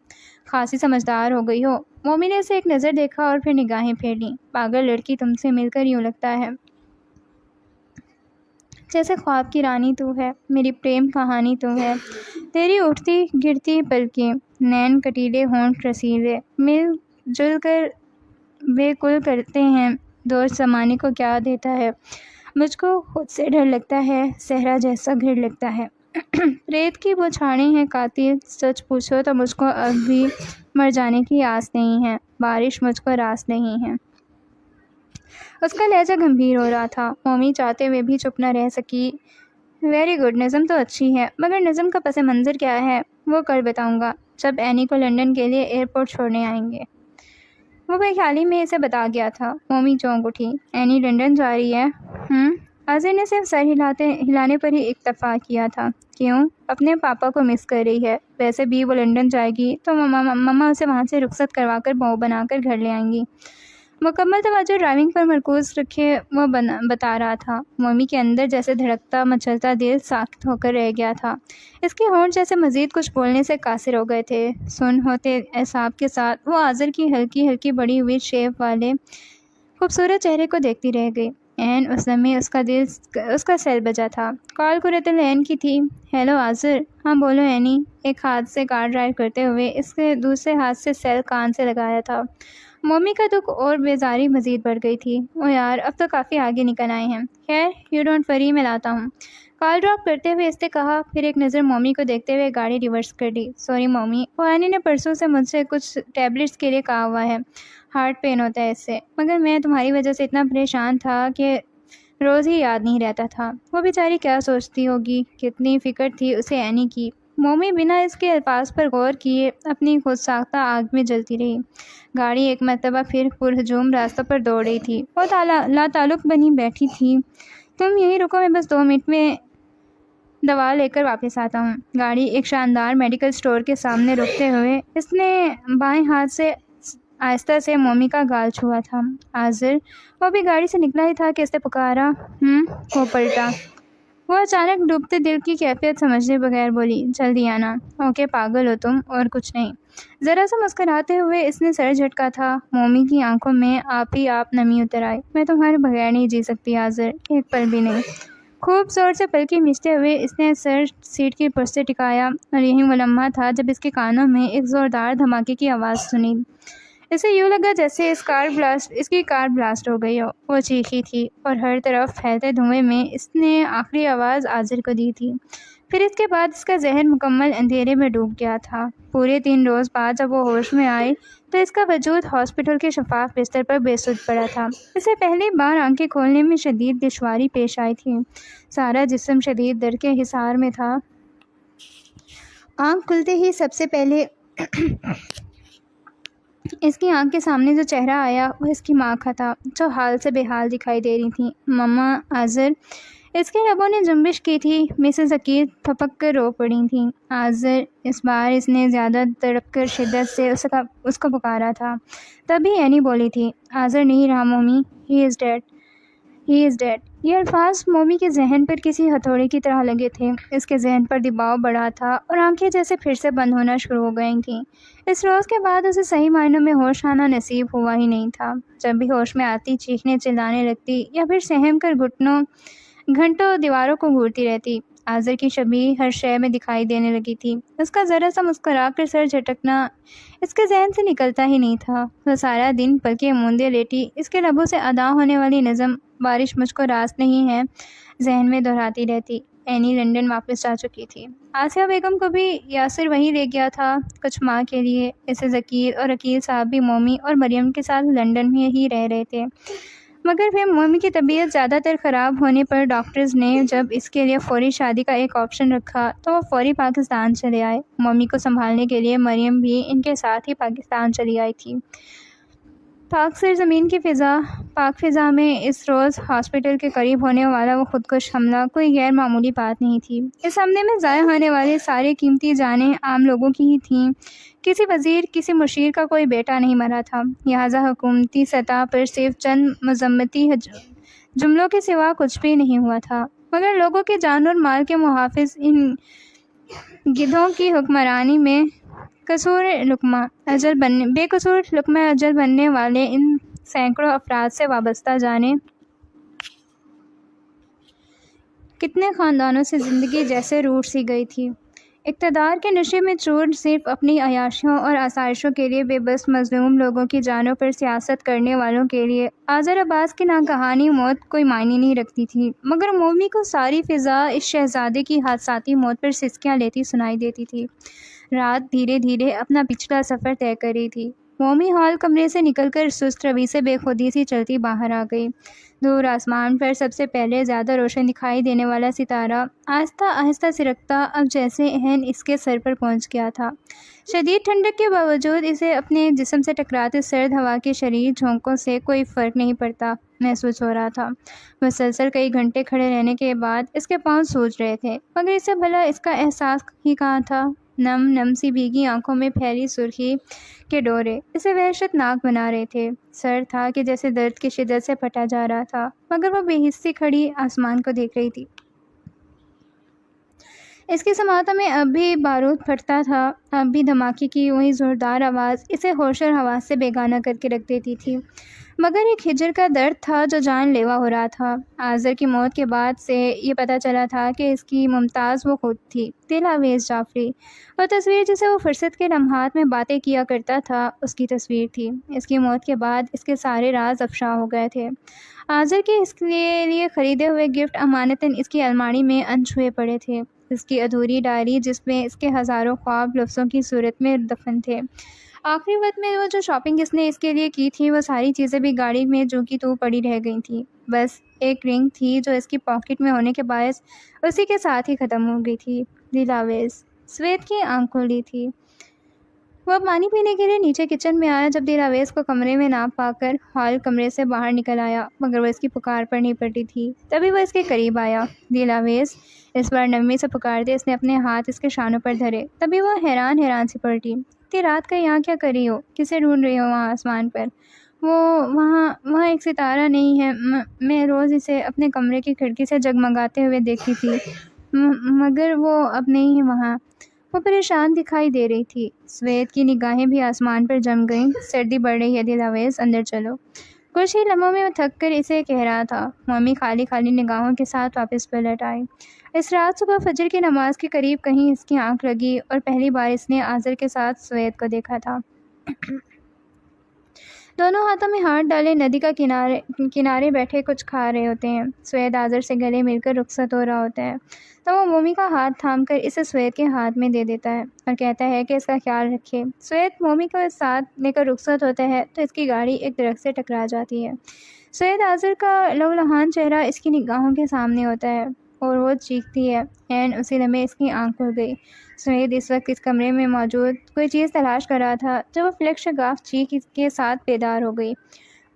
خاصی سمجھدار ہو گئی ہو۔ مومی نے اسے ایک نظر دیکھا اور پھر نگاہیں پھیر لیں۔ پاگل لڑکی، تم سے مل کر یوں لگتا ہے جیسے خواب کی رانی تو ہے، میری پریم کہانی تو ہے۔ تیری اٹھتی گرتی پلکیں، نین کٹیلے ہونٹ رسیلے، مل جل کر بے کل کرتے ہیں، دوست زمانے کو کیا دیتا ہے۔ مجھ کو خود سے ڈر لگتا ہے، صحرا جیسا گھر لگتا ہے۔ ریت کی بوچھاڑیں ہیں قاتل، سچ پوچھو تو مجھ کو اب بھی مر جانے کی آس نہیں ہے، بارش مجھ کو راس نہیں ہے۔ اس کا لہجہ گمبھیر ہو رہا تھا۔ مومی چاہتے ہوئے بھی چپ نہ رہ سکی۔ ویری گڈ، نظم تو اچھی ہے، مگر نظم کا پس منظر کیا ہے وہ کل بتاؤں گا، جب اینی کو لنڈن کے لیے ایئرپورٹ چھوڑنے آئیں گے۔ وہ بے خیالی میں اسے بتا گیا تھا۔ مومی چونک اٹھی۔ اینی لنڈن جا رہی ہے؟ آذر نے صرف سر ہلانے پر ہی اکتفا کیا تھا۔ کیوں؟ اپنے پاپا کو مس کر رہی ہے۔ ویسے بھی وہ لنڈن جائے گی تو مما اسے وہاں سے رخصت کروا کر بہو بنا کر گھر لے آئیں گی۔ مکمل توجہ ڈرائیونگ پر مرکوز رکھے وہ بتا رہا تھا۔ مومی کے اندر جیسے دھڑکتا مچلتا دل ساکت ہو کر رہ گیا تھا۔ اس کے ہونٹ جیسے مزید کچھ بولنے سے قاصر ہو گئے تھے۔ سن ہوتے اعصاب کے ساتھ وہ آذر کی ہلکی ہلکی بڑی ہوئی شیپ والے خوبصورت چہرے کو دیکھتی رہ گئی۔ اس لمحے اس کا سیل بجا تھا۔ کال قرۃ العین کی تھی۔ ہیلو آذر۔ ہاں بولو اینی۔ ایک ہاتھ سے کار ڈرائیو کرتے ہوئے اس کے دوسرے ہاتھ سے سیل کان سے لگایا تھا۔ مومی کا دکھ اور بیزاری مزید بڑھ گئی تھی۔ او یار، اب تو کافی آگے نکل آئے ہیں۔ خیر، یو ڈونٹ وری، میں لاتا ہوں۔ کال ڈراپ کرتے ہوئے اس نے کہا، پھر ایک نظر مومی کو دیکھتے ہوئے گاڑی ریورس کر دی۔ سوری مومی، وہ اینی نے پرسوں سے مجھ سے کچھ ٹیبلٹس کے لیے کہا ہوا ہے۔ ہارٹ پین ہوتا ہے اس سے، مگر میں تمہاری وجہ سے اتنا پریشان تھا کہ روز ہی یاد نہیں رہتا تھا۔ وہ بیچاری کیا سوچتی ہوگی، کتنی فکر تھی اسے اینی کی۔ مومی بنا اس کے الفاظ پر غور کیے اپنی خود ساختہ آگ میں جلتی رہی۔ گاڑی ایک مرتبہ پھر پرہجوم راستوں پر دوڑ رہی تھی۔ وہ لا تعلق بنی بیٹھی تھی۔ تم یہیں رکو، میں بس 2 منٹ میں دوا لے کر واپس آتا ہوں۔ گاڑی ایک شاندار میڈیکل سٹور کے سامنے رکتے ہوئے اس نے بائیں ہاتھ سے آہستہ سے مومی کا گال چھوا تھا۔ آذر۔ وہ بھی گاڑی سے نکلا ہی تھا کہ اس نے پکارا۔ وہ پلٹا۔ وہ اچانک ڈوبتے دل کی کیفیت سمجھے بغیر بولی، جلدی آنا۔ اوکے، پاگل ہو تم، اور کچھ نہیں۔ ذرا سا مسکراتے ہوئے اس نے سر جھٹکا تھا۔ مومی کی آنکھوں میں آپ ہی آپ نمی اتر آئی۔ میں تمہارے بغیر نہیں جی سکتی آذر، ایک پل بھی نہیں۔ خوب زور سے پلکی مچتے ہوئے اس نے سر سیٹ کی پشت سے ٹکایا، اور یہی وہ لمحہ تھا جب اس کے کانوں میں ایک زوردار دھماکے کی آواز سنی۔ اسے یوں لگا جیسے اس کی کار بلاسٹ ہو گئی ہو۔ وہ چیخی تھی، اور ہر طرف پھیلتے دھوئیں میں اس نے آخری آواز آذر کو دی تھی۔ پھر اس کے بعد اس کا ذہن مکمل اندھیرے میں ڈوب گیا تھا۔ پورے 3 روز بعد جب وہ ہوش میں آئی تو اس کا وجود ہاسپٹل کے شفاف بستر پر بے سود پڑا تھا۔ اسے پہلی بار آنکھیں کھولنے میں شدید دشواری پیش آئی تھی۔ سارا جسم شدید درد کے حصار میں تھا۔ آنکھ کھلتے ہی سب سے پہلے اس کی آنکھ کے سامنے جو چہرہ آیا وہ اس کی ماں کا تھا، جو حال سے بے حال دکھائی دے رہی تھی۔ مما، آذر۔ اس کے لبوں نے جنبش کی تھی۔ مسز عقیل پھپک کر رو پڑی تھیں۔ آذر۔ اس بار اس نے زیادہ تڑپ کر شدت سے اس کو پکارا تھا۔ تبھی اینی بولی تھی، آذر نہیں رہا مومی، ہی از ڈیڈ، ہی از ڈیڈ۔ یہ الفاظ مومی کے ذہن پر کسی ہتھوڑے کی طرح لگے تھے۔ اس کے ذہن پر دباؤ بڑھا تھا اور آنکھیں جیسے پھر سے بند ہونا شروع ہو گئی تھیں۔ اس روز کے بعد اسے صحیح معنوں میں ہوش آنا نصیب ہوا ہی نہیں تھا۔ جب بھی ہوش میں آتی چیخنے چلانے لگتی یا پھر سہم کر گھنٹوں دیواروں کو گھورتی رہتی۔ آذر کی شبیہ ہر شے میں دکھائی دینے لگی تھی۔ اس کا ذرا سا مسکرا کر سر جھٹکنا اس کے ذہن سے نکلتا ہی نہیں تھا۔ وہ سارا دن پلکیں موندے لیٹی اس کے لبوں سے ادا ہونے والی نظم بارش مجھ کو راست نہیں ہے ذہن میں دہراتی رہتی۔ اینی لنڈن واپس جا چکی تھی۔ آسیہ بیگم کو بھی یاسر وہیں لے گیا تھا کچھ ماہ کے لیے۔ اسے ذکیر اور عقیل صاحب بھی مومی اور مریم کے ساتھ لنڈن میں ہی رہ رہے تھے، مگر پھر مومی کی طبیعت زیادہ تر خراب ہونے پر ڈاکٹرز نے جب اس کے لیے فوری شادی کا ایک آپشن رکھا تو وہ فوری پاکستان چلے آئے۔ مومی کو سنبھالنے کے لیے مریم بھی ان کے ساتھ ہی پاکستان چلی آئی تھی۔ پاک سرزمین کی پاک فضا میں اس روز ہاسپٹل کے قریب ہونے والا وہ خودکش حملہ کوئی غیر معمولی بات نہیں تھی۔ اس حملے میں ضائع ہونے والے سارے قیمتی جانیں عام لوگوں کی ہی تھیں۔ کسی وزیر، کسی مشیر کا کوئی بیٹا نہیں مرا تھا، لہٰذا حکومتی سطح پر صرف چند مذمتی جملوں کے سوا کچھ بھی نہیں ہوا تھا، مگر لوگوں کے جان اور مال کے محافظ ان گدھوں کی حکمرانی میں بے قصور لقمہ اجل بننے والے ان سینکڑوں افراد سے وابستہ جانے کتنے خاندانوں سے زندگی جیسے روٹ سی گئی تھی۔ اقتدار کے نشے میں چور صرف اپنی عیاشیوں اور آسائشوں کے لیے بے بس مظلوم لوگوں کی جانوں پر سیاست کرنے والوں کے لیے آذر عباس کی ناگہانی موت کوئی معنی نہیں رکھتی تھی، مگر مومی کو ساری فضا اس شہزادے کی حادثاتی موت پر سسکیاں لیتی سنائی دیتی تھی۔ رات دھیرے دھیرے اپنا پچھلا سفر طے کر رہی تھی۔ مومی ہال کمرے سے نکل کر سست روی سے بے خودی سی چلتی باہر آ گئی۔ دور آسمان پر سب سے پہلے زیادہ روشن دکھائی دینے والا ستارہ آہستہ آہستہ سرکتا اب جیسے عین اس کے سر پر پہنچ گیا تھا۔ شدید ٹھنڈک کے باوجود اسے اپنے جسم سے ٹکراتے سرد ہوا کے شدید جھونکوں سے کوئی فرق نہیں پڑتا محسوس ہو رہا تھا۔ مسلسل کئی گھنٹے کھڑے رہنے کے بعد اس کے پاؤں سوج رہے تھے، مگر اسے بھلا اس کا احساس ہی کہاں تھا۔ نم نم سی بھیگی آنکھوں میں پھیلی سرخی کے ڈورے اسے وحشت ناک بنا رہے تھے۔ سر تھا کہ جیسے درد کی شدت سے پھٹا جا رہا تھا، مگر وہ بے حسی کھڑی آسمان کو دیکھ رہی تھی۔ اس کی سماعتوں میں اب بھی بارود پھٹتا تھا، اب بھی دھماکے کی وہی زوردار آواز اسے ہوش اور حواس سے بیگانہ کر کے رکھ دیتی تھی۔ مگر ایک ہجر کا درد تھا جو جان لیوا ہو رہا تھا۔ آذر کی موت کے بعد سے یہ پتہ چلا تھا کہ اس کی ممتاز وہ خود تھی، دل آویز جعفری۔ وہ تصویر جسے وہ فرصت کے لمحات میں باتیں کیا کرتا تھا، اس کی تصویر تھی۔ اس کی موت کے بعد اس کے سارے راز افشا ہو گئے تھے۔ آذر کے اس کے لیے خریدے ہوئے گفٹ امانتاً اس کی الماری میں انچھوئے پڑے تھے، اس کی ادھوری ڈائری جس میں اس کے ہزاروں خواب لفظوں کی صورت میں دفن تھے۔ آخری وقت میں وہ جو شاپنگ اس نے اس کے لیے کی تھی، وہ ساری چیزیں بھی گاڑی میں جو کی تو پڑی رہ گئی تھیں۔ بس ایک رنگ تھی جو اس کی پاکٹ میں ہونے کے باعث اسی کے ساتھ ہی ختم ہو گئی تھی۔ دل آویز سویت کی آنکھ کھلی تھی۔ وہ پانی پینے کے لیے نیچے کچن میں آیا جب دل آویز کو کمرے میں نہ پا کر ہال کمرے سے باہر نکل آیا، مگر وہ اس کی پکار پر نہیں پڑی تھی۔ تبھی وہ اس کے قریب آیا۔ دل آویز اس بار نرمی سے پکارتے اس نے اپنے ہاتھ اس کے شانوں پر دھرے۔ تبھی وہ حیران سی پلٹی۔ اتنی رات کا یہاں کیا کر رہی ہو؟ کسے ڈھونڈ رہی ہو وہاں آسمان پر؟ وہ وہاں ایک ستارہ نہیں ہے، میں روز اسے اپنے کمرے کی کھڑکی سے جگمگاتے ہوئے دیکھتی تھی، مگر وہ اب نہیں ہے وہاں۔ وہ پریشان دکھائی دے رہی تھی۔ سویت کی نگاہیں بھی آسمان پر جم گئیں۔ سردی بڑھ رہی ہے دل آویز، اندر چلو۔ کچھ ہی لمحوں میں وہ تھک کر اسے کہہ رہا تھا۔ ممی خالی نگاہوں کے ساتھ واپس پلٹ آئی۔ اس رات صبح فجر کی نماز کے قریب کہیں اس کی آنکھ لگی اور پہلی بار اس نے آذر کے ساتھ سویت کو دیکھا تھا۔ دونوں ہاتھوں میں ہاتھ ڈالے ندی کا کنارے بیٹھے کچھ کھا رہے ہوتے ہیں۔ سویت آذر سے گلے مل کر رخصت ہو رہا ہوتا ہے تو وہ مومی کا ہاتھ تھام کر اسے سویت کے ہاتھ میں دے دیتا ہے اور کہتا ہے کہ اس کا خیال رکھے۔ سویت مومی کو ساتھ لے کر رخصت ہوتا ہے تو اس کی گاڑی ایک درخت سے ٹکرا جاتی ہے۔ سویت آذر کا لولہان چہرہ اس کی نگاہوں کے سامنے ہوتا ہے اور وہ چیختی ہے۔ عین اسی لمحے اس کی آنکھ کھل گئی۔ سویت اس وقت اس کمرے میں موجود کوئی چیز تلاش کر رہا تھا جب وہ فلک شگاف چیخ کے ساتھ بیدار ہو گئی۔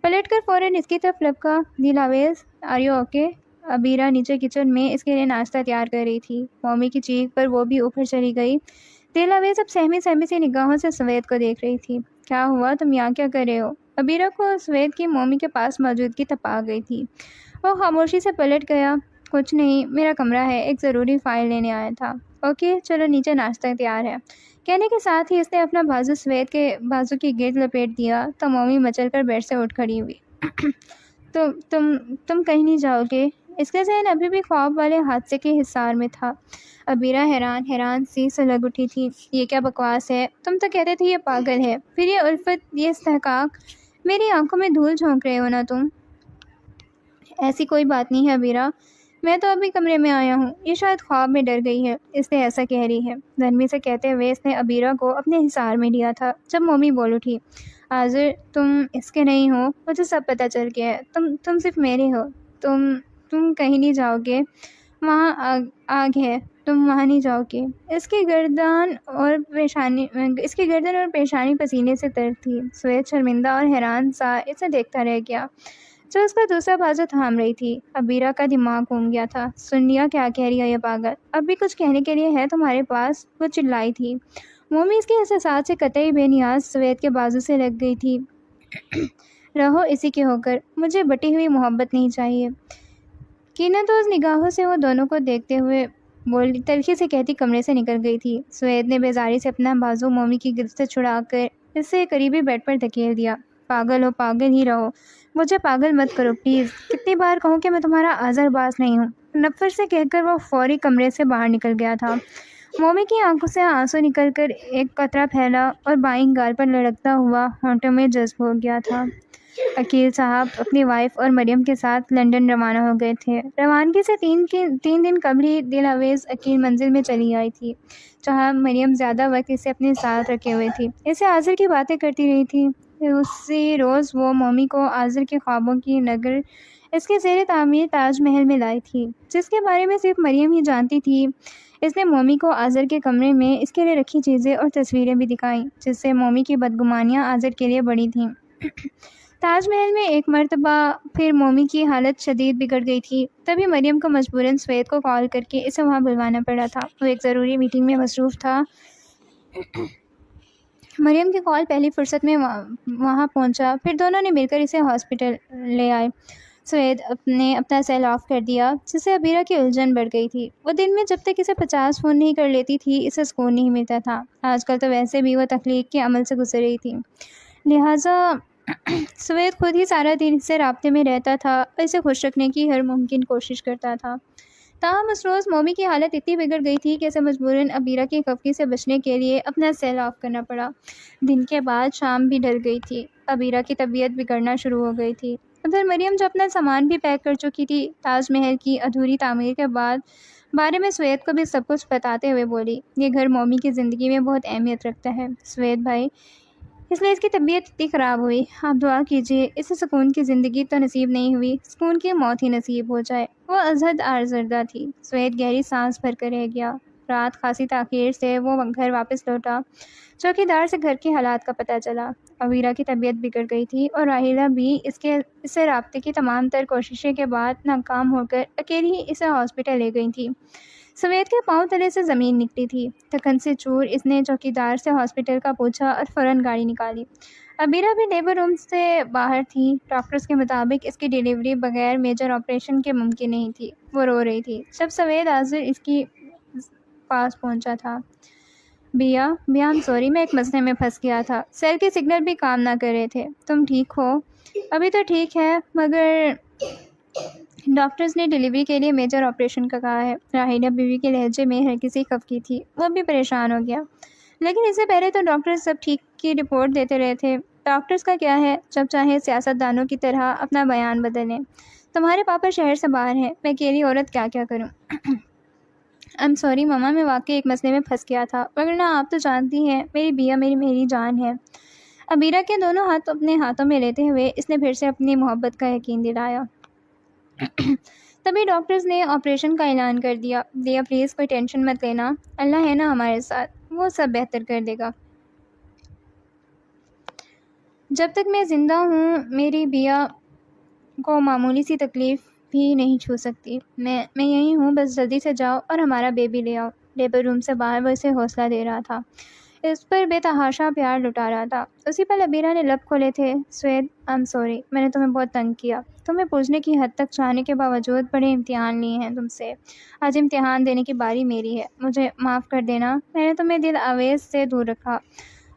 پلٹ کر فوراً اس کی طرف لپکا۔ دل آویز آر یو اوکے؟ عبیرہ نیچے کچن میں اس کے لیے ناشتہ تیار کر رہی تھی۔ مومی کی چیخ پر وہ بھی اوپر چلی گئی۔ دل آویز اب سہمی سی نگاہوں سے سویت کو دیکھ رہی تھی۔ کیا ہوا؟ تم یہاں کیا کر رہے ہو؟ عبیرہ کو سویت کی مومی کے پاس موجودگی تپا گئی تھی۔ وہ خاموشی سے پلٹ گیا۔ کچھ نہیں، میرا کمرہ ہے، ایک ضروری فائل لینے آیا تھا۔ اوکے چلو نیچے، ناشتہ تیار ہے۔ کہنے کے ساتھ ہی اس نے اپنا بازو سویت کے بازو کی گرد لپیٹ دیا تو مومی مچل کر بیڈ سے اٹھ کھڑی ہوئی۔ تم کہیں نہیں جاؤ گے؟ اس کا ذہن ابھی بھی خواب والے حادثے کے حصار میں تھا۔ عبیرہ حیران سی سلگ اٹھی تھی۔ یہ کیا بکواس ہے؟ تم تو کہتے تھے یہ پاگل ہے، پھر یہ الفت، یہ استحقاق، میری آنکھوں میں دھول جھونک رہے ہو نا تم؟ ایسی کوئی بات نہیں ہے عبیرہ، میں تو ابھی کمرے میں آیا ہوں، یہ شاید خواب میں ڈر گئی ہے اس لیے ایسا کہہ رہی ہے۔ نرمی سے کہتے ہوئے اس نے عبیرہ کو اپنے حصار میں لیا تھا جب مومی بول اٹھی۔ آذر تم اس کے نہیں ہو، مجھے سب پتہ چل گیا ہے، تم صرف میرے ہو، تم کہیں نہیں جاؤ گے، وہاں آگ ہے، تم وہاں نہیں جاؤ گے۔ اس کی گردن اور پیشانی پسینے سے تر تھی۔ سویت شرمندہ اور حیران سا اسے دیکھتا رہ گیا جو اس کا دوسرا بازو تھام رہی تھی۔ عبیرہ کا دماغ گھوم گیا تھا۔ سن لیا کیا کہہ رہی ہے یہ پاگل؟ اب بھی کچھ کہنے کے لیے ہے تمہارے پاس؟ وہ چلائی تھی۔ مومی اس کے احساسات سے قطعی بے نیاز سویت کے بازو سے لگ گئی تھی۔ رہو اسی کے ہو کر، مجھے بٹی ہوئی محبت نہیں چاہیے۔ کینتوز نگاہوں سے وہ دونوں کو دیکھتے ہوئے بولی تلخی سے کہتی کمرے سے نکل گئی تھی۔ سویت نے بیزاری سے اپنا بازو مومی کی گرفت سے چھڑا کر اسے قریبی بیڈ پر دھکیل دیا۔ پاگل ہو، پاگل ہی رہو، مجھے پاگل مت کرو پلیز، کتنی بار کہوں کہ میں تمہارا آذر باز نہیں ہوں۔ نفرت سے کہہ کر وہ فوری کمرے سے باہر نکل گیا تھا۔ مومی کی آنکھوں سے آنسو نکل کر ایک قطرہ پھیلا اور بائیں گال پر لڑکتا ہوا ہونٹوں میں جذب ہو گیا تھا۔ عقیل صاحب اپنی وائف اور مریم کے ساتھ لندن روانہ ہو گئے تھے۔ روانگی سے تین دن قبل ہی دل آویز عقیل منزل میں چلی آئی تھی، جہاں مریم زیادہ وقت اسے اپنے ساتھ رکھے ہوئے تھی، اسے آذر کی باتیں کرتی رہی تھی۔ اسی روز وہ مومی کو آذر کے خوابوں کی نگر اس کے زیر تعمیر تاج محل میں لائی تھی، جس کے بارے میں صرف مریم ہی جانتی تھی۔ اس نے مومی کو آذر کے کمرے میں اس کے لیے رکھی چیزیں اور تصویریں بھی دکھائیں، جس سے مومی کی بدگمانیاں آذر کے لیے بڑی تھیں۔ تاج محل میں ایک مرتبہ پھر مومی کی حالت شدید بگڑ گئی تھی، تبھی مریم کو مجبوراً سویت کو کال کر کے اسے وہاں بلوانا پڑا تھا۔ وہ ایک ضروری میٹنگ میں مصروف تھا مریم کی کال پہلی فرصت میں وہاں پہنچا، پھر دونوں نے مل کر اسے ہاسپٹل لے آئے۔ سوید نے اپنا سیل آف کر دیا، جس سے عبیرہ کی الجھن بڑھ گئی تھی۔ وہ دن میں جب تک اسے 50 فون نہیں کر لیتی تھی اسے سکون نہیں ملتا تھا۔ آج کل تو ویسے بھی وہ تخلیق کے عمل سے گزر رہی تھی، لہٰذا سوید خود ہی سارا دن اس سے رابطے میں رہتا تھا اور اسے خوش رکھنے کی ہر ممکن کوشش کرتا تھا۔ تاہم اس روز مومی کی حالت اتنی بگڑ گئی تھی کہ اسے مجبوراً عبیرہ کی خفگی سے بچنے کے لیے اپنا سیل آف کرنا پڑا۔ دن کے بعد شام بھی ڈل گئی تھی، عبیرہ کی طبیعت بگڑنا شروع ہو گئی تھی۔ ادھر مریم جو اپنا سامان بھی پیک کر چکی تھی، تاج محل کی ادھوری تعمیر کے بارے میں سوید کو بھی سب کچھ بتاتے ہوئے بولی، یہ گھر مومی کی زندگی میں بہت اہمیت رکھتا ہے سوید بھائی، اس لیے اس کی طبیعت اتنی خراب ہوئی۔ آپ دعا کیجیے اسے سکون کی زندگی تو نصیب نہیں ہوئی، سکون کی موت ہی نصیب ہو جائے۔ وہ ازحد آزردہ تھی۔ سوید گہری سانس بھر کر رہ گیا۔ رات خاصی تاخیر سے وہ گھر واپس لوٹا۔ چوکیدار سے گھر کے حالات کا پتہ چلا۔ عبیرہ کی طبیعت بگڑ گئی تھی اور راحیلہ بھی اس سے رابطے کی تمام تر کوششیں کے بعد ناکام ہو کر اکیلی ہی اسے ہاسپٹل لے گئی تھی۔ سوید کے پاؤں تلے سے زمین نکلی تھی۔ تھکن سے چور اس نے چوکیدار سے ہاسپٹل کا پوچھا اور فوراً گاڑی نکالی۔ عبیرہ بھی لیبر روم سے باہر تھی۔ ڈاکٹرز کے مطابق اس کی ڈیلیوری بغیر میجر آپریشن کے ممکن نہیں تھی۔ وہ رو رہی تھی جب سوید حاضر اس کی پاس پہنچا تھا۔ بیا I'm sorry، میں ایک مسئلے میں پھنس گیا تھا۔ سیل کے سگنل بھی کام نہ کر رہے تھے۔ تم ٹھیک ہو؟ ابھی تو ٹھیک ہے، مگر ڈاکٹرز نے ڈیلیوری کے لیے میجر آپریشن کا کہا ہے۔ راحیلہ بیوی کے لہجے میں ہلکی سی خفگی تھی۔ وہ بھی پریشان ہو گیا۔ لیکن اس سے پہلے تو ڈاکٹرز سب ٹھیک کی رپورٹ دیتے رہے تھے۔ ڈاکٹرز کا کیا ہے، جب چاہے سیاست دانوں کی طرح اپنا بیان بدلیں۔ تمہارے پاپا شہر سے باہر ہیں، میں اکیلی عورت کیا کروں؟ I'm sorry ماما، میں واقعی ایک مسئلے میں پھنس گیا تھا، ورنہ آپ تو جانتی ہیں میری بیا میری جان ہے۔ عبیرہ کے دونوں ہاتھ اپنے ہاتھوں میں لیتے ہوئے اس نے پھر سے اپنی محبت کا یقین دلایا۔ تبھی ڈاکٹرز نے آپریشن کا اعلان کر دیا۔ دیا پلیز کوئی ٹینشن مت لینا، اللہ ہے نا ہمارے ساتھ، وہ سب بہتر کر دے گا۔ جب تک میں زندہ ہوں میری بیا کو معمولی سی تکلیف بھی نہیں چھو سکتی۔ میں یہیں ہوں، بس جلدی سے جاؤ اور ہمارا بیبی لے آؤ۔ لیبر روم سے باہر وہ اسے حوصلہ دے رہا تھا، اس پر بے تحاشا پیار لٹا رہا تھا۔ اسی پل عبیرہ نے لب کھولے تھے، سوید I'm sorry، میں نے تمہیں بہت تنگ کیا۔ تمہیں پوچھنے کی حد تک چاہنے کے باوجود بڑے امتحان لیے ہیں تم سے، آج امتحان دینے کی باری میری ہے، مجھے معاف کر دینا۔ میں نے تمہیں دل آویز سے دور رکھا،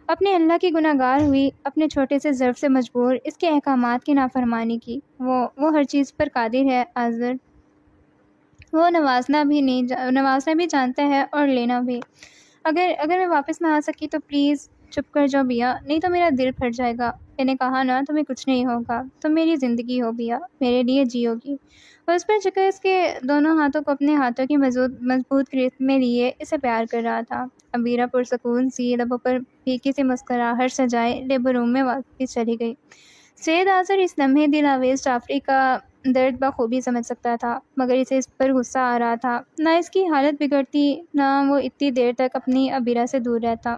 اپنے اللہ کی گناہ گار ہوئی، اپنے چھوٹے سے ظرف سے مجبور، اس کے احکامات کی نافرمانی کی۔ وہ ہر چیز پر قادر ہے آزر، وہ نوازنا بھی جانتا ہے اور لینا بھی۔ اگر میں واپس نہ آ سکی تو پلیز چپ کر جاؤ بیا، نہیں تو میرا دل پھٹ جائے گا۔ میں نے کہا نا تمہیں کچھ نہیں ہوگا، تم میری زندگی ہو بیا، میرے لیے جیو گی۔ وہ اس پر جھک کر اس کے دونوں ہاتھوں کو اپنے ہاتھوں کی مضبوط گرفت میں لیے اسے پیار کر رہا تھا۔ عبیرہ پرسکون سی لبوں پر پھیکی سی مسکراہٹ سجائے لیبر روم میں واپس چلی گئی۔ سید آزر اس لمحے دل آویز جعفری کا درد بخوبی سمجھ سکتا تھا، مگر اسے اس پر غصہ آ رہا تھا۔ نہ اس کی حالت بگڑتی، نہ وہ اتنی دیر تک اپنی عبیرہ سے دور رہتا۔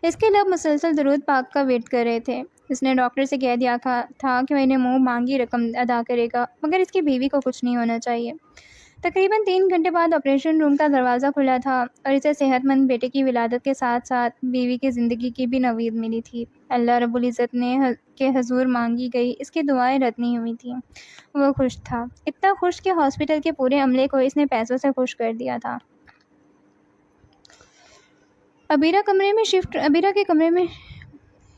اس کے لب مسلسل درود پاک کا ورد کر رہے تھے۔ اس نے ڈاکٹر سے کہہ دیا تھا کہ وہ انہیں منہ مانگی رقم ادا کرے گا، مگر اس کی بیوی کو کچھ نہیں ہونا چاہیے۔ تقریباً 3 گھنٹے بعد آپریشن روم کا دروازہ کھلا تھا اور اسے صحت مند بیٹے کی ولادت کے ساتھ ساتھ بیوی کی زندگی کی بھی نوید ملی تھی۔ اللہ رب العزت نے کے حضور مانگی گئی اس کی دعائیں رد نہیں ہوئی تھیں۔ وہ خوش تھا، اتنا خوش کہ ہاسپٹل کے پورے عملے کو اس نے پیسوں سے خوش کر دیا تھا۔ عبیرہ کے کمرے میں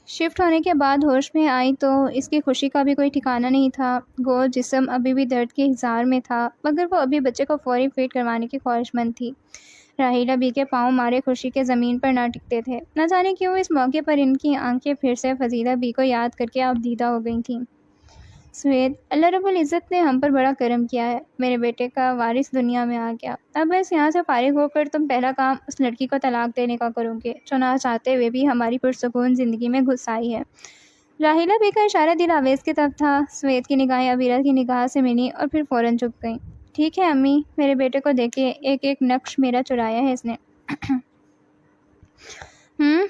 شفٹ ہونے کے بعد ہوش میں آئی تو اس کی خوشی کا بھی کوئی ٹھکانہ نہیں تھا۔ گو جسم ابھی بھی درد کے احسار میں تھا، مگر وہ ابھی بچے کو فوری فیڈ کروانے کی خواہش مند تھی۔ راحیلہ بی کے پاؤں مارے خوشی کے زمین پر نہ ٹکتے تھے۔ نہ جانے کیوں اس موقع پر ان کی آنکھیں پھر سے فضیلہ بی کو یاد کر کے آبدیدہ ہو گئی تھیں۔ سوید، اللہ رب العزت نے ہم پر بڑا کرم کیا ہے، میرے بیٹے کا وارث دنیا میں آ گیا۔ اب بس یہاں سے فارغ ہو کر تم پہلا کام اس لڑکی کو طلاق دینے کا کرو گے جو نہ چاہتے ہوئے بھی ہماری پرسکون زندگی میں گھس آئی ہے۔ راحیلہ بی کا اشارہ دل آویز کی طرف تھا۔ سوید کی نگاہیں عبیرہ کی نگاہ سے ملی اور پھر فوراً جھک گئیں۔ ٹھیک ہے امی، میرے بیٹے کو دیکھیے، ایک نقش میرا چرایا ہے اس نے۔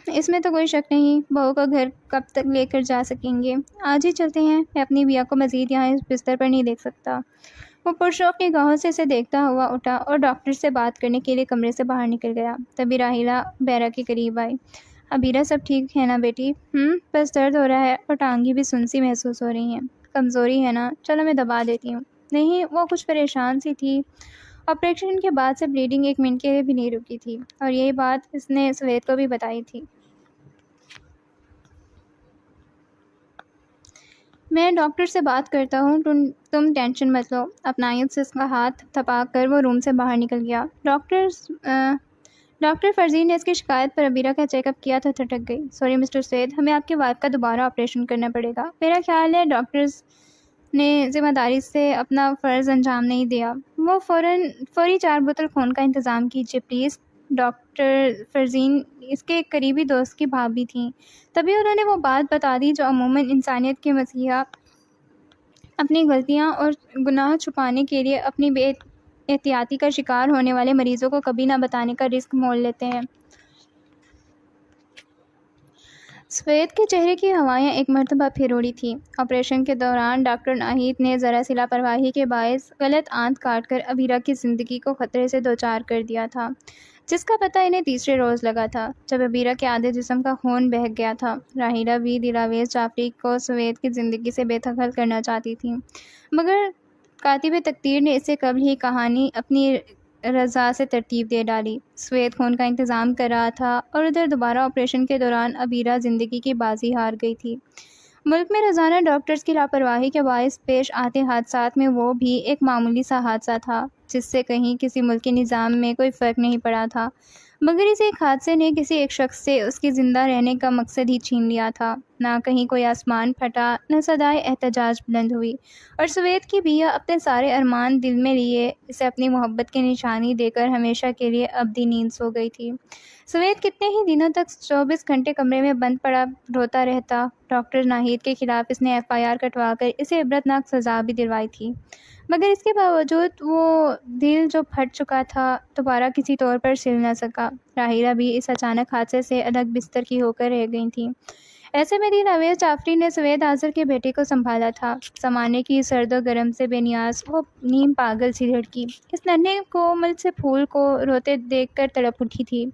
اس میں تو کوئی شک نہیں، بہو کا گھر کب تک لے کر جا سکیں گے؟ آج ہی چلتے ہیں، میں اپنی بیا کو مزید یہاں اس بستر پر نہیں دیکھ سکتا۔ وہ پرشوق نگاہوں سے اسے دیکھتا ہوا اٹھا اور ڈاکٹر سے بات کرنے کے لیے کمرے سے باہر نکل گیا۔ تبھی راحیلہ بیرا کے قریب آئی۔ عبیرہ سب ٹھیک ہے نا بیٹی؟ بس درد ہو رہا ہے اور ٹانگیں بھی سنسی محسوس ہو رہی ہیں۔ کمزوری ہے نا؟ چلو میں دبا دیتی ہوں۔ نہیں، وہ کچھ پریشان سی تھی۔ آپریشن کے بعد سے بلیڈنگ 1 منٹ کے لیے بھی نہیں رکی تھی، اور یہی بات اس نے سوید کو بھی بتائی تھی۔ میں ڈاکٹر سے بات کرتا ہوں، تم ٹینشن مت لو۔ اپنائیت سے اس کا ہاتھ تھپا کر وہ روم سے باہر نکل گیا۔ ڈاکٹر فرزین نے اس کی شکایت پر عبیرہ کا چیک اپ کیا تو تھٹک گئی۔ سوری مسٹر سید، ہمیں آپ کے والد کا دوبارہ آپریشن کرنا پڑے گا۔ میرا خیال ہے ڈاکٹرز نے ذمہ داری سے اپنا فرض انجام نہیں دیا۔ وہ فوری 4 بوتل خون کا انتظام کیجیے پلیز۔ ڈاکٹر فرزین اس کے ایک قریبی دوست کی بھابھی تھیں، تبھی انہوں نے وہ بات بتا دی جو عموماً انسانیت کے مسیحا اپنی غلطیاں اور گناہ چھپانے کے لیے اپنی بے احتیاطی کا شکار ہونے والے مریضوں کو کبھی نہ بتانے کا رسک مول لیتے ہیں۔ سوید کے چہرے کی ہوائیں ایک مرتبہ پھر اڑی تھیں۔ آپریشن کے دوران ڈاکٹر ناہید نے ذرا سی لاپرواہی کے باعث غلط آنت کاٹ کر عبیرہ کی زندگی کو خطرے سے دوچار کر دیا تھا، جس کا پتہ انہیں تیسرے روز لگا تھا، جب عبیرہ کے آدھے جسم کا خون بہہ گیا تھا۔ راحیلہ بھی دلاویز جعفری کو سوید کی زندگی سے بے دخل کرنا چاہتی تھی، مگر کاتب تقدیر نے اسے قبل ہی کہانی اپنی رضا سے ترتیب دے ڈالی۔ سوید خون کا انتظام کر رہا تھا اور ادھر دوبارہ آپریشن کے دوران عبیرہ زندگی کی بازی ہار گئی تھی۔ ملک میں روزانہ ڈاکٹرز کی لاپرواہی کے باعث پیش آتے حادثات میں وہ بھی ایک معمولی سا حادثہ تھا، جس سے کہیں کسی ملک کے نظام میں کوئی فرق نہیں پڑا تھا، مگر اس ایک حادثے نے کسی ایک شخص سے اس کی زندہ رہنے کا مقصد ہی چھین لیا تھا۔ نہ کہیں کوئی آسمان پھٹا، نہ صدائے احتجاج بلند ہوئی، اور سوید کی بیا اپنے سارے ارمان دل میں لیے اسے اپنی محبت کی نشانی دے کر ہمیشہ کے لیے ابدی نیند سو گئی تھی۔ سوید کتنے ہی دنوں تک 24 گھنٹے کمرے میں بند پڑا روتا رہتا۔ ڈاکٹر ناہید کے خلاف اس نے FIR کٹوا کر اسے عبرتناک سزا بھی دلوائی تھی، مگر اس کے باوجود وہ دل جو پھٹ چکا تھا دوبارہ کسی طور پر سل نہ سکا۔ راحیلہ بھی اس اچانک حادثے سے الگ بستر کی ہو کر رہ گئی تھیں۔ ایسے میں دلاویز جعفری نے سوید آذر کے بیٹے کو سنبھالا تھا۔ زمانے کی سرد و گرم سے بے نیاز وہ نیم پاگل سی لڑکی اس ننھے کومل سے پھول کو روتے دیکھ کر تڑپ اٹھی تھی۔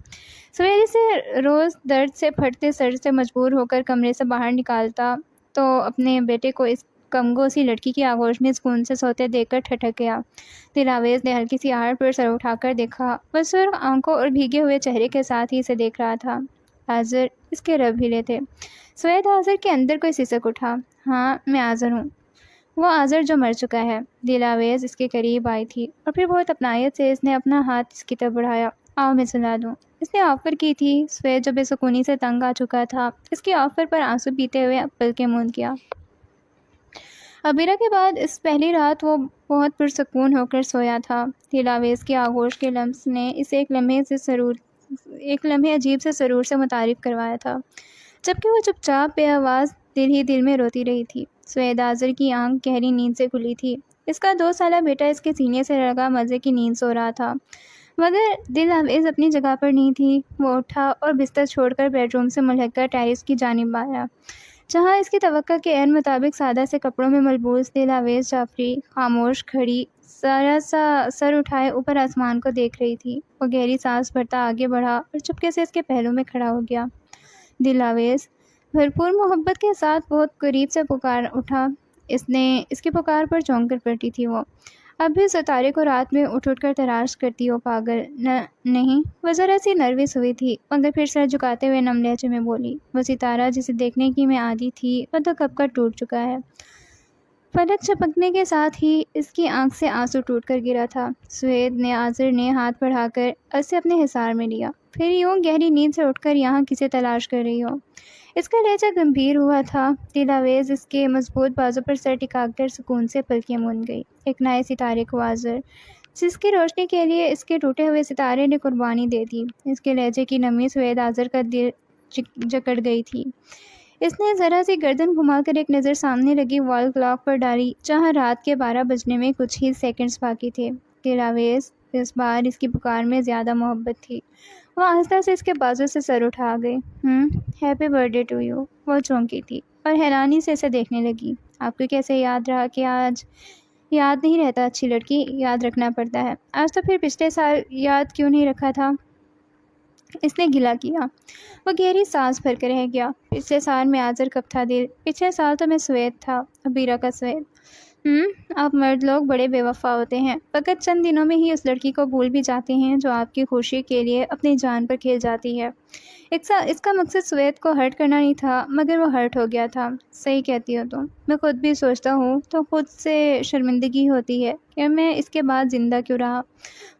سوید اسے روز درد سے پھٹتے سر سے مجبور ہو کر کمرے سے باہر نکالتا تو اپنے بیٹے کو اس کمگو سی لڑکی کی آغوش میں سکون سے سوتے دیکھ کر ٹھٹک گیا۔ دلاویز نے ہلکی سی آہٹ پر سر اٹھا کر دیکھا۔ وہ سرخ آنکھوں اور بھیگے ہوئے چہرے کے ساتھ ہی اسے دیکھ رہا تھا۔ آذر اس کے رب ہلے تھے۔ سوید آذر کے اندر کوئی سسک اٹھا۔ ہاں، میں آذر ہوں، وہ آذر جو مر چکا ہے۔ دلاویز اس کے قریب آئی تھی اور پھر بہت اپنائیت سے اس نے اپنا ہاتھ اس کی طرف بڑھایا۔ آؤ میں سلا دوں، اس نے آفر کی تھی۔ سوید جو بے سکونی سے تنگ آ چکا تھا اس کی آفر پر آنسو پیتے ہوئے پلکیں موند گیا۔ عبیرہ کے بعد اس پہلی رات وہ بہت پرسکون ہو کر سویا تھا۔ دلاویز کی آغوش کے لمس نے اسے ایک لمحے عجیب سے سرور سے متعارف کروایا تھا، جبکہ وہ چپ چاپ بے آواز دل ہی دل میں روتی رہی تھی۔ سوید آذر کی آنکھ گہری نیند سے کھلی تھی۔ اس کا 2 سالہ بیٹا اس کے سینے سے لگا مزے کی نیند سو رہا تھا، مگر دلاویز اپنی جگہ پر نہیں تھی۔ وہ اٹھا اور بستر چھوڑ کر بیڈ روم سے ملحقہ ٹیرس کی جانب آیا، جہاں اس کی توقع کے عین مطابق سادہ سے کپڑوں میں ملبوس دلاویز جعفری خاموش کھڑی ذرا سا سر اٹھائے اوپر آسمان کو دیکھ رہی تھی۔ وہ گہری سانس بھرتا آگے بڑھا اور چپکے سے اس کے پہلو میں کھڑا ہو گیا۔ دلاویز بھرپور محبت کے ساتھ بہت قریب سے پکار اٹھا۔ اس کی پکار پر چونک کر پڑتی تھی۔ وہ اب بھی ستارے کو رات میں اٹھ کر تلاش کرتی ہو پاگل؟ نہیں، وہ ذرا سی نروس ہوئی تھی، مگر پھر سر جھکاتے ہوئے نم لہجے میں بولی، وہ ستارہ جسے دیکھنے کی میں عادی تھی وہ تو کب کا ٹوٹ چکا ہے۔ پلک چپکنے کے ساتھ ہی اس کی آنکھ سے آنسو ٹوٹ کر گرا تھا۔ سوید نے آذر نے ہاتھ بڑھا کر اسے اپنے حصار میں لیا۔ پھر یوں گہری نیند سے اٹھ کر یہاں کسے تلاش کر رہی ہو؟ اس کا لہجہ گمبھیر ہوا تھا۔ دلاویز اس کے مضبوط بازو پر سر ٹکا کر سکون سے پلکیں موند گئی۔ ایک نئے ستارے کو آذر، جس کی روشنی کے لیے اس کے ٹوٹے ہوئے ستارے نے قربانی دے دی۔ اس کے لہجے کی نمی سوید آذر کا دل جکڑ گئی تھی۔ اس نے ذرا سی گردن گھما کر ایک نظر سامنے لگی وال کلاک پر ڈالی، جہاں رات کے 12 بجنے میں کچھ ہی سیکنڈز باقی تھے۔ دلاویز اس بار اس کی پکار میں زیادہ محبت تھی۔ وہ آہستہ سے اس کے بازو سے سر اٹھا گئی۔ Happy birthday to you. وہ چونکی تھی اور حیرانی سے اسے دیکھنے لگی۔ آپ کو کیسے یاد رہا کہ آج یاد نہیں رہتا اچھی لڑکی، یاد رکھنا پڑتا ہے۔ آج تو پھر پچھلے سال یاد کیوں نہیں رکھا تھا؟ اس نے گلا کیا۔ وہ گہری سانس بھر کے رہ گیا۔ پچھلے سال میں آذر کب تھا دل؟ پچھلے سال تو میں سوید تھا، عبیرہ کا سوید۔ آپ مرد لوگ بڑے بے وفا ہوتے ہیں، فقط چند دنوں میں ہی اس لڑکی کو بھول بھی جاتے ہیں جو آپ کی خوشی کے لیے اپنی جان پر کھیل جاتی ہے۔ اس کا مقصد سوید کو ہرٹ کرنا نہیں تھا، مگر وہ ہرٹ ہو گیا تھا۔ صحیح کہتی ہو تم۔ میں خود بھی سوچتا ہوں تو خود سے شرمندگی ہوتی ہے کہ میں اس کے بعد زندہ کیوں رہا،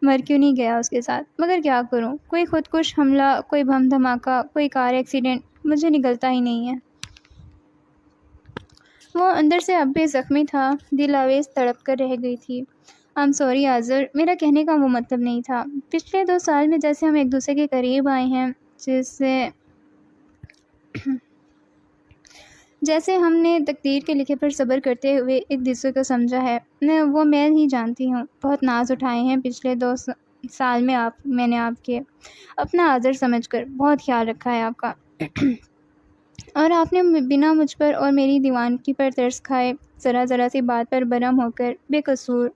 مر کیوں نہیں گیا اس کے ساتھ۔ مگر کیا کروں، کوئی خودکش حملہ، کوئی بم دھماکہ، کوئی کار ایکسیڈنٹ، مجھے نگلتا ہی نہیں ہے۔ وہ اندر سے اب بھی زخمی تھا، دل آویز تڑپ کر رہ گئی تھی۔ I'm sorry آذر، میرا کہنے کا وہ مطلب نہیں تھا۔ پچھلے 2 سال میں جیسے ہم ایک دوسرے کے قریب آئے ہیں، جیسے ہم نے تقدیر کے لکھے پر صبر کرتے ہوئے ایک دوسرے کو سمجھا ہے، وہ میں ہی جانتی ہوں۔ بہت ناز اٹھائے ہیں پچھلے 2 سال میں نے آپ کے، اپنا آذر سمجھ کر بہت خیال رکھا ہے آپ کا۔ اور آپ نے بنا مجھ پر اور میری دیوانگی پر ترس کھائے ذرا سی بات پر برہم ہو کر بے قصور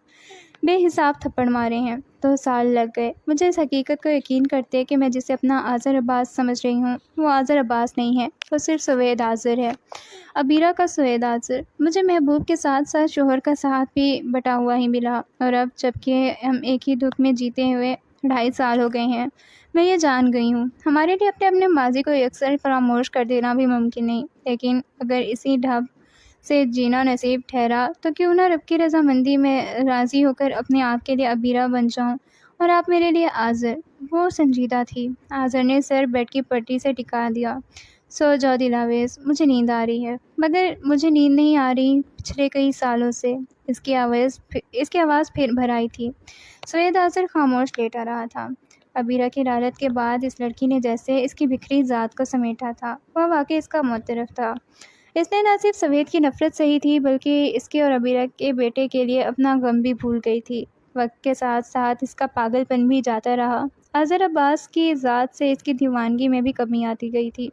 بے حساب تھپڑ مارے ہیں۔ 2 سال لگ گئے مجھے اس حقیقت کو یقین کرتے کہ میں جسے اپنا آذر عباس سمجھ رہی ہوں وہ آذر عباس نہیں ہے، وہ صرف سوید آذر ہے، عبیرہ کا سوید آذر۔ مجھے محبوب کے ساتھ ساتھ شوہر کا ساتھ بھی بٹا ہوا ہی ملا، اور اب جبکہ ہم ایک ہی دکھ میں جیتے ہوئے 2.5 سال ہو گئے ہیں، میں یہ جان گئی ہوں ہمارے لیے اپنے ماضی کو یکسر فراموش کر دینا بھی ممکن نہیں، لیکن اگر اسی ڈھب سے جینا نصیب ٹھہرا تو کیوں نہ رب کی رضامندی میں راضی ہو کر اپنے آپ کے لیے عبیرہ بن جاؤں اور آپ میرے لیے آذر۔ وہ سنجیدہ تھی۔ آذر نے سر بیڈ کی پٹی سے ٹکا دیا۔ سو جاؤ دلاویز، مجھے نیند آ رہی ہے۔ مگر مجھے نیند نہیں آ رہی پچھلے کئی سالوں سے۔ اس کی آواز پھر بھر آئی تھی۔ سوید آذر خاموش لیٹا رہا تھا۔ عبیرہ کی لالت کے بعد اس لڑکی نے جیسے اس کی بکھری ذات کو سمیٹا تھا، وہ واقعی اس کا معترف تھا۔ اس نے نہ صرف سوید کی نفرت سہی تھی بلکہ اس کے اور عبیرہ کے بیٹے کے لیے اپنا غم بھی بھول گئی تھی۔ وقت کے ساتھ ساتھ اس کا پاگل پن بھی جاتا رہا۔ آذر عباس کی ذات سے اس کی دیوانگی میں بھی کمی آتی گئی تھی۔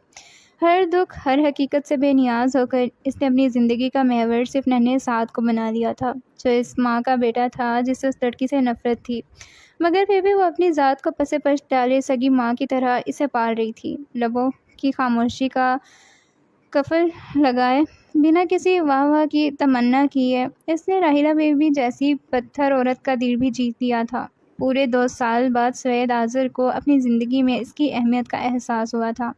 ہر دکھ، ہر حقیقت سے بے نیاز ہو کر اس نے اپنی زندگی کا محور صرف ننھے سعد کو بنا لیا تھا، جو اس ماں کا بیٹا تھا جسے اس لڑکی سے نفرت تھی، مگر پھر بھی وہ اپنی ذات کو پس پش ڈالے سگی ماں کی طرح اسے پال رہی تھی۔ لبوں کی خاموشی کا قفل لگائے بنا کسی واہ کی تمنا کیے اس نے راحیلہ بیوی جیسی پتھر عورت کا دل بھی جیت لیا تھا۔ پورے 2 سال بعد سوید آذر کو اپنی زندگی میں اس کی اہمیت کا احساس ہوا تھا۔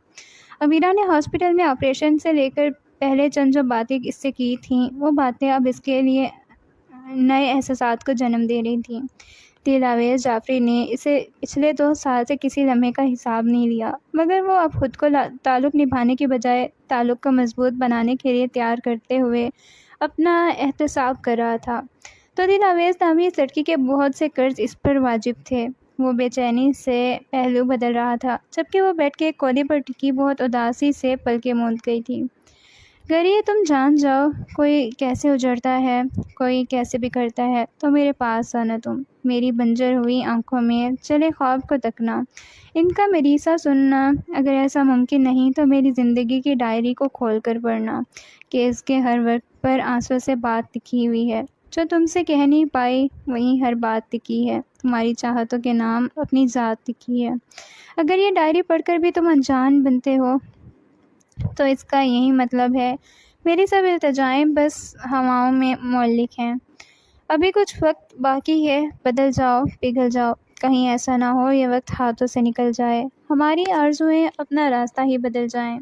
عبیرہ نے ہاسپٹل میں آپریشن سے لے کر پہلے چند جو باتیں اس سے کی تھیں، وہ باتیں اب اس کے لیے نئے احساسات کو جنم دے رہی تھیں۔ دل آویز جعفری نے اسے پچھلے 2 سال سے کسی لمحے کا حساب نہیں لیا، مگر وہ اب خود کو تعلق نبھانے کی بجائے تعلق کو مضبوط بنانے کے لیے تیار کرتے ہوئے اپنا احتساب کر رہا تھا۔ تو دل آویز نامی اس لڑکی کے بہت سے قرض اس پر واجب تھے۔ وہ بے چینی سے پہلو بدل رہا تھا، جبکہ وہ بیڈ کے ایک کونے پر ٹکی بہت اداسی سے پلکیں موند گئی تھی۔ اگر یہ تم جان جاؤ کوئی کیسے اجڑتا ہے، کوئی کیسے بکھرتا ہے، تو میرے پاس آنا، تم میری بنجر ہوئی آنکھوں میں چلے خواب کو تکنا، ان کا مریثہ سننا۔ اگر ایسا ممکن نہیں تو میری زندگی کی ڈائری کو کھول کر پڑھنا کہ اس کے ہر وقت پر آنسوں سے بات لکھی ہوئی ہے جو تم سے کہہ نہیں پائی، وہیں ہر بات لکھی ہے، تمہاری چاہتوں کے نام، اپنی ذات لکھی ہے۔ اگر یہ ڈائری پڑھ کر بھی تم انجان بنتے ہو تو اس کا یہی مطلب ہے میری سب التجائیں بس ہواؤں میں معلق ہیں۔ ابھی کچھ وقت باقی ہے، بدل جاؤ، پگھل جاؤ، کہیں ایسا نہ ہو یہ وقت ہاتھوں سے نکل جائے، ہماری آرزوئیں اپنا راستہ ہی بدل جائیں۔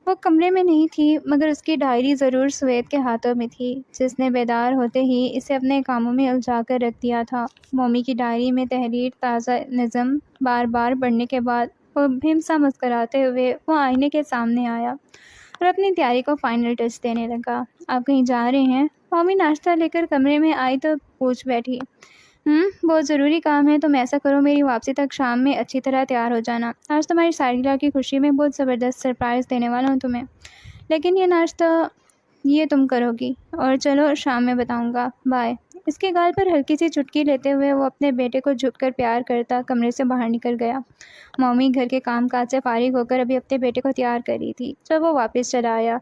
وہ کمرے میں نہیں تھی، مگر اس کی ڈائری ضرور سوید کے ہاتھوں میں تھی، جس نے بیدار ہوتے ہی اسے اپنے کاموں میں الجھا کر رکھ دیا تھا۔ مومی کی ڈائری میں تحریر، تازہ نظم بار بار پڑھنے کے بعد وہ بھیم سا مسکراتے ہوئے وہ آئینے کے سامنے آیا اور اپنی تیاری کو فائنل ٹچ دینے لگا۔ آپ کہیں جا رہے ہیں؟ مومی ناشتہ لے کر کمرے میں آئی تو پوچھ بیٹھی۔ بہت ضروری کام ہے، تم ایسا کرو میری واپسی تک شام میں اچھی طرح تیار ہو جانا، آج تمہاری سالگرہ کی خوشی میں بہت زبردست سرپرائز دینے والا ہوں تمہیں، لیکن یہ ناشتہ یہ تم کرو گی، اور چلو شام میں بتاؤں گا، بائے۔ اس کے گال پر ہلکی سی چٹکی لیتے ہوئے وہ اپنے بیٹے کو جھک کر پیار کرتا کمرے سے باہر نکل گیا۔ مومی گھر کے کام کاج سے فارغ ہو کر ابھی اپنے بیٹے کو تیار کر رہی تھی جب وہ واپس چلا آیا۔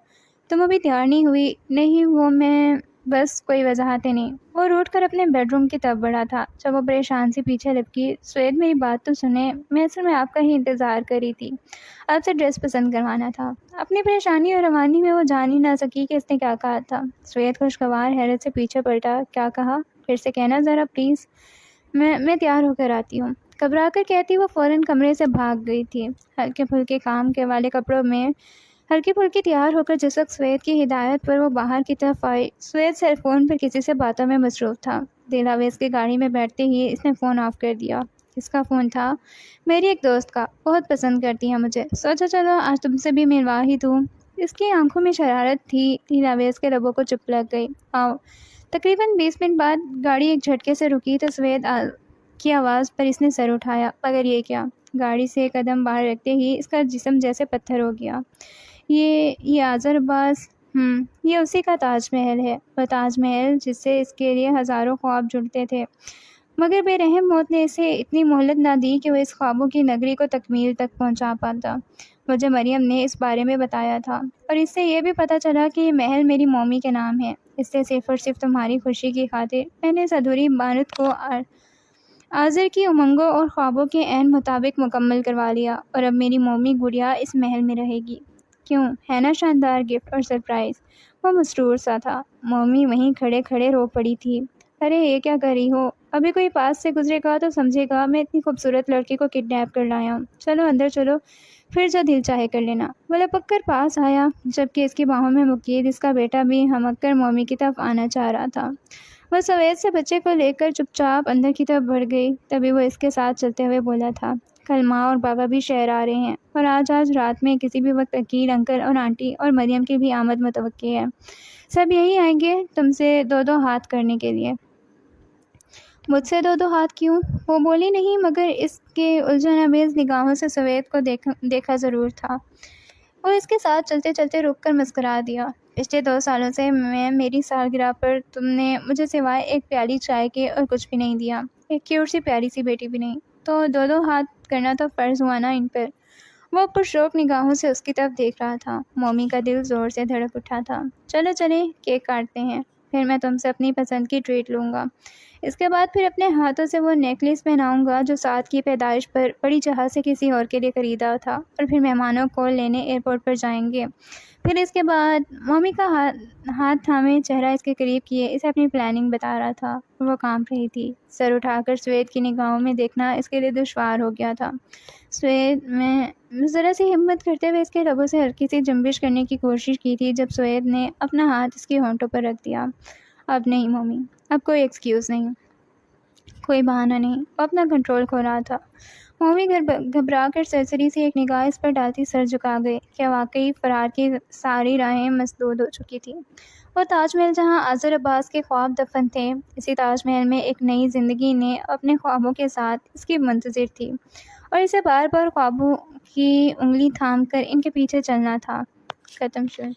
تم ابھی تیار نہیں ہوئی؟ نہیں، وہ میں بس کوئی وضاحتیں نہیں۔ وہ روٹ کر اپنے بیڈ روم کی طرف بڑھا تھا جب وہ پریشان سی پیچھے لپکی۔ سوید میری بات تو سنیں، میں اصل میں آپ کا ہی انتظار کر رہی تھی، آپ سے ڈریس پسند کروانا تھا۔ اپنی پریشانی اور روانی میں وہ جان ہی نہ سکی کہ اس نے کیا کہا تھا۔ سوید خوشگوار حیرت سے پیچھے پلٹا۔ کیا کہا؟ پھر سے کہنا ذرا پلیز۔ میں تیار ہو کر آتی ہوں، گھبرا کر کہتی وہ فوراً کمرے سے بھاگ گئی تھی۔ ہلکے پھلکے کام کے والے کپڑوں میں ہلکی پھلکی تیار ہو کر جس وقت سوید کی ہدایت پر وہ باہر کی طرف آئی، سوید سیل فون پر کسی سے باتوں میں مصروف تھا۔ دل آویز کی گاڑی میں بیٹھتے ہی اس نے فون آف کر دیا۔ کس کا فون تھا؟ میری ایک دوست کا، بہت پسند کرتی ہے مجھے، سوچا چلو آج تم سے بھی ملوا ہی دوں۔ اس کی آنکھوں میں شرارت تھی، دل آویز کے لبوں کو چپ لگ گئی۔ آؤ۔ تقریباً 20 منٹ بعد گاڑی ایک جھٹکے سے رکی تو سوید کی آواز پر اس نے سر اٹھایا۔ مگر یہ کیا؟ گاڑی سے ایک قدم باہر رکھتے ہی اس کا جسم جیسے پتھر ہو گیا۔ یہ آذر عباس، یہ اسی کا تاج محل ہے، وہ تاج محل جس سے اس کے لیے ہزاروں خواب جڑتے تھے، مگر بے رحم موت نے اسے اتنی مہلت نہ دی کہ وہ اس خوابوں کی نگری کو تکمیل تک پہنچا پاتا۔ مجھے مریم نے اس بارے میں بتایا تھا، اور اس سے یہ بھی پتہ چلا کہ یہ محل میری مومی کے نام ہے، اس لیے صرف اور صرف تمہاری خوشی کی خاطر میں نے اس ادھوری عمارت کو آذر کی امنگوں اور خوابوں کے عین مطابق مکمل کروا لیا، اور اب میری مومی گڑیا اس محل میں رہے گی۔ کیوں؟ ہے نا شاندار گفٹ اور سرپرائز؟ وہ مسرور سا تھا۔ مومی وہیں کھڑے کھڑے رو پڑی تھی۔ ارے یہ کیا کر رہی ہو؟ ابھی کوئی پاس سے گزرے گا تو سمجھے گا میں اتنی خوبصورت لڑکی کو کڈنیپ کر لایا ہوں۔ چلو اندر چلو، پھر جو دل چاہے کر لینا۔ وہ لپک کر پاس آیا، جبکہ اس کی باہوں میں مقید اس کا بیٹا بھی ہمک کر مومی کی طرف آنا چاہ رہا تھا۔ وہ سوید سے بچے کو لے کر چپ چاپ اندر کی طرف بڑھ گئی۔ تبھی وہ اس کے ساتھ چلتے ہوئے بولا تھا، کل ماں اور بابا بھی شہر آ رہے ہیں، اور آج رات میں کسی بھی وقت عقیل انکل اور آنٹی اور مریم کی بھی آمد متوقع ہے۔ سب یہی آئیں گے تم سے دو دو ہاتھ کرنے کے لیے۔ مجھ سے دو دو ہاتھ کیوں؟ وہ بولی نہیں، مگر اس کے الجھن آمیز نگاہوں سے سوید کو دیکھا ضرور تھا۔ وہ اس کے ساتھ چلتے چلتے رک کر مسکرا دیا۔ پچھلے 2 سالوں سے میری سالگرہ پر تم نے مجھے سوائے ایک پیالی چائے کے اور کچھ بھی نہیں دیا، ایک کیوٹ سی پیاری سی بیٹی بھی نہیں، تو دو دو ہاتھ کرنا تو فرض ہوا نا ان پر۔ وہ پرشوق نگاہوں سے اس کی طرف دیکھ رہا تھا۔ مومی کا دل زور سے دھڑک اٹھا تھا۔ چلو چلیں، کیک کاٹتے ہیں، پھر میں تم سے اپنی پسند کی ٹریٹ لوں گا۔ اس کے بعد پھر اپنے ہاتھوں سے وہ نیکلیس پہناؤں گا جو سعد کی پیدائش پر بڑی چاہت سے کسی اور کے لیے خریدا تھا، اور پھر مہمانوں کو لینے ایئرپورٹ پر جائیں گے۔ پھر اس کے بعد مومی کا ہاتھ تھامے چہرہ اس کے قریب کیے اسے اپنی پلاننگ بتا رہا تھا، اور وہ کانپ رہی تھی۔ سر اٹھا کر سوید کی نگاہوں میں دیکھنا اس کے لیے دشوار ہو گیا تھا۔ سوید میں ذرا سی ہمت کرتے ہوئے اس کے لبوں سے ہلکی سی جنبش کرنے کی کوشش کی تھی جب سوید نے اپنا ہاتھ اس کی ہونٹوں پر رکھ دیا۔ اب نہیں مومی، اب کوئی ایکسکیوز نہیں، کوئی بہانہ نہیں۔ وہ اپنا کنٹرول کھو رہا تھا۔ مومی گھبرا کر سرسری سی ایک نگاہ اس پر ڈالتی سر جھکا گئی۔ کیا واقعی فرار کی ساری راہیں مسدود ہو چکی تھیں؟ وہ تاج محل جہاں آذر عباس کے خواب دفن تھے، اسی تاج محل میں ایک نئی زندگی نے اپنے خوابوں کے ساتھ اس کی منتظر تھی، اور اسے بار بار خوابوں کی انگلی تھام کر ان کے پیچھے چلنا تھا۔ ختم شد۔